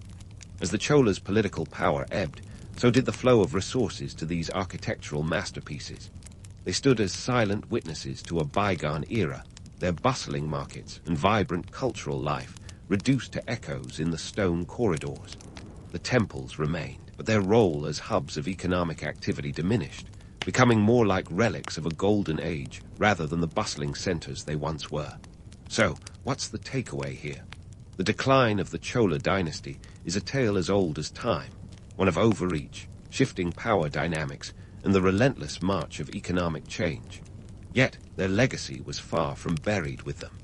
As the Cholas' political power ebbed, so did the flow of resources to these architectural masterpieces. They stood as silent witnesses to a bygone era, their bustling markets and vibrant cultural life reduced to echoes in the stone corridors. The temples remained, but their role as hubs of economic activity diminished, becoming more like relics of a golden age rather than the bustling centers they once were. So, what's the takeaway here? The decline of the Chola dynasty is a tale as old as time, one of overreach, shifting power dynamics, and the relentless march of economic change. Yet, their legacy was far from buried with them.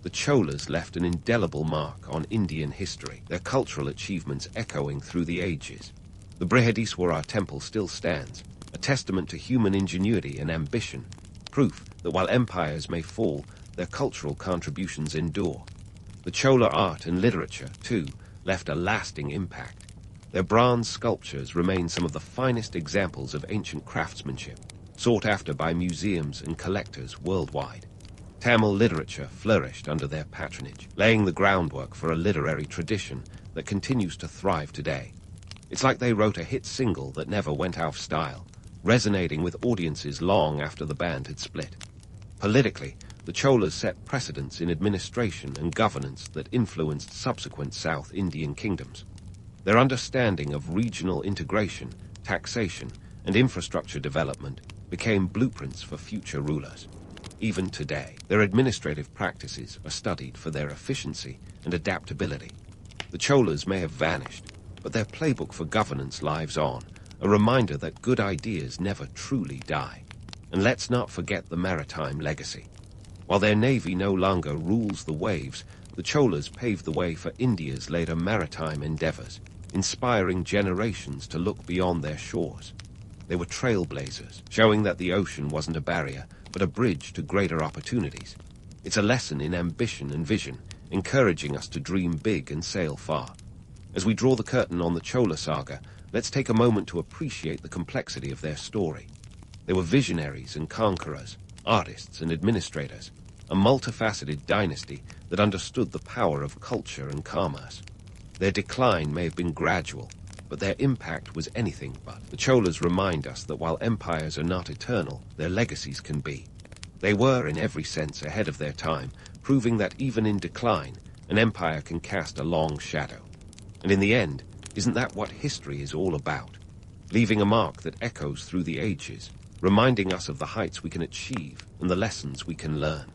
The Cholas left an indelible mark on Indian history, their cultural achievements echoing through the ages. The Brihadiswara temple still stands, a testament to human ingenuity and ambition, proof that while empires may fall, their cultural contributions endure. The Chola art and literature, too, left a lasting impact. Their bronze sculptures remain some of the finest examples of ancient craftsmanship, sought after by museums and collectors worldwide. Tamil literature flourished under their patronage, laying the groundwork for a literary tradition that continues to thrive today. It's like they wrote a hit single that never went out of style, resonating with audiences long after the band had split. Politically, the Cholas set precedents in administration and governance that influenced subsequent South Indian kingdoms. Their understanding of regional integration, taxation, and infrastructure development became blueprints for future rulers. Even today, their administrative practices are studied for their efficiency and adaptability. The Cholas may have vanished, but their playbook for governance lives on, a reminder that good ideas never truly die. And let's not forget the maritime legacy. While their navy no longer rules the waves, the Cholas paved the way for India's later maritime endeavors, inspiring generations to look beyond their shores. They were trailblazers, showing that the ocean wasn't a barrier, but a bridge to greater opportunities. It's a lesson in ambition and vision, encouraging us to dream big and sail far. As we draw the curtain on the Chola saga, let's take a moment to appreciate the complexity of their story. They were visionaries and conquerors, artists and administrators, a multifaceted dynasty that understood the power of culture and commerce. Their decline may have been gradual, but their impact was anything but. The Cholas remind us that while empires are not eternal, their legacies can be. They were, in every sense, ahead of their time, proving that even in decline, an empire can cast a long shadow. And in the end, isn't that what history is all about? Leaving a mark that echoes through the ages, reminding us of the heights we can achieve and the lessons we can learn.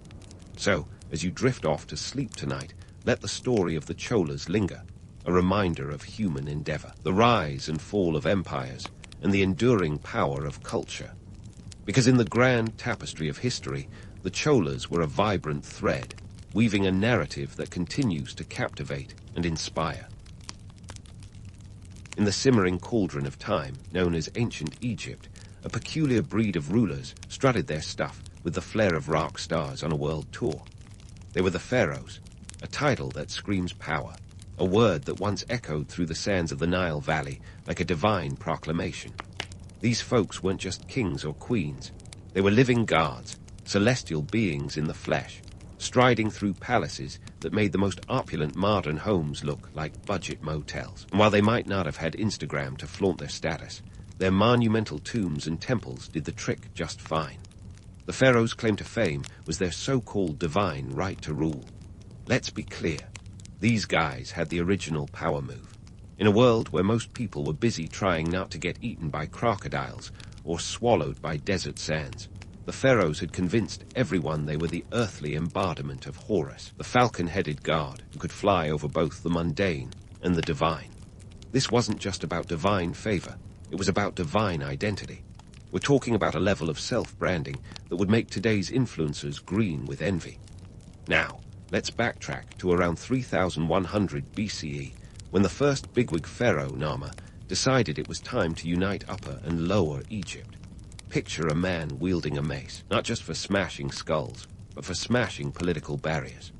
So, as you drift off to sleep tonight, let the story of the Cholas linger, a reminder of human endeavor, the rise and fall of empires, and the enduring power of culture. Because in the grand tapestry of history, the Cholas were a vibrant thread, weaving a narrative that continues to captivate and inspire. In the simmering cauldron of time, known as ancient Egypt, a peculiar breed of rulers strutted their stuff with the flair of rock stars on a world tour. They were the Pharaohs, a title that screams power, a word that once echoed through the sands of the Nile Valley like a divine proclamation. These folks weren't just kings or queens. They were living guards, celestial beings in the flesh, striding through palaces that made the most opulent modern homes look like budget motels. And while they might not have had Instagram to flaunt their status, their monumental tombs and temples did the trick just fine. The Pharaohs' claim to fame was their so-called divine right to rule. Let's be clear, these guys had the original power move. In a world where most people were busy trying not to get eaten by crocodiles or swallowed by desert sands, the Pharaohs had convinced everyone they were the earthly embodiment of Horus, the falcon-headed god who could fly over both the mundane and the divine. This wasn't just about divine favor, it was about divine identity. We're talking about a level of self-branding that would make today's influencers green with envy. Now, let's backtrack to around 3100 BCE, when the first bigwig pharaoh, Narmer, decided it was time to unite Upper and Lower Egypt. Picture a man wielding a mace, not just for smashing skulls, but for smashing political barriers.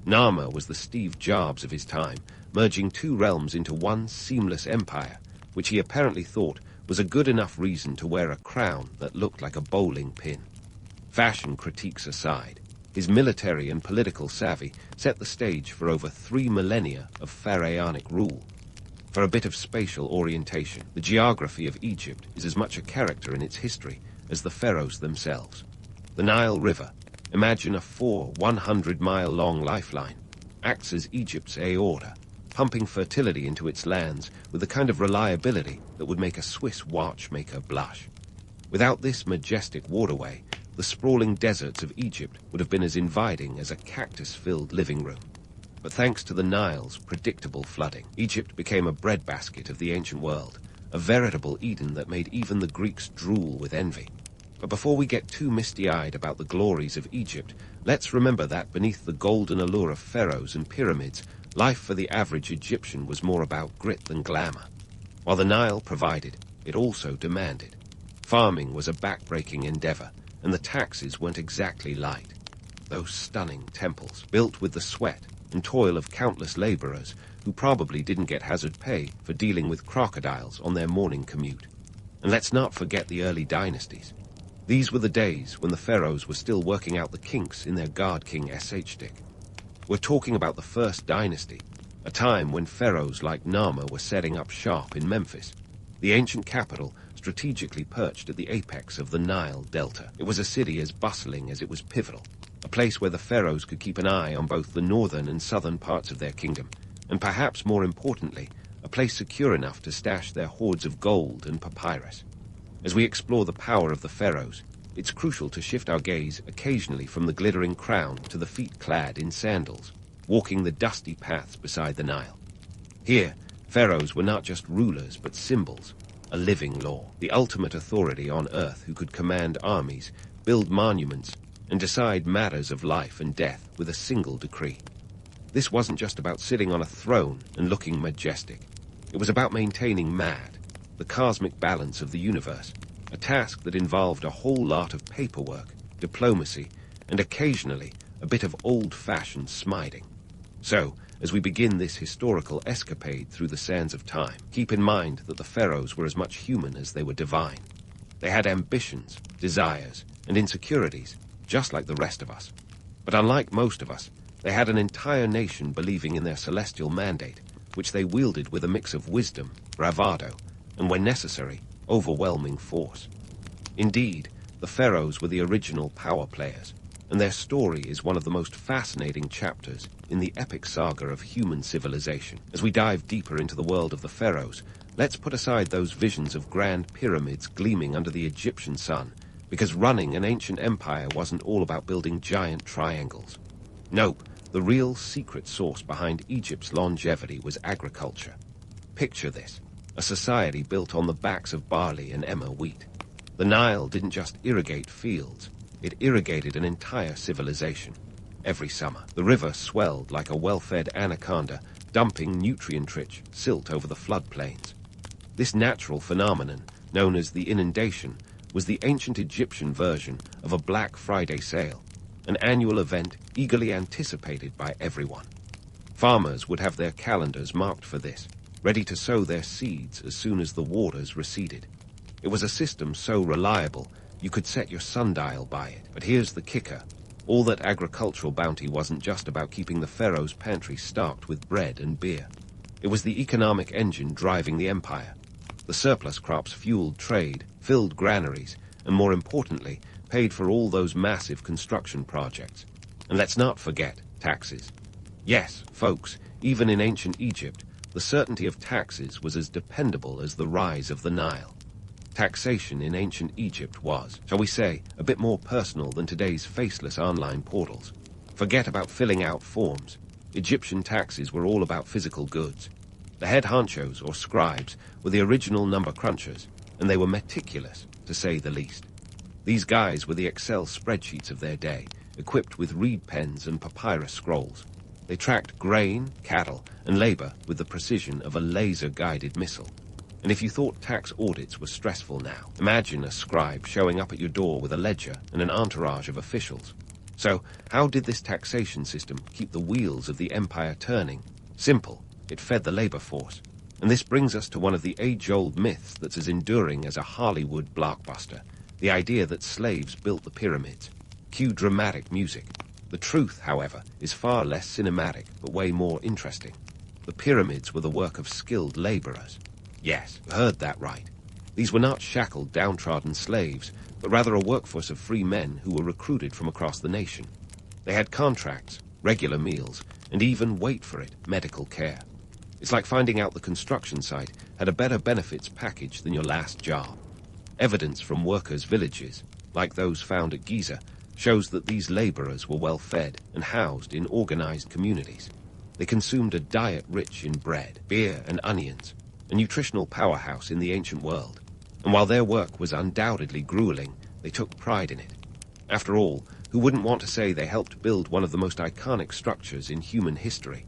Narmer was the Steve Jobs of his time, merging two realms into one seamless empire, which he apparently thought was a good enough reason to wear a crown that looked like a bowling pin. Fashion critiques aside, his military and political savvy set the stage for over 3 millennia of pharaonic rule. For a bit of spatial orientation, the geography of Egypt is as much a character in its history as the pharaohs themselves. The Nile River, imagine a 100-mile-long lifeline, acts as Egypt's aorta, pumping fertility into its lands with the kind of reliability that would make a Swiss watchmaker blush. Without this majestic waterway, the sprawling deserts of Egypt would have been as inviting as a cactus-filled living room. But thanks to the Nile's predictable flooding, Egypt became a breadbasket of the ancient world, a veritable Eden that made even the Greeks drool with envy. But before we get too misty-eyed about the glories of Egypt, let's remember that beneath the golden allure of pharaohs and pyramids, life for the average Egyptian was more about grit than glamour. While the Nile provided, it also demanded. Farming was a back-breaking endeavor, and the taxes weren't exactly light. Those stunning temples, built with the sweat and toil of countless laborers who probably didn't get hazard pay for dealing with crocodiles on their morning commute. And let's not forget the early dynasties. These were the days when the pharaohs were still working out the kinks in their guard king SH-stick. We're talking about the first dynasty, a time when pharaohs like Narmer were setting up shop in Memphis, the ancient capital strategically perched at the apex of the Nile Delta. It was a city as bustling as it was pivotal, a place where the pharaohs could keep an eye on both the northern and southern parts of their kingdom, and perhaps more importantly, a place secure enough to stash their hoards of gold and papyrus. As we explore the power of the pharaohs, it's crucial to shift our gaze occasionally from the glittering crown to the feet clad in sandals, walking the dusty paths beside the Nile. Here, pharaohs were not just rulers but symbols, a living law, the ultimate authority on earth who could command armies, build monuments, and decide matters of life and death with a single decree. This wasn't just about sitting on a throne and looking majestic. It was about maintaining mad, the cosmic balance of the universe, a task that involved a whole lot of paperwork, diplomacy, and occasionally a bit of old-fashioned smiting. So, as we begin this historical escapade through the sands of time, keep in mind that the pharaohs were as much human as they were divine. They had ambitions, desires, and insecurities, just like the rest of us. But unlike most of us, they had an entire nation believing in their celestial mandate, which they wielded with a mix of wisdom, bravado, and when necessary, overwhelming force. Indeed, the pharaohs were the original power players, and their story is one of the most fascinating chapters in the epic saga of human civilization. As we dive deeper into the world of the pharaohs, let's put aside those visions of grand pyramids gleaming under the Egyptian sun, because running an ancient empire wasn't all about building giant triangles. Nope, the real secret source behind Egypt's longevity was agriculture. Picture this, a society built on the backs of barley and emmer wheat. The Nile didn't just irrigate fields, it irrigated an entire civilization. Every summer, the river swelled like a well-fed anaconda, dumping nutrient-rich silt over the floodplains. This natural phenomenon, known as the inundation, was the ancient Egyptian version of a Black Friday sale, an annual event eagerly anticipated by everyone. Farmers would have their calendars marked for this, ready to sow their seeds as soon as the waters receded. It was a system so reliable, you could set your sundial by it. But here's the kicker. All that agricultural bounty wasn't just about keeping the Pharaohs' pantry stocked with bread and beer. It was the economic engine driving the empire. The surplus crops fueled trade, filled granaries, and more importantly, paid for all those massive construction projects. And let's not forget taxes. Yes, folks, even in ancient Egypt, the certainty of taxes was as dependable as the rise of the Nile. Taxation in ancient Egypt was, shall we say, a bit more personal than today's faceless online portals. Forget about filling out forms. Egyptian taxes were all about physical goods. The head honchos, or scribes, were the original number crunchers, and they were meticulous, to say the least. These guys were the Excel spreadsheets of their day, equipped with reed pens and papyrus scrolls. They tracked grain, cattle, and labor with the precision of a laser-guided missile. And if you thought tax audits were stressful now, imagine a scribe showing up at your door with a ledger and an entourage of officials. So, how did this taxation system keep the wheels of the empire turning? Simple. It fed the labor force. And this brings us to one of the age-old myths that's as enduring as a Hollywood blockbuster, the idea that slaves built the pyramids. Cue dramatic music. The truth, however, is far less cinematic, but way more interesting. The pyramids were the work of skilled laborers. Yes, you heard that right. These were not shackled, downtrodden slaves, but rather a workforce of free men who were recruited from across the nation. They had contracts, regular meals, and even, wait for it, medical care. It's like finding out the construction site had a better benefits package than your last job. Evidence from workers' villages, like those found at Giza, shows that these laborers were well fed and housed in organized communities. They consumed a diet rich in bread, beer, and onions, a nutritional powerhouse in the ancient world. And while their work was undoubtedly grueling, they took pride in it. After all, who wouldn't want to say they helped build one of the most iconic structures in human history?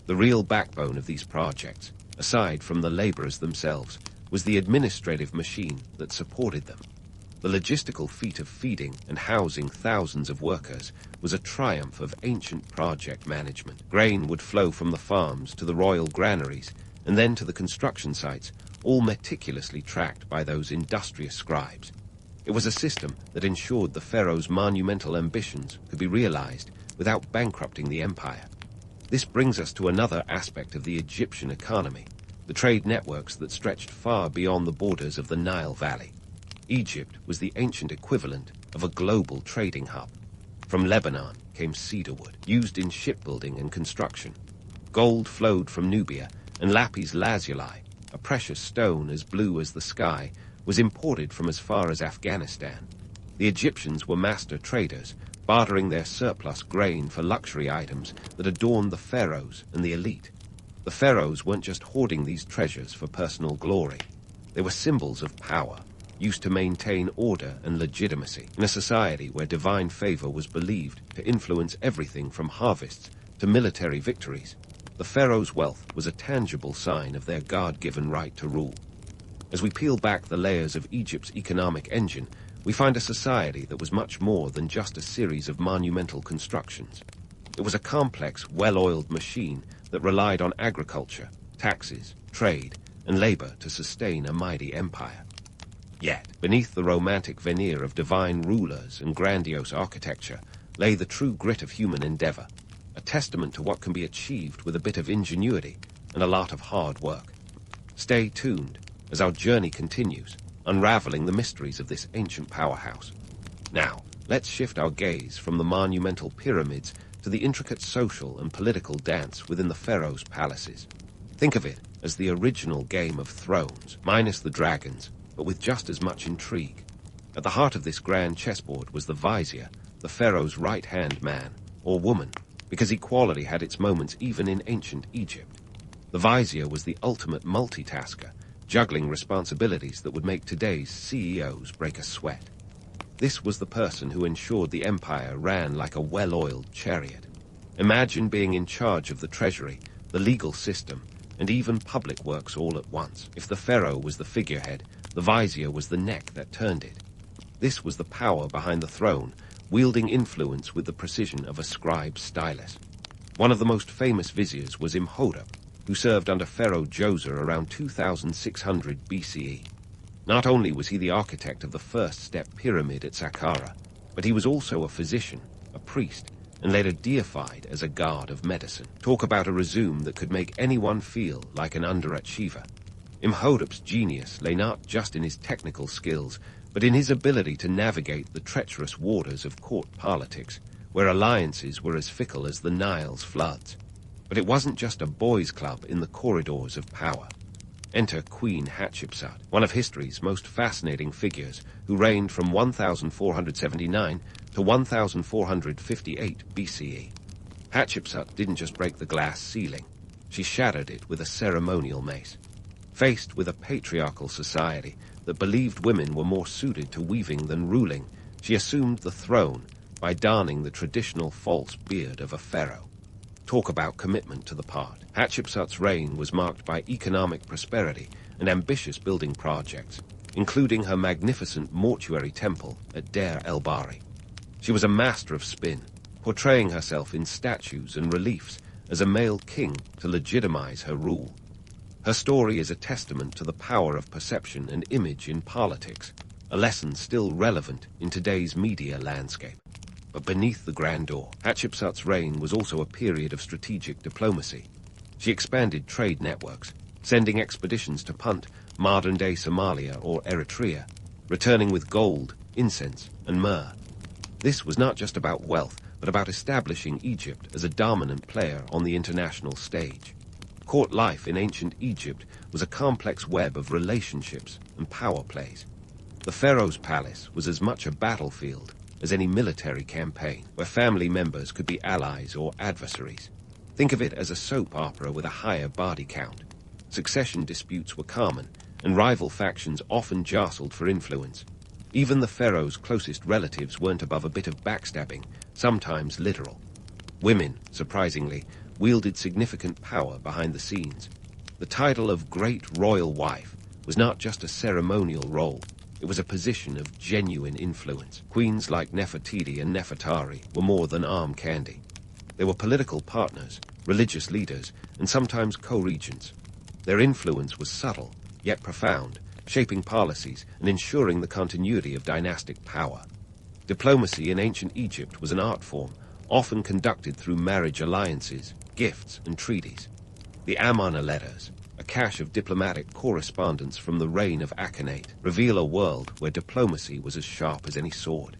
The real backbone of these projects, aside from the laborers themselves, was the administrative machine that supported them. The logistical feat of feeding and housing thousands of workers was a triumph of ancient project management. Grain would flow from the farms to the royal granaries, and then to the construction sites, all meticulously tracked by those industrious scribes. It was a system that ensured the pharaoh's monumental ambitions could be realized without bankrupting the empire. This brings us to another aspect of the Egyptian economy, the trade networks that stretched far beyond the borders of the Nile Valley. Egypt was the ancient equivalent of a global trading hub. From Lebanon came cedarwood, used in shipbuilding and construction. Gold flowed from Nubia, and lapis lazuli, a precious stone as blue as the sky, was imported from as far as Afghanistan. The Egyptians were master traders, bartering their surplus grain for luxury items that adorned the pharaohs and the elite. The pharaohs weren't just hoarding these treasures for personal glory. They were symbols of power, used to maintain order and legitimacy in a society where divine favor was believed to influence everything from harvests to military victories. The pharaoh's wealth was a tangible sign of their God-given right to rule. As we peel back the layers of Egypt's economic engine, we find a society that was much more than just a series of monumental constructions. It was a complex, well-oiled machine that relied on agriculture, taxes, trade, and labor to sustain a mighty empire. Yet, beneath the romantic veneer of divine rulers and grandiose architecture lay the true grit of human endeavor, a testament to what can be achieved with a bit of ingenuity and a lot of hard work. Stay tuned as our journey continues, unraveling the mysteries of this ancient powerhouse. Now, let's shift our gaze from the monumental pyramids to the intricate social and political dance within the pharaohs' palaces. Think of it as the original Game of Thrones, minus the dragons, but with just as much intrigue. At the heart of this grand chessboard was the vizier, the pharaoh's right-hand man, or woman, because equality had its moments even in ancient Egypt. The vizier was the ultimate multitasker, juggling responsibilities that would make today's CEOs break a sweat. This was the person who ensured the empire ran like a well-oiled chariot. Imagine being in charge of the treasury, the legal system, and even public works all at once. If the pharaoh was the figurehead, the vizier was the neck that turned it. This was the power behind the throne, wielding influence with the precision of a scribe's stylus. One of the most famous viziers was Imhotep, who served under Pharaoh Djoser around 2600 BCE. Not only was he the architect of the first-step pyramid at Saqqara, but he was also a physician, a priest, and later deified as a god of medicine. Talk about a resume that could make anyone feel like an underachiever. Imhotep's genius lay not just in his technical skills, but in his ability to navigate the treacherous waters of court politics, where alliances were as fickle as the Nile's floods. But it wasn't just a boys' club in the corridors of power. Enter Queen Hatshepsut, one of history's most fascinating figures, who reigned from 1479 to 1458 BCE. Hatshepsut didn't just break the glass ceiling, she shattered it with a ceremonial mace. Faced with a patriarchal society that believed women were more suited to weaving than ruling, she assumed the throne by donning the traditional false beard of a pharaoh. Talk about commitment to the part. Hatshepsut's reign was marked by economic prosperity and ambitious building projects, including her magnificent mortuary temple at Deir el-Bahri. She was a master of spin, portraying herself in statues and reliefs as a male king to legitimize her rule. Her story is a testament to the power of perception and image in politics, a lesson still relevant in today's media landscape. But beneath the grandeur, Hatshepsut's reign was also a period of strategic diplomacy. She expanded trade networks, sending expeditions to Punt, modern-day Somalia or Eritrea, returning with gold, incense, and myrrh. This was not just about wealth, but about establishing Egypt as a dominant player on the international stage. Court life in ancient Egypt was a complex web of relationships and power plays. The Pharaoh's palace was as much a battlefield as any military campaign, where family members could be allies or adversaries. Think of it as a soap opera with a higher body count. Succession disputes were common, and rival factions often jostled for influence. Even the pharaoh's closest relatives weren't above a bit of backstabbing, sometimes literal. Women, surprisingly, wielded significant power behind the scenes. The title of Great Royal Wife was not just a ceremonial role. It was a position of genuine influence. Queens like Nefertiti and Nefertari were more than arm candy. They were political partners, religious leaders, and sometimes co-regents. Their influence was subtle, yet profound, shaping policies and ensuring the continuity of dynastic power. Diplomacy in ancient Egypt was an art form, often conducted through marriage alliances, gifts, and treaties. The Amarna letters, a cache of diplomatic correspondence from the reign of Akhenaten, reveal a world where diplomacy was as sharp as any sword.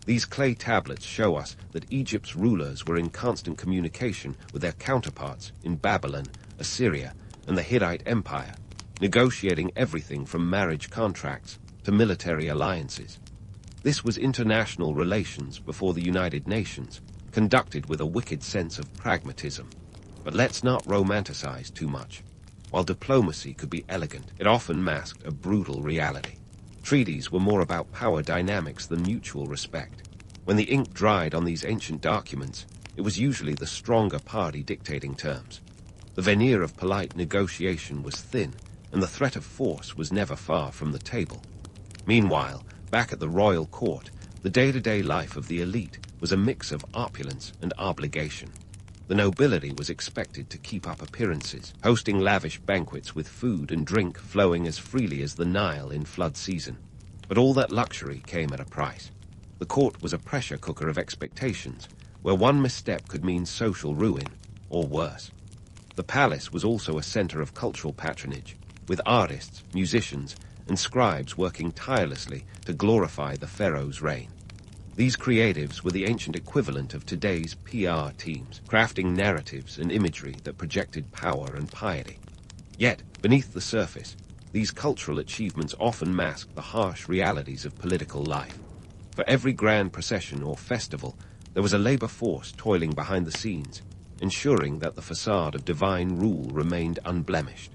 These clay tablets show us that Egypt's rulers were in constant communication with their counterparts in Babylon, Assyria, and the Hittite Empire, negotiating everything from marriage contracts to military alliances. This was international relations before the United Nations, conducted with a wicked sense of pragmatism. But let's not romanticize too much. While diplomacy could be elegant, it often masked a brutal reality. Treaties were more about power dynamics than mutual respect. When the ink dried on these ancient documents, it was usually the stronger party dictating terms. The veneer of polite negotiation was thin, and the threat of force was never far from the table. Meanwhile, back at the royal court, the day-to-day life of the elite was a mix of opulence and obligation. The nobility was expected to keep up appearances, hosting lavish banquets with food and drink flowing as freely as the Nile in flood season. But all that luxury came at a price. The court was a pressure cooker of expectations, where one misstep could mean social ruin, or worse. The palace was also a center of cultural patronage, with artists, musicians, and scribes working tirelessly to glorify the pharaoh's reign. These creatives were the ancient equivalent of today's PR teams, crafting narratives and imagery that projected power and piety. Yet, beneath the surface, these cultural achievements often masked the harsh realities of political life. For every grand procession or festival, there was a labor force toiling behind the scenes, ensuring that the facade of divine rule remained unblemished.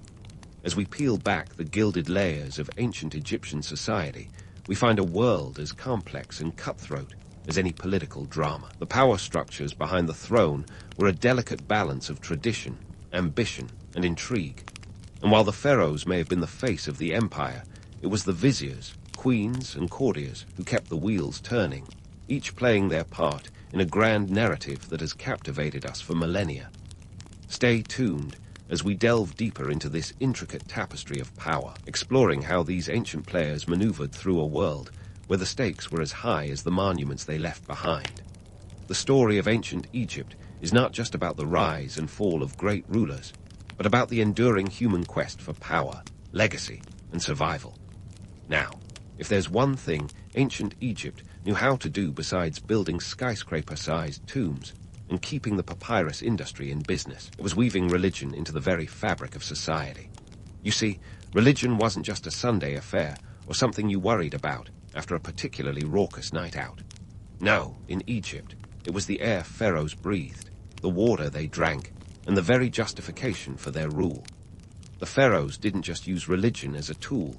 As we peel back the gilded layers of ancient Egyptian society, we find a world as complex and cutthroat as any political drama. The power structures behind the throne were a delicate balance of tradition, ambition, and intrigue. And while the pharaohs may have been the face of the empire, it was the viziers, queens, and courtiers who kept the wheels turning, each playing their part in a grand narrative that has captivated us for millennia. Stay tuned, as we delve deeper into this intricate tapestry of power, exploring how these ancient players maneuvered through a world where the stakes were as high as the monuments they left behind. The story of ancient Egypt is not just about the rise and fall of great rulers, but about the enduring human quest for power, legacy, and survival. Now, if there's one thing ancient Egypt knew how to do besides building skyscraper-sized tombs and keeping the papyrus industry in business, it was weaving religion into the very fabric of society. You see, religion wasn't just a Sunday affair or something you worried about after a particularly raucous night out. No, in Egypt, it was the air pharaohs breathed, the water they drank, and the very justification for their rule. The pharaohs didn't just use religion as a tool.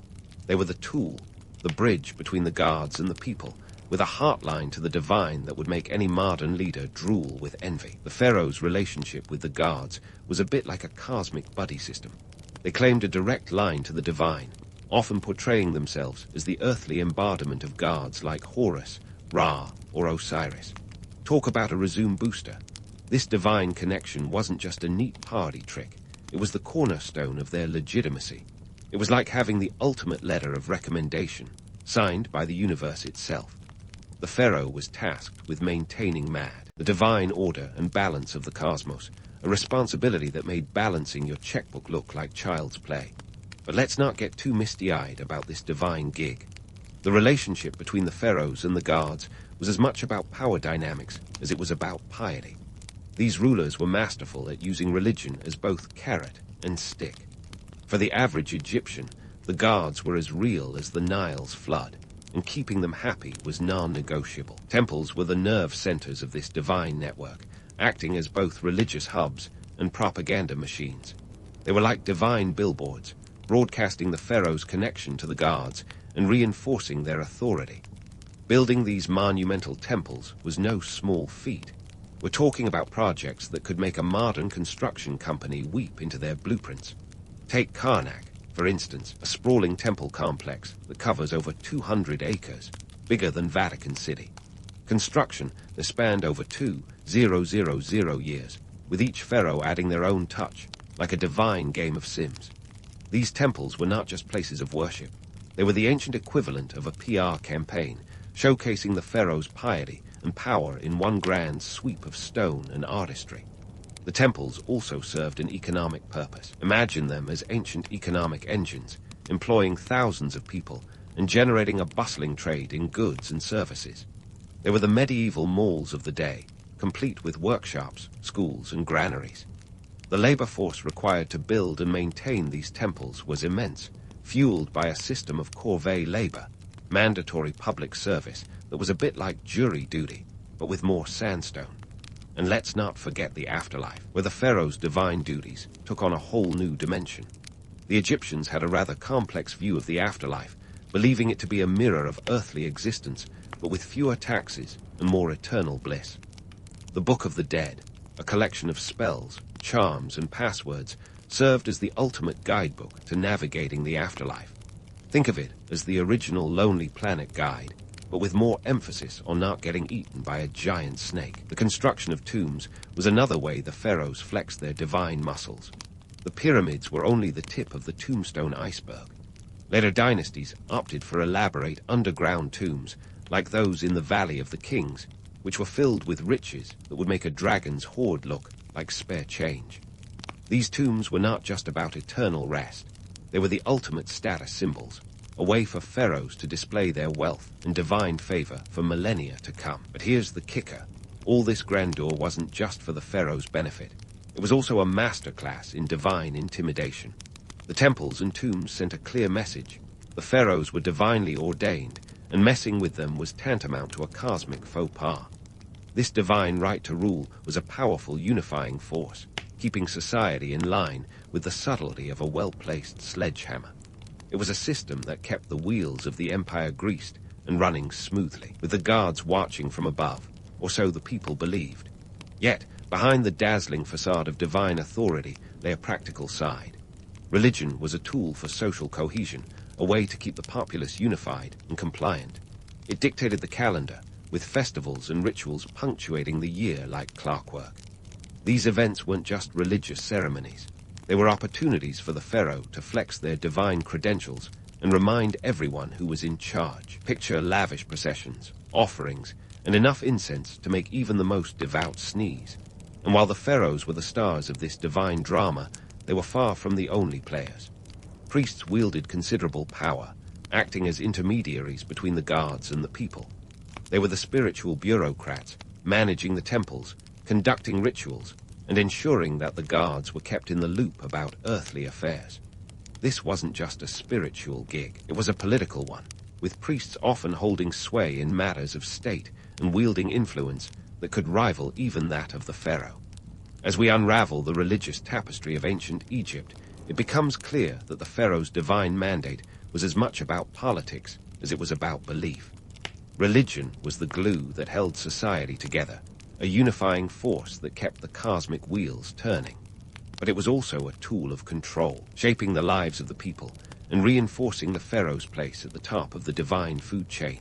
They were the tool, the bridge between the gods and the people, with a heartline to the divine that would make any modern leader drool with envy. The pharaohs' relationship with the gods was a bit like a cosmic buddy system. They claimed a direct line to the divine, often portraying themselves as the earthly embodiment of gods like Horus, Ra, or Osiris. Talk about a resume booster. This divine connection wasn't just a neat party trick. It was the cornerstone of their legitimacy. It was like having the ultimate letter of recommendation, signed by the universe itself. The pharaoh was tasked with maintaining Mad, the divine order and balance of the cosmos, a responsibility that made balancing your checkbook look like child's play. But let's not get too misty-eyed about this divine gig. The relationship between the pharaohs and the gods was as much about power dynamics as it was about piety. These rulers were masterful at using religion as both carrot and stick. For the average Egyptian, the gods were as real as the Nile's flood, and keeping them happy was non-negotiable. Temples were the nerve centers of this divine network, acting as both religious hubs and propaganda machines. They were like divine billboards, broadcasting the pharaoh's connection to the gods and reinforcing their authority. Building these monumental temples was no small feat. We're talking about projects that could make a modern construction company weep into their blueprints. Take Karnak, for instance, a sprawling temple complex that covers over 200 acres, bigger than Vatican City. Construction that spanned over 2,000 years, with each pharaoh adding their own touch, like a divine game of Sims. These temples were not just places of worship. They were the ancient equivalent of a PR campaign, showcasing the pharaoh's piety and power in one grand sweep of stone and artistry. The temples also served an economic purpose. Imagine them as ancient economic engines, employing thousands of people and generating a bustling trade in goods and services. They were the medieval malls of the day, complete with workshops, schools, and granaries. The labor force required to build and maintain these temples was immense, fueled by a system of corvée labor, mandatory public service that was a bit like jury duty, but with more sandstone. And let's not forget the afterlife, where the pharaoh's divine duties took on a whole new dimension. The Egyptians had a rather complex view of the afterlife, believing it to be a mirror of earthly existence, but with fewer taxes and more eternal bliss. The Book of the Dead, a collection of spells, charms, and passwords, served as the ultimate guidebook to navigating the afterlife. Think of it as the original Lonely Planet guide, but with more emphasis on not getting eaten by a giant snake. The construction of tombs was another way the pharaohs flexed their divine muscles. The pyramids were only the tip of the tombstone iceberg. Later dynasties opted for elaborate underground tombs, like those in the Valley of the Kings, which were filled with riches that would make a dragon's hoard look like spare change. These tombs were not just about eternal rest. They were the ultimate status symbols, a way for pharaohs to display their wealth and divine favor for millennia to come. But here's the kicker. All this grandeur wasn't just for the pharaoh's benefit. It was also a masterclass in divine intimidation. The temples and tombs sent a clear message. The pharaohs were divinely ordained, and messing with them was tantamount to a cosmic faux pas. This divine right to rule was a powerful unifying force, keeping society in line with the subtlety of a well-placed sledgehammer. It was a system that kept the wheels of the empire greased and running smoothly, with the guards watching from above, or so the people believed. Yet, behind the dazzling facade of divine authority lay a practical side. Religion was a tool for social cohesion, a way to keep the populace unified and compliant. It dictated the calendar, with festivals and rituals punctuating the year like clockwork. These events weren't just religious ceremonies. They were opportunities for the pharaoh to flex their divine credentials and remind everyone who was in charge. Picture lavish processions, offerings, and enough incense to make even the most devout sneeze. And while the pharaohs were the stars of this divine drama, they were far from the only players. Priests wielded considerable power, acting as intermediaries between the gods and the people. They were the spiritual bureaucrats, managing the temples, conducting rituals, and ensuring that the gods were kept in the loop about earthly affairs. This wasn't just a spiritual gig, it was a political one, with priests often holding sway in matters of state and wielding influence that could rival even that of the pharaoh. As we unravel the religious tapestry of ancient Egypt, it becomes clear that the pharaoh's divine mandate was as much about politics as it was about belief. Religion was the glue that held society together, a unifying force that kept the cosmic wheels turning. But it was also a tool of control, shaping the lives of the people and reinforcing the pharaoh's place at the top of the divine food chain.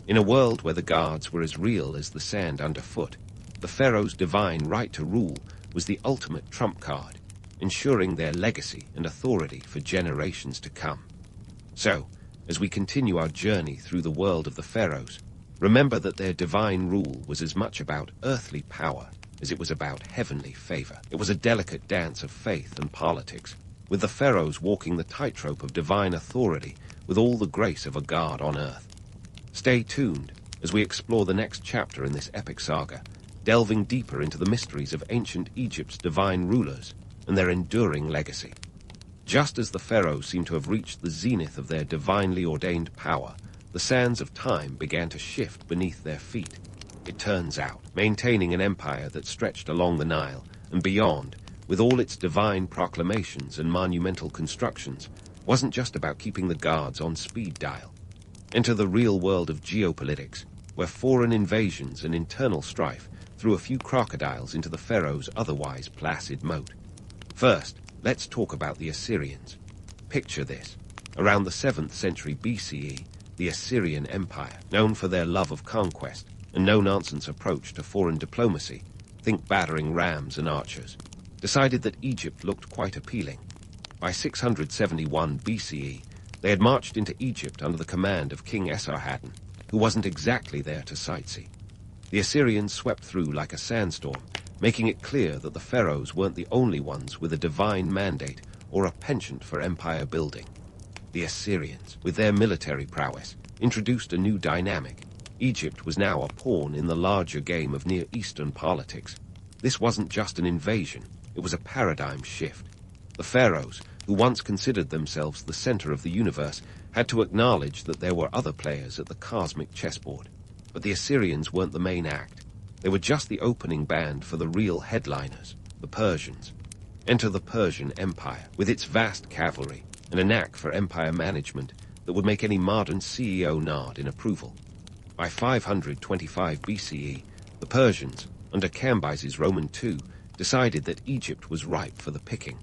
In a world where the gods were as real as the sand underfoot, the pharaoh's divine right to rule was the ultimate trump card, ensuring their legacy and authority for generations to come. So, as we continue our journey through the world of the pharaohs, remember that their divine rule was as much about earthly power as it was about heavenly favor. It was a delicate dance of faith and politics, with the pharaohs walking the tightrope of divine authority with all the grace of a god on earth. Stay tuned as we explore the next chapter in this epic saga, delving deeper into the mysteries of ancient Egypt's divine rulers and their enduring legacy. Just as the pharaohs seemed to have reached the zenith of their divinely ordained power, the sands of time began to shift beneath their feet. It turns out, maintaining an empire that stretched along the Nile and beyond, with all its divine proclamations and monumental constructions, wasn't just about keeping the gods on speed dial. Enter the real world of geopolitics, where foreign invasions and internal strife threw a few crocodiles into the pharaoh's otherwise placid moat. First, let's talk about the Assyrians. Picture this. Around the 7th century BCE, the Assyrian Empire, known for their love of conquest and no-nonsense approach to foreign diplomacy, think battering rams and archers, decided that Egypt looked quite appealing. By 671 BCE, they had marched into Egypt under the command of King Esarhaddon, who wasn't exactly there to sightsee. The Assyrians swept through like a sandstorm, making it clear that the pharaohs weren't the only ones with a divine mandate or a penchant for empire building. The Assyrians, with their military prowess, introduced a new dynamic. Egypt was now a pawn in the larger game of Near Eastern politics. This wasn't just an invasion, it was a paradigm shift. The pharaohs, who once considered themselves the center of the universe, had to acknowledge that there were other players at the cosmic chessboard. But the Assyrians weren't the main act. They were just the opening band for the real headliners, the Persians. Enter the Persian Empire, with its vast cavalry and a knack for empire management that would make any modern CEO nod in approval. By 525 BCE, the Persians, under Cambyses Roman II, decided that Egypt was ripe for the picking.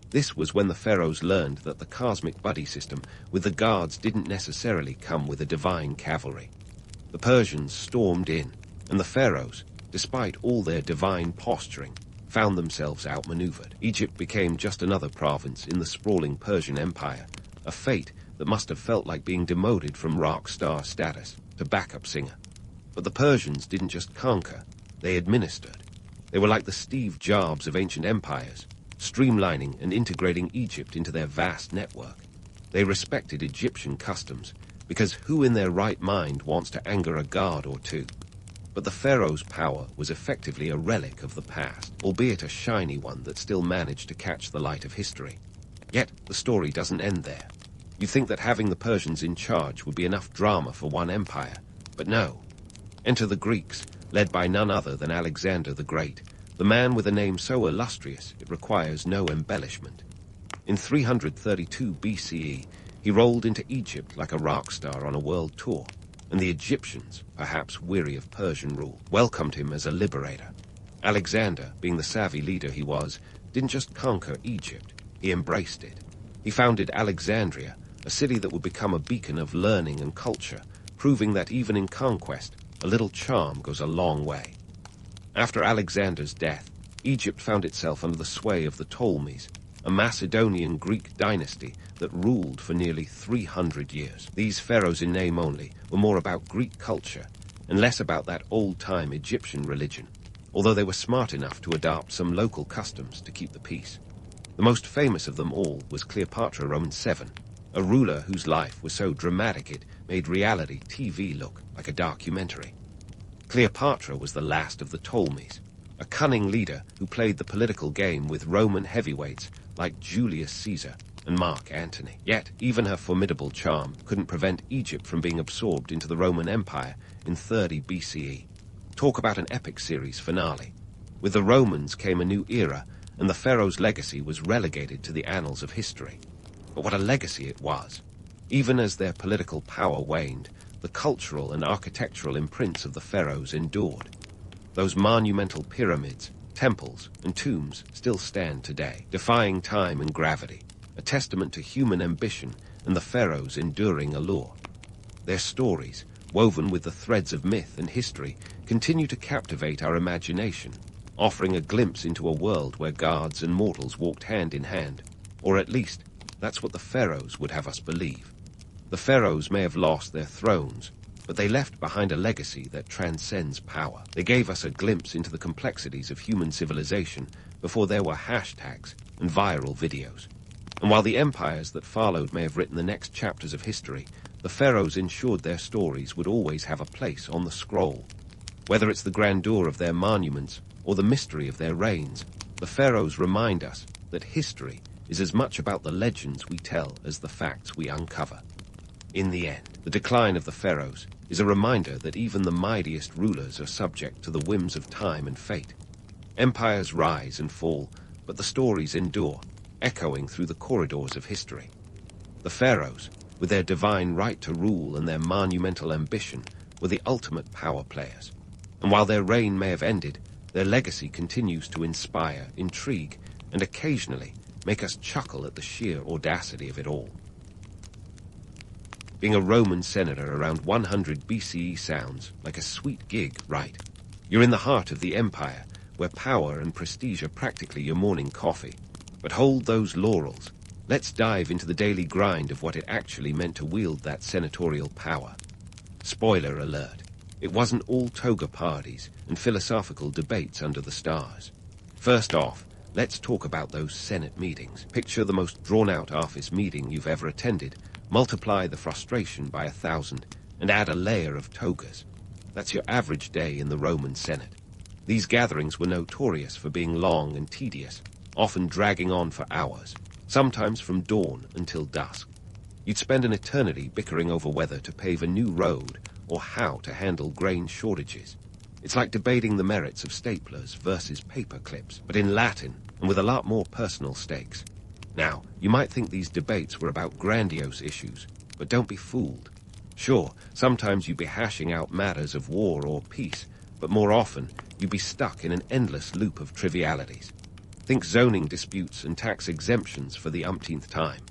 This was when the pharaohs learned that the cosmic buddy system with the gods didn't necessarily come with a divine cavalry. The Persians stormed in, and the pharaohs, despite all their divine posturing, found themselves outmaneuvered. Egypt became just another province in the sprawling Persian Empire, a fate that must have felt like being demoted from rock star status to backup singer. But the Persians didn't just conquer, they administered. They were like the Steve Jobs of ancient empires, streamlining and integrating Egypt into their vast network. They respected Egyptian customs, because who in their right mind wants to anger a god or two? But the pharaoh's power was effectively a relic of the past, albeit a shiny one that still managed to catch the light of history. Yet the story doesn't end there. You think that having the Persians in charge would be enough drama for one empire, but no. Enter the Greeks, led by none other than Alexander the Great, the man with a name so illustrious it requires no embellishment. In 332 BCE, he rolled into Egypt like a rock star on a world tour, and the Egyptians, perhaps weary of Persian rule, welcomed him as a liberator. Alexander, being the savvy leader he was, didn't just conquer Egypt, he embraced it. He founded Alexandria, a city that would become a beacon of learning and culture, proving that even in conquest, a little charm goes a long way. After Alexander's death, Egypt found itself under the sway of the Ptolemies, a Macedonian Greek dynasty that ruled for nearly 300 years. These pharaohs in name only were more about Greek culture and less about that old-time Egyptian religion, although they were smart enough to adopt some local customs to keep the peace. The most famous of them all was Cleopatra Roman VII, a ruler whose life was so dramatic it made reality TV look like a documentary. Cleopatra was the last of the Ptolemies, a cunning leader who played the political game with Roman heavyweights like Julius Caesar and Mark Antony. Yet, even her formidable charm couldn't prevent Egypt from being absorbed into the Roman Empire in 30 BCE. Talk about an epic series finale. With the Romans came a new era, and the pharaoh's legacy was relegated to the annals of history. But what a legacy it was! Even as their political power waned, the cultural and architectural imprints of the pharaohs endured. Those monumental pyramids, temples, and tombs still stand today, defying time and gravity, a testament to human ambition and the pharaohs' enduring allure. Their stories, woven with the threads of myth and history, continue to captivate our imagination, offering a glimpse into a world where gods and mortals walked hand in hand, or at least, that's what the pharaohs would have us believe. The pharaohs may have lost their thrones, but they left behind a legacy that transcends power. They gave us a glimpse into the complexities of human civilization before there were hashtags and viral videos. And while the empires that followed may have written the next chapters of history, the pharaohs ensured their stories would always have a place on the scroll. Whether it's the grandeur of their monuments or the mystery of their reigns, the pharaohs remind us that history is as much about the legends we tell as the facts we uncover. In the end, the decline of the pharaohs is a reminder that even the mightiest rulers are subject to the whims of time and fate. Empires rise and fall, but the stories endure, echoing through the corridors of history. The pharaohs, with their divine right to rule and their monumental ambition, were the ultimate power players. And while their reign may have ended, their legacy continues to inspire, intrigue, and occasionally make us chuckle at the sheer audacity of it all. Being a Roman senator around 100 BCE sounds like a sweet gig, right? You're in the heart of the empire, where power and prestige are practically your morning coffee. But hold those laurels. Let's dive into the daily grind of what it actually meant to wield that senatorial power. Spoiler alert. It wasn't all toga parties and philosophical debates under the stars. First off, let's talk about those Senate meetings. Picture the most drawn-out office meeting you've ever attended. Multiply the frustration by 1,000 and add a layer of togas. That's your average day in the Roman Senate. These gatherings were notorious for being long and tedious, often dragging on for hours, sometimes from dawn until dusk. You'd spend an eternity bickering over whether to pave a new road or how to handle grain shortages. It's like debating the merits of staplers versus paper clips, but in Latin and with a lot more personal stakes. Now, you might think these debates were about grandiose issues, but don't be fooled. Sure, sometimes you'd be hashing out matters of war or peace, but more often, you'd be stuck in an endless loop of trivialities. Think zoning disputes and tax exemptions for the umpteenth time.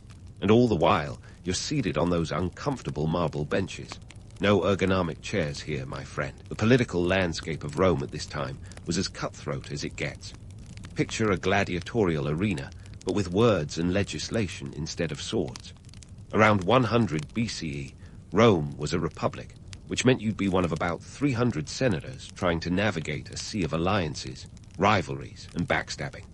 And all the while, you're seated on those uncomfortable marble benches. No ergonomic chairs here, my friend. The political landscape of Rome at this time was as cutthroat as it gets. Picture a gladiatorial arena, but with words and legislation instead of swords. Around 100 BCE, Rome was a republic, which meant you'd be one of about 300 senators trying to navigate a sea of alliances, rivalries, and backstabbing.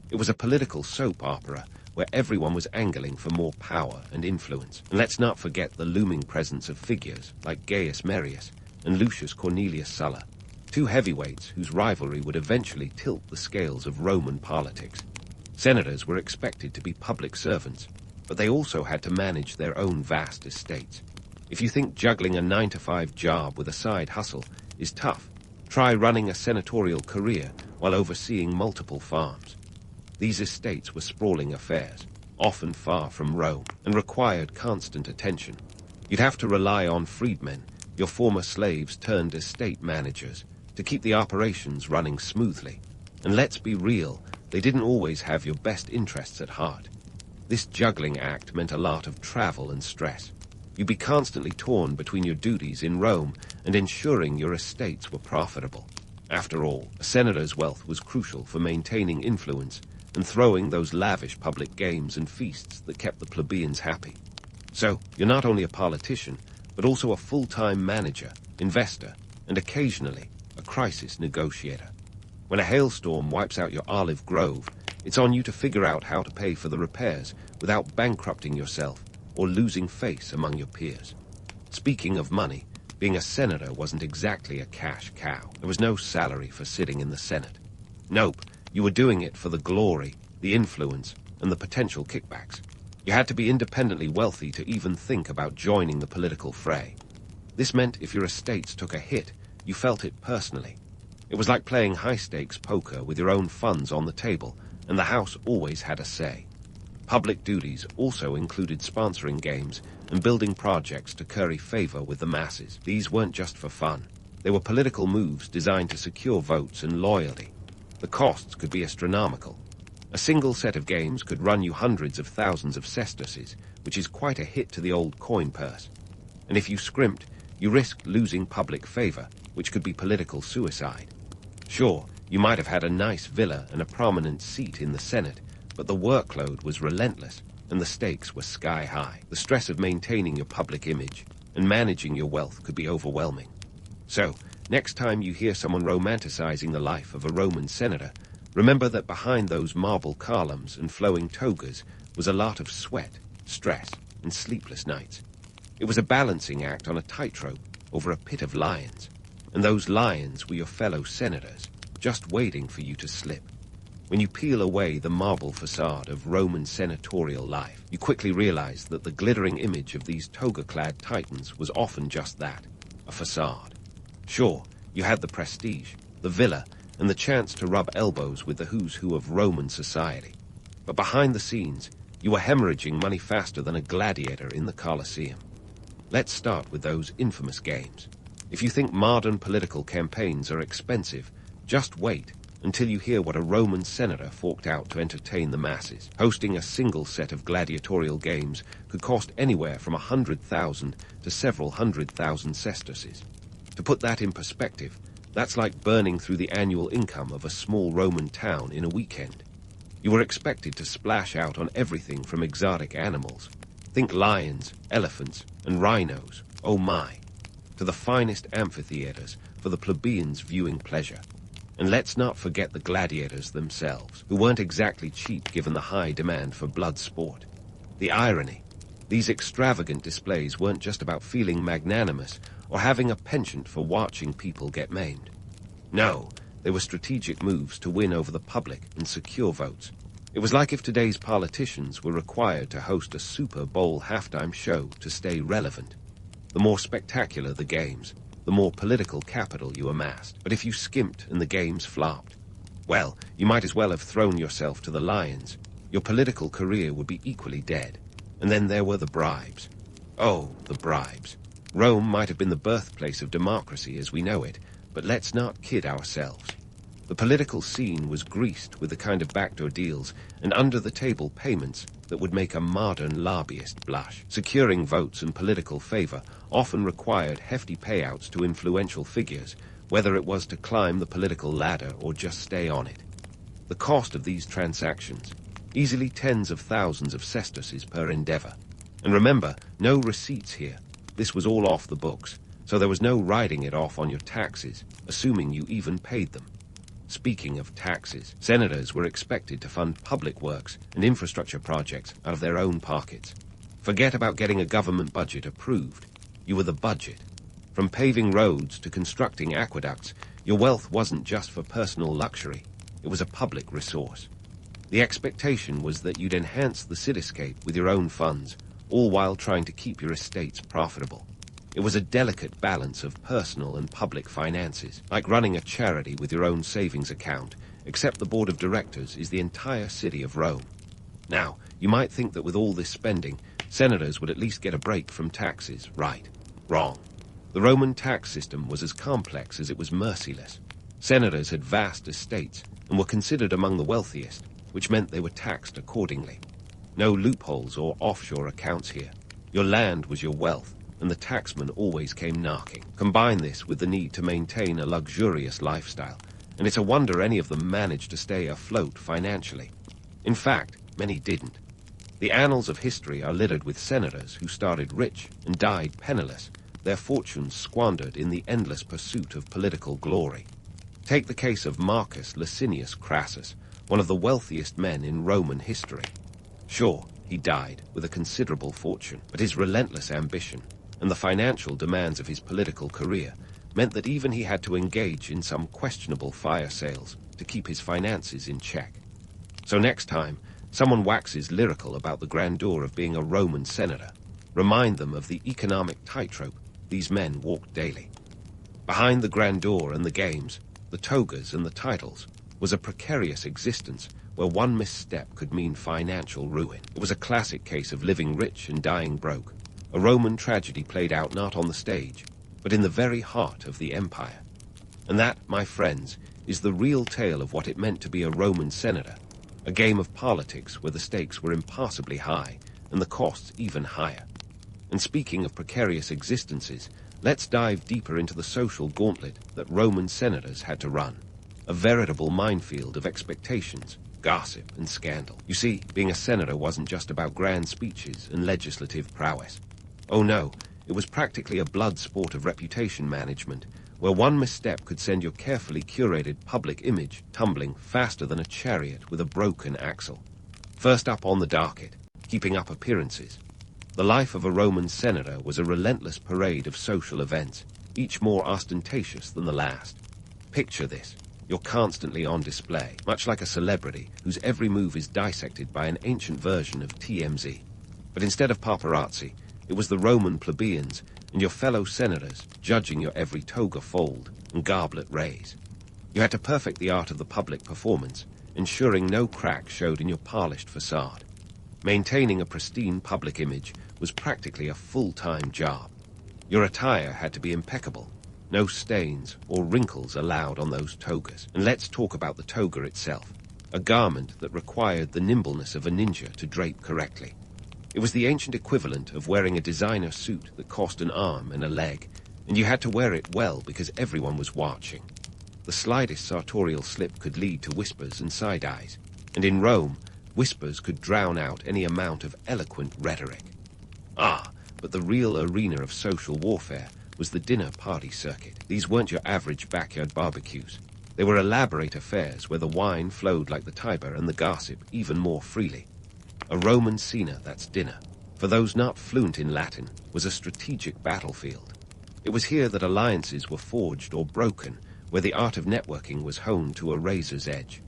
It was a political soap opera where everyone was angling for more power and influence. And let's not forget the looming presence of figures like Gaius Marius and Lucius Cornelius Sulla, two heavyweights whose rivalry would eventually tilt the scales of Roman politics. Senators were expected to be public servants, but they also had to manage their own vast estates. If you think juggling a 9-to-5 job with a side hustle is tough, try running a senatorial career while overseeing multiple farms. These estates were sprawling affairs, often far from Rome, and required constant attention. You'd have to rely on freedmen, your former slaves turned estate managers, to keep the operations running smoothly. And let's be real, they didn't always have your best interests at heart. This juggling act meant a lot of travel and stress. You'd be constantly torn between your duties in Rome and ensuring your estates were profitable. After all, a senator's wealth was crucial for maintaining influence and throwing those lavish public games and feasts that kept the plebeians happy. So, you're not only a politician, but also a full-time manager, investor, and occasionally a crisis negotiator. When a hailstorm wipes out your olive grove, it's on you to figure out how to pay for the repairs without bankrupting yourself or losing face among your peers. Speaking of money, being a senator wasn't exactly a cash cow. There was no salary for sitting in the Senate. Nope, you were doing it for the glory, the influence, and the potential kickbacks. You had to be independently wealthy to even think about joining the political fray. This meant if your estates took a hit, you felt it personally. It was like playing high-stakes poker with your own funds on the table, and the House always had a say. Public duties also included sponsoring games and building projects to curry favor with the masses. These weren't just for fun. They were political moves designed to secure votes and loyalty. The costs could be astronomical. A single set of games could run you hundreds of thousands of sesterces, which is quite a hit to the old coin purse. And if you scrimped, you risked losing public favor, which could be political suicide. Sure, you might have had a nice villa and a prominent seat in the Senate, but the workload was relentless, and the stakes were sky high. The stress of maintaining your public image and managing your wealth could be overwhelming. So, next time you hear someone romanticizing the life of a Roman senator, remember that behind those marble columns and flowing togas was a lot of sweat, stress, and sleepless nights. It was a balancing act on a tightrope over a pit of lions, and those lions were your fellow senators, just waiting for you to slip. When you peel away the marble facade of Roman senatorial life, you quickly realize that the glittering image of these toga-clad titans was often just that, a facade. Sure, you had the prestige, the villa, and the chance to rub elbows with the who's who of Roman society. But behind the scenes, you were hemorrhaging money faster than a gladiator in the Colosseum. Let's start with those infamous games. If you think modern political campaigns are expensive, just wait until you hear what a Roman senator forked out to entertain the masses. Hosting a single set of gladiatorial games could cost anywhere from 100,000 to several 100,000 sesterces. To put that in perspective, that's like burning through the annual income of a small Roman town in a weekend. You were expected to splash out on everything from exotic animals, think lions, elephants, and rhinos, oh my, to the finest amphitheaters for the plebeians' viewing pleasure. And let's not forget the gladiators themselves, who weren't exactly cheap given the high demand for blood sport. The irony, these extravagant displays weren't just about feeling magnanimous or having a penchant for watching people get maimed. No, they were strategic moves to win over the public and secure votes. It was like if today's politicians were required to host a Super Bowl halftime show to stay relevant. The more spectacular the games, the more political capital you amassed. But if you skimped and the games flopped, well, you might as well have thrown yourself to the lions. Your political career would be equally dead. And then there were the bribes. Oh, the bribes. Rome might have been the birthplace of democracy as we know it, but let's not kid ourselves. The political scene was greased with the kind of backdoor deals and under-the-table payments that would make a modern lobbyist blush. Securing votes and political favor often required hefty payouts to influential figures, whether it was to climb the political ladder or just stay on it. The cost of these transactions, easily tens of thousands of sesterces per endeavor. And remember, no receipts here. This was all off the books, so there was no writing it off on your taxes, assuming you even paid them. Speaking of taxes, senators were expected to fund public works and infrastructure projects out of their own pockets. Forget about getting a government budget approved. You were the budget. From paving roads to constructing aqueducts, your wealth wasn't just for personal luxury. It was a public resource. The expectation was that you'd enhance the cityscape with your own funds, all while trying to keep your estates profitable. It was a delicate balance of personal and public finances, like running a charity with your own savings account, except the board of directors is the entire city of Rome. Now, you might think that with all this spending, senators would at least get a break from taxes, right? Wrong. The Roman tax system was as complex as it was merciless. Senators had vast estates and were considered among the wealthiest, which meant they were taxed accordingly. No loopholes or offshore accounts here. Your land was your wealth, and the taxman always came knocking. Combine this with the need to maintain a luxurious lifestyle, and it's a wonder any of them managed to stay afloat financially. In fact, many didn't. The annals of history are littered with senators who started rich and died penniless, their fortunes squandered in the endless pursuit of political glory. Take the case of Marcus Licinius Crassus, one of the wealthiest men in Roman history. Sure, he died with a considerable fortune, but his relentless ambition and the financial demands of his political career meant that even he had to engage in some questionable fire sales to keep his finances in check. So next time someone waxes lyrical about the grandeur of being a Roman senator, remind them of the economic tightrope these men walked daily. Behind the grandeur and the games, the togas and the titles, was a precarious existence where one misstep could mean financial ruin. It was a classic case of living rich and dying broke, a Roman tragedy played out not on the stage, but in the very heart of the empire. And that, my friends, is the real tale of what it meant to be a Roman senator, a game of politics where the stakes were impassably high and the costs even higher. And speaking of precarious existences, let's dive deeper into the social gauntlet that Roman senators had to run, a veritable minefield of expectations, gossip, and scandal. You see, being a senator wasn't just about grand speeches and legislative prowess. Oh no, it was practically a blood sport of reputation management, where one misstep could send your carefully curated public image tumbling faster than a chariot with a broken axle. First up on the docket, keeping up appearances. The life of a Roman senator was a relentless parade of social events, each more ostentatious than the last. Picture this. You're constantly on display, much like a celebrity whose every move is dissected by an ancient version of TMZ. But instead of paparazzi, it was the Roman plebeians and your fellow senators judging your every toga fold and goblet raise. You had to perfect the art of the public performance, ensuring no crack showed in your polished facade. Maintaining a pristine public image was practically a full-time job. Your attire had to be impeccable, no stains or wrinkles allowed on those togas. And let's talk about the toga itself, a garment that required the nimbleness of a ninja to drape correctly. It was the ancient equivalent of wearing a designer suit that cost an arm and a leg, and you had to wear it well because everyone was watching. The slightest sartorial slip could lead to whispers and side-eyes, and in Rome, whispers could drown out any amount of eloquent rhetoric. But the real arena of social warfare was the dinner party circuit. These weren't your average backyard barbecues. They were elaborate affairs where the wine flowed like the Tiber and the gossip even more freely. A Roman scena, that's dinner, for those not fluent in Latin, was a strategic battlefield. It was here that alliances were forged or broken, where the art of networking was honed to a razor's edge.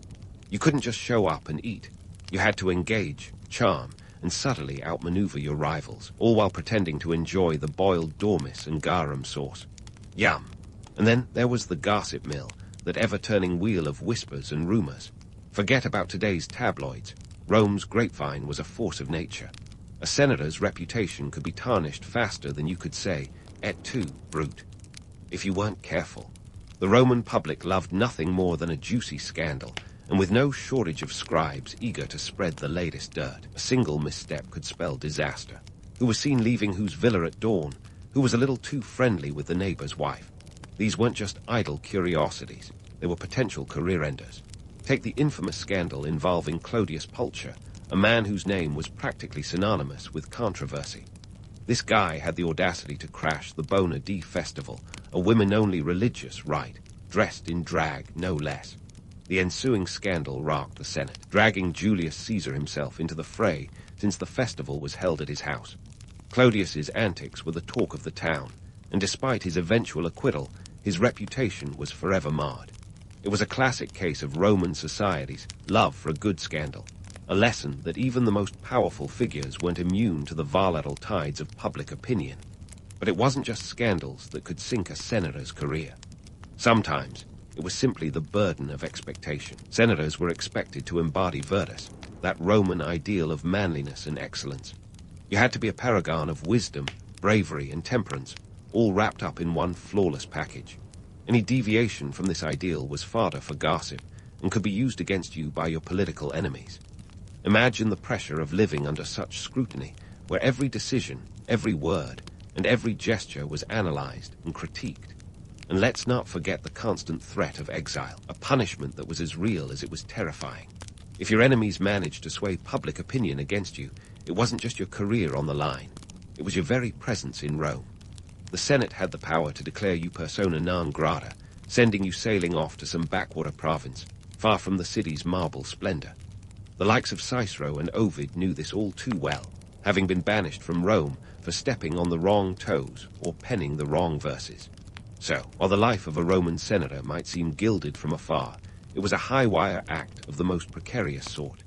You couldn't just show up and eat. You had to engage, charm, and subtly outmaneuver your rivals, all while pretending to enjoy the boiled dormice and garum sauce. Yum! And then there was the gossip mill, that ever-turning wheel of whispers and rumors. Forget about today's tabloids. Rome's grapevine was a force of nature. A senator's reputation could be tarnished faster than you could say, "Et tu, brute," if you weren't careful. The Roman public loved nothing more than a juicy scandal, and with no shortage of scribes eager to spread the latest dirt. A single misstep could spell disaster. Who was seen leaving whose villa at dawn? Who was a little too friendly with the neighbor's wife? These weren't just idle curiosities. They were potential career enders. Take the infamous scandal involving Clodius Pulcher, a man whose name was practically synonymous with controversy. This guy had the audacity to crash the Bona Dea festival, a women-only religious rite, dressed in drag, no less. The ensuing scandal rocked the Senate, dragging Julius Caesar himself into the fray since the festival was held at his house. Clodius's antics were the talk of the town, and despite his eventual acquittal, his reputation was forever marred. It was a classic case of Roman society's love for a good scandal, a lesson that even the most powerful figures weren't immune to the volatile tides of public opinion. But it wasn't just scandals that could sink a senator's career. Sometimes, it was simply the burden of expectation. Senators were expected to embody virtus, that Roman ideal of manliness and excellence. You had to be a paragon of wisdom, bravery, and temperance, all wrapped up in one flawless package. Any deviation from this ideal was fodder for gossip and could be used against you by your political enemies. Imagine the pressure of living under such scrutiny, where every decision, every word, and every gesture was analyzed and critiqued. And let's not forget the constant threat of exile, a punishment that was as real as it was terrifying. If your enemies managed to sway public opinion against you, it wasn't just your career on the line. It was your very presence in Rome. The Senate had the power to declare you persona non grata, sending you sailing off to some backwater province, far from the city's marble splendor. The likes of Cicero and Ovid knew this all too well, having been banished from Rome for stepping on the wrong toes or penning the wrong verses. So, while the life of a Roman senator might seem gilded from afar, it was a high-wire act of the most precarious sort.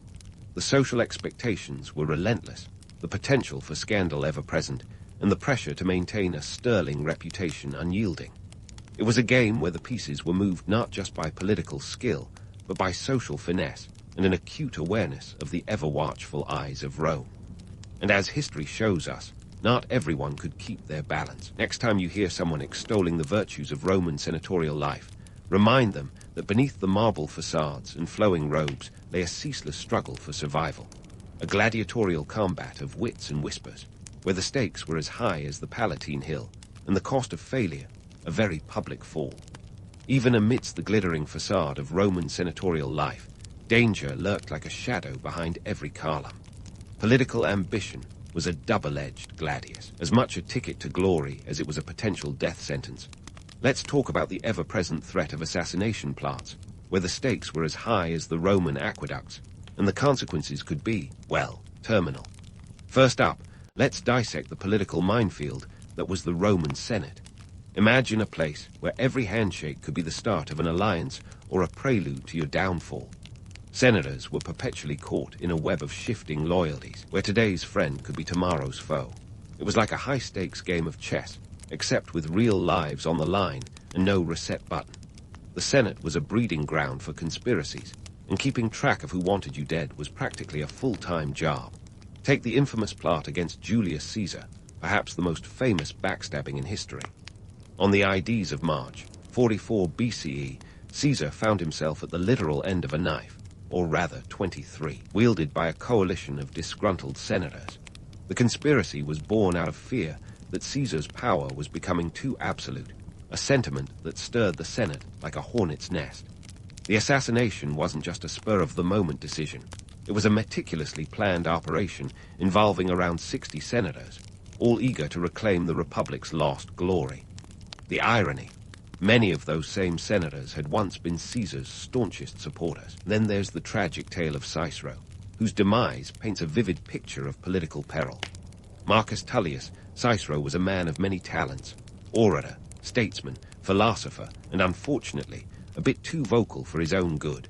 The social expectations were relentless, the potential for scandal ever-present, and the pressure to maintain a sterling reputation unyielding. It was a game where the pieces were moved not just by political skill, but by social finesse and an acute awareness of the ever-watchful eyes of Rome. And as history shows us, not everyone could keep their balance. Next time you hear someone extolling the virtues of Roman senatorial life, remind them that beneath the marble facades and flowing robes lay a ceaseless struggle for survival, a gladiatorial combat of wits and whispers, where the stakes were as high as the Palatine Hill, and the cost of failure a very public fall. Even amidst the glittering facade of Roman senatorial life, danger lurked like a shadow behind every column. Political ambition was a double-edged gladius, as much a ticket to glory as it was a potential death sentence. Let's talk about the ever-present threat of assassination plots, where the stakes were as high as the Roman aqueducts, and the consequences could be, well, terminal. First up, let's dissect the political minefield that was the Roman Senate. Imagine a place where every handshake could be the start of an alliance or a prelude to your downfall. Senators were perpetually caught in a web of shifting loyalties, where today's friend could be tomorrow's foe. It was like a high-stakes game of chess, except with real lives on the line and no reset button. The Senate was a breeding ground for conspiracies, and keeping track of who wanted you dead was practically a full-time job. Take the infamous plot against Julius Caesar, perhaps the most famous backstabbing in history. On the Ides of March, 44 BCE, Caesar found himself at the literal end of a knife, or rather 23, wielded by a coalition of disgruntled senators. The conspiracy was born out of fear that Caesar's power was becoming too absolute, a sentiment that stirred the Senate like a hornet's nest. The assassination wasn't just a spur-of-the-moment decision. It was a meticulously planned operation involving around 60 senators, all eager to reclaim the Republic's lost glory. The irony: many of those same senators had once been Caesar's staunchest supporters. Then there's the tragic tale of Cicero, whose demise paints a vivid picture of political peril. Marcus Tullius, Cicero was a man of many talents: orator, statesman, philosopher, and unfortunately, a bit too vocal for his own good.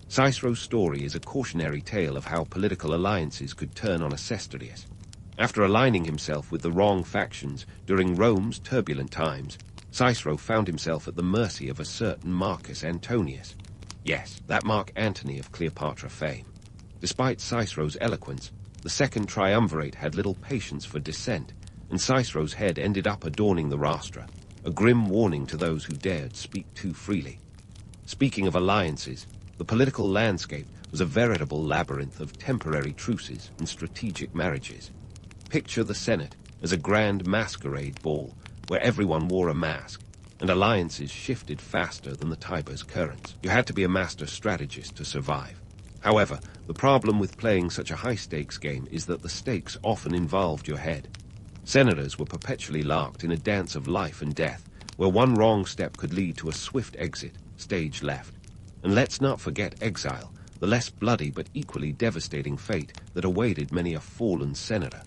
Cicero's story is a cautionary tale of how political alliances could turn on a Cestarius. After aligning himself with the wrong factions during Rome's turbulent times, Cicero found himself at the mercy of a certain Marcus Antonius. Yes, that Mark Antony of Cleopatra fame. Despite Cicero's eloquence, the second triumvirate had little patience for dissent, and Cicero's head ended up adorning the rostra, a grim warning to those who dared speak too freely. Speaking of alliances, the political landscape was a veritable labyrinth of temporary truces and strategic marriages. Picture the Senate as a grand masquerade ball, where everyone wore a mask, and alliances shifted faster than the Tiber's currents. You had to be a master strategist to survive. However, the problem with playing such a high-stakes game is that the stakes often involved your head. Senators were perpetually locked in a dance of life and death, where one wrong step could lead to a swift exit, stage left. And let's not forget exile, the less bloody but equally devastating fate that awaited many a fallen senator.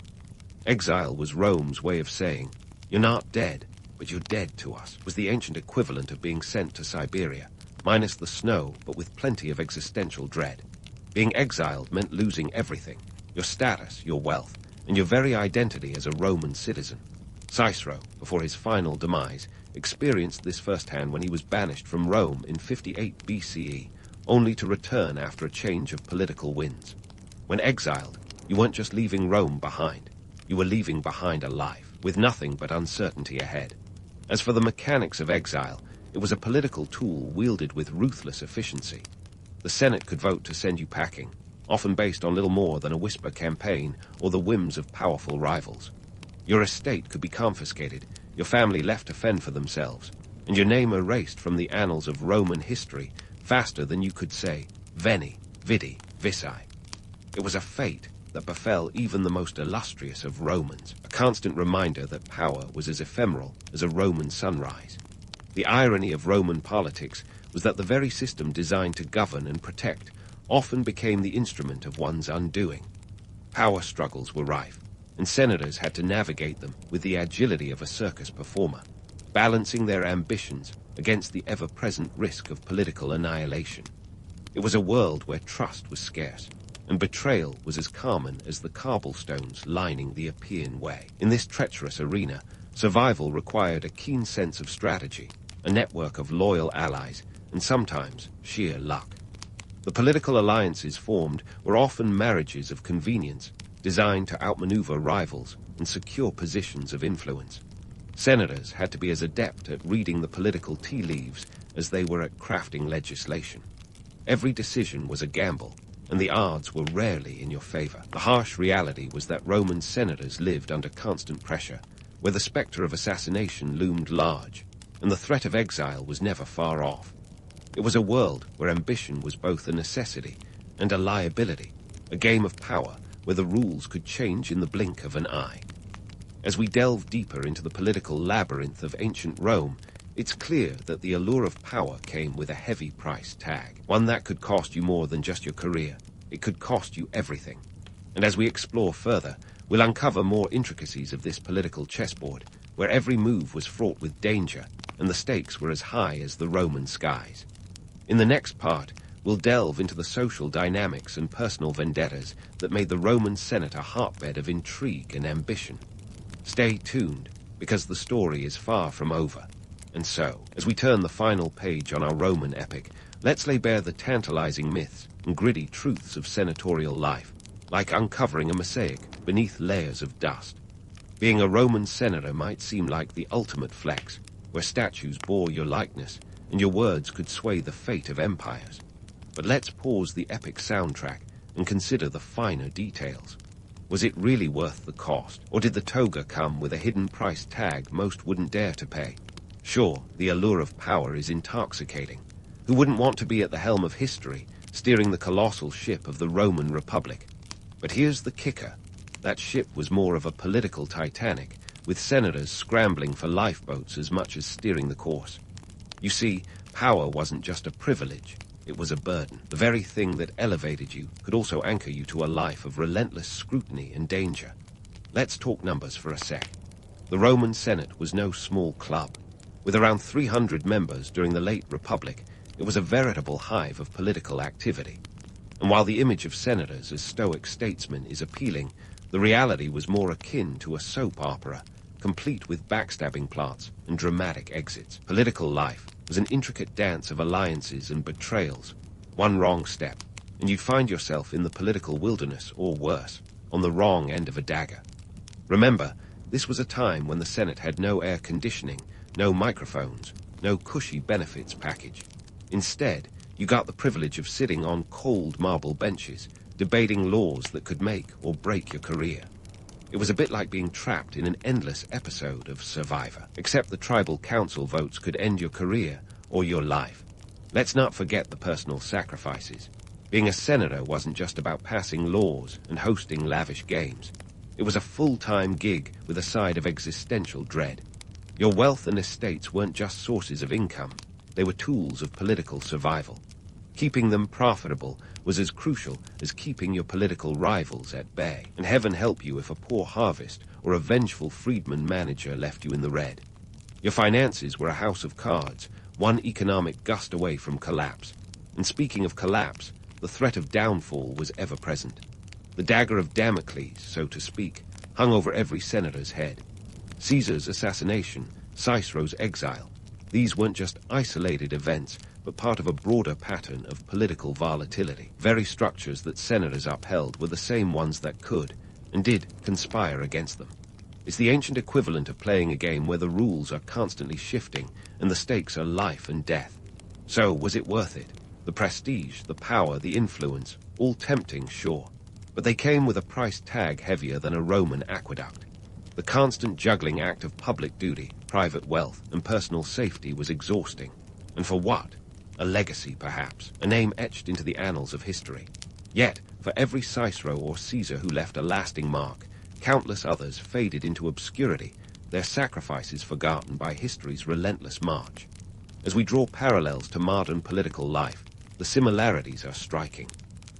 Exile was Rome's way of saying, "You're not dead, but you're dead to us," was the ancient equivalent of being sent to Siberia, minus the snow, but with plenty of existential dread. Being exiled meant losing everything: your status, your wealth, and your very identity as a Roman citizen. Cicero, before his final demise, experienced this firsthand when he was banished from Rome in 58 BCE, only to return after a change of political winds. When exiled, you weren't just leaving Rome behind. You were leaving behind a life, with nothing but uncertainty ahead. As for the mechanics of exile, it was a political tool wielded with ruthless efficiency. The Senate could vote to send you packing, often based on little more than a whisper campaign or the whims of powerful rivals. Your estate could be confiscated, your family left to fend for themselves, and your name erased from the annals of Roman history faster than you could say, "Veni, Vidi," Vici. It was a fate that befell even the most illustrious of Romans, a constant reminder that power was as ephemeral as a Roman sunrise. The irony of Roman politics was that the very system designed to govern and protect often became the instrument of one's undoing. Power struggles were rife, and senators had to navigate them with the agility of a circus performer, balancing their ambitions against the ever-present risk of political annihilation. It was a world where trust was scarce, and betrayal was as common as the cobblestones lining the Appian Way. In this treacherous arena, survival required a keen sense of strategy, a network of loyal allies, and sometimes sheer luck. The political alliances formed were often marriages of convenience, designed to outmaneuver rivals and secure positions of influence. Senators had to be as adept at reading the political tea leaves as they were at crafting legislation. Every decision was a gamble, and the odds were rarely in your favor. The harsh reality was that Roman senators lived under constant pressure, where the specter of assassination loomed large, and the threat of exile was never far off. It was a world where ambition was both a necessity and a liability, a game of power where the rules could change in the blink of an eye. As we delve deeper into the political labyrinth of ancient Rome, it's clear that the allure of power came with a heavy price tag, one that could cost you more than just your career. It could cost you everything. And as we explore further, we'll uncover more intricacies of this political chessboard, where every move was fraught with danger, and the stakes were as high as the Roman skies. In the next part, we'll delve into the social dynamics and personal vendettas that made the Roman Senate a hotbed of intrigue and ambition. Stay tuned, because the story is far from over. And so, as we turn the final page on our Roman epic, let's lay bare the tantalizing myths and gritty truths of senatorial life, like uncovering a mosaic beneath layers of dust. Being a Roman senator might seem like the ultimate flex, where statues bore your likeness, and your words could sway the fate of empires. But let's pause the epic soundtrack and consider the finer details. Was it really worth the cost, or did the toga come with a hidden price tag most wouldn't dare to pay? Sure, the allure of power is intoxicating. Who wouldn't want to be at the helm of history, steering the colossal ship of the Roman Republic? But here's the kicker. That ship was more of a political Titanic, with senators scrambling for lifeboats as much as steering the course. You see, power wasn't just a privilege, it was a burden. The very thing that elevated you could also anchor you to a life of relentless scrutiny and danger. Let's talk numbers for a sec. The Roman Senate was no small club. With around 300 members during the late Republic, it was a veritable hive of political activity. And while the image of senators as stoic statesmen is appealing, the reality was more akin to a soap opera, complete with backstabbing plots and dramatic exits. Political life was an intricate dance of alliances and betrayals. One wrong step, and you'd find yourself in the political wilderness, or worse, on the wrong end of a dagger. Remember, this was a time when the Senate had no air conditioning, no microphones, no cushy benefits package. Instead, you got the privilege of sitting on cold marble benches, debating laws that could make or break your career. It was a bit like being trapped in an endless episode of Survivor, except the tribal council votes could end your career or your life. Let's not forget the personal sacrifices. Being a senator wasn't just about passing laws and hosting lavish games. It was a full-time gig with a side of existential dread. Your wealth and estates weren't just sources of income, they were tools of political survival. Keeping them profitable was as crucial as keeping your political rivals at bay. And heaven help you if a poor harvest or a vengeful freedman manager left you in the red. Your finances were a house of cards, one economic gust away from collapse. And speaking of collapse, the threat of downfall was ever present. The dagger of Damocles, so to speak, hung over every senator's head. Caesar's assassination, Cicero's exile, these weren't just isolated events, but part of a broader pattern of political volatility. Very structures that senators upheld were the same ones that could, and did, conspire against them. It's the ancient equivalent of playing a game where the rules are constantly shifting and the stakes are life and death. So, was it worth it? The prestige, the power, the influence, all tempting, sure. But they came with a price tag heavier than a Roman aqueduct. The constant juggling act of public duty, private wealth, and personal safety was exhausting. And for what? A legacy, perhaps, a name etched into the annals of history. Yet, for every Cicero or Caesar who left a lasting mark, countless others faded into obscurity, their sacrifices forgotten by history's relentless march. As we draw parallels to modern political life, the similarities are striking.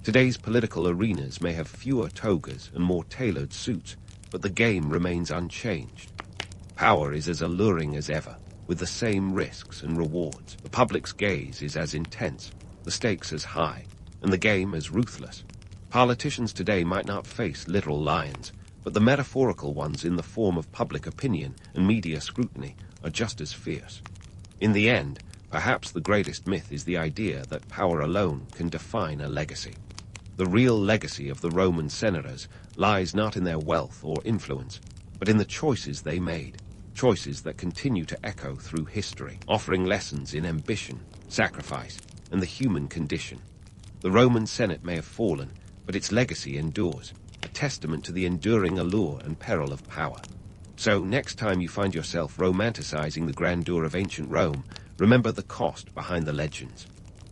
Today's political arenas may have fewer togas and more tailored suits, but the game remains unchanged. Power is as alluring as ever, with the same risks and rewards. The public's gaze is as intense, the stakes as high, and the game as ruthless. Politicians today might not face literal lions, but the metaphorical ones in the form of public opinion and media scrutiny are just as fierce. In the end, perhaps the greatest myth is the idea that power alone can define a legacy. The real legacy of the Roman senators lies not in their wealth or influence, but in the choices they made, choices that continue to echo through history, offering lessons in ambition, sacrifice, and the human condition. The Roman Senate may have fallen, but its legacy endures, a testament to the enduring allure and peril of power. So next time you find yourself romanticizing the grandeur of ancient Rome, remember the cost behind the legends.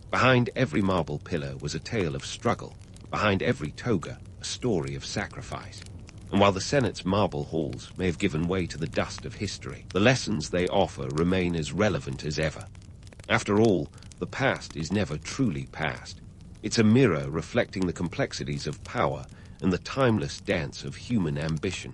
Behind every marble pillar was a tale of struggle, behind every toga a story of sacrifice. And while the Senate's marble halls may have given way to the dust of history, the lessons they offer remain as relevant as ever. After all, the past is never truly past. It's a mirror reflecting the complexities of power and the timeless dance of human ambition.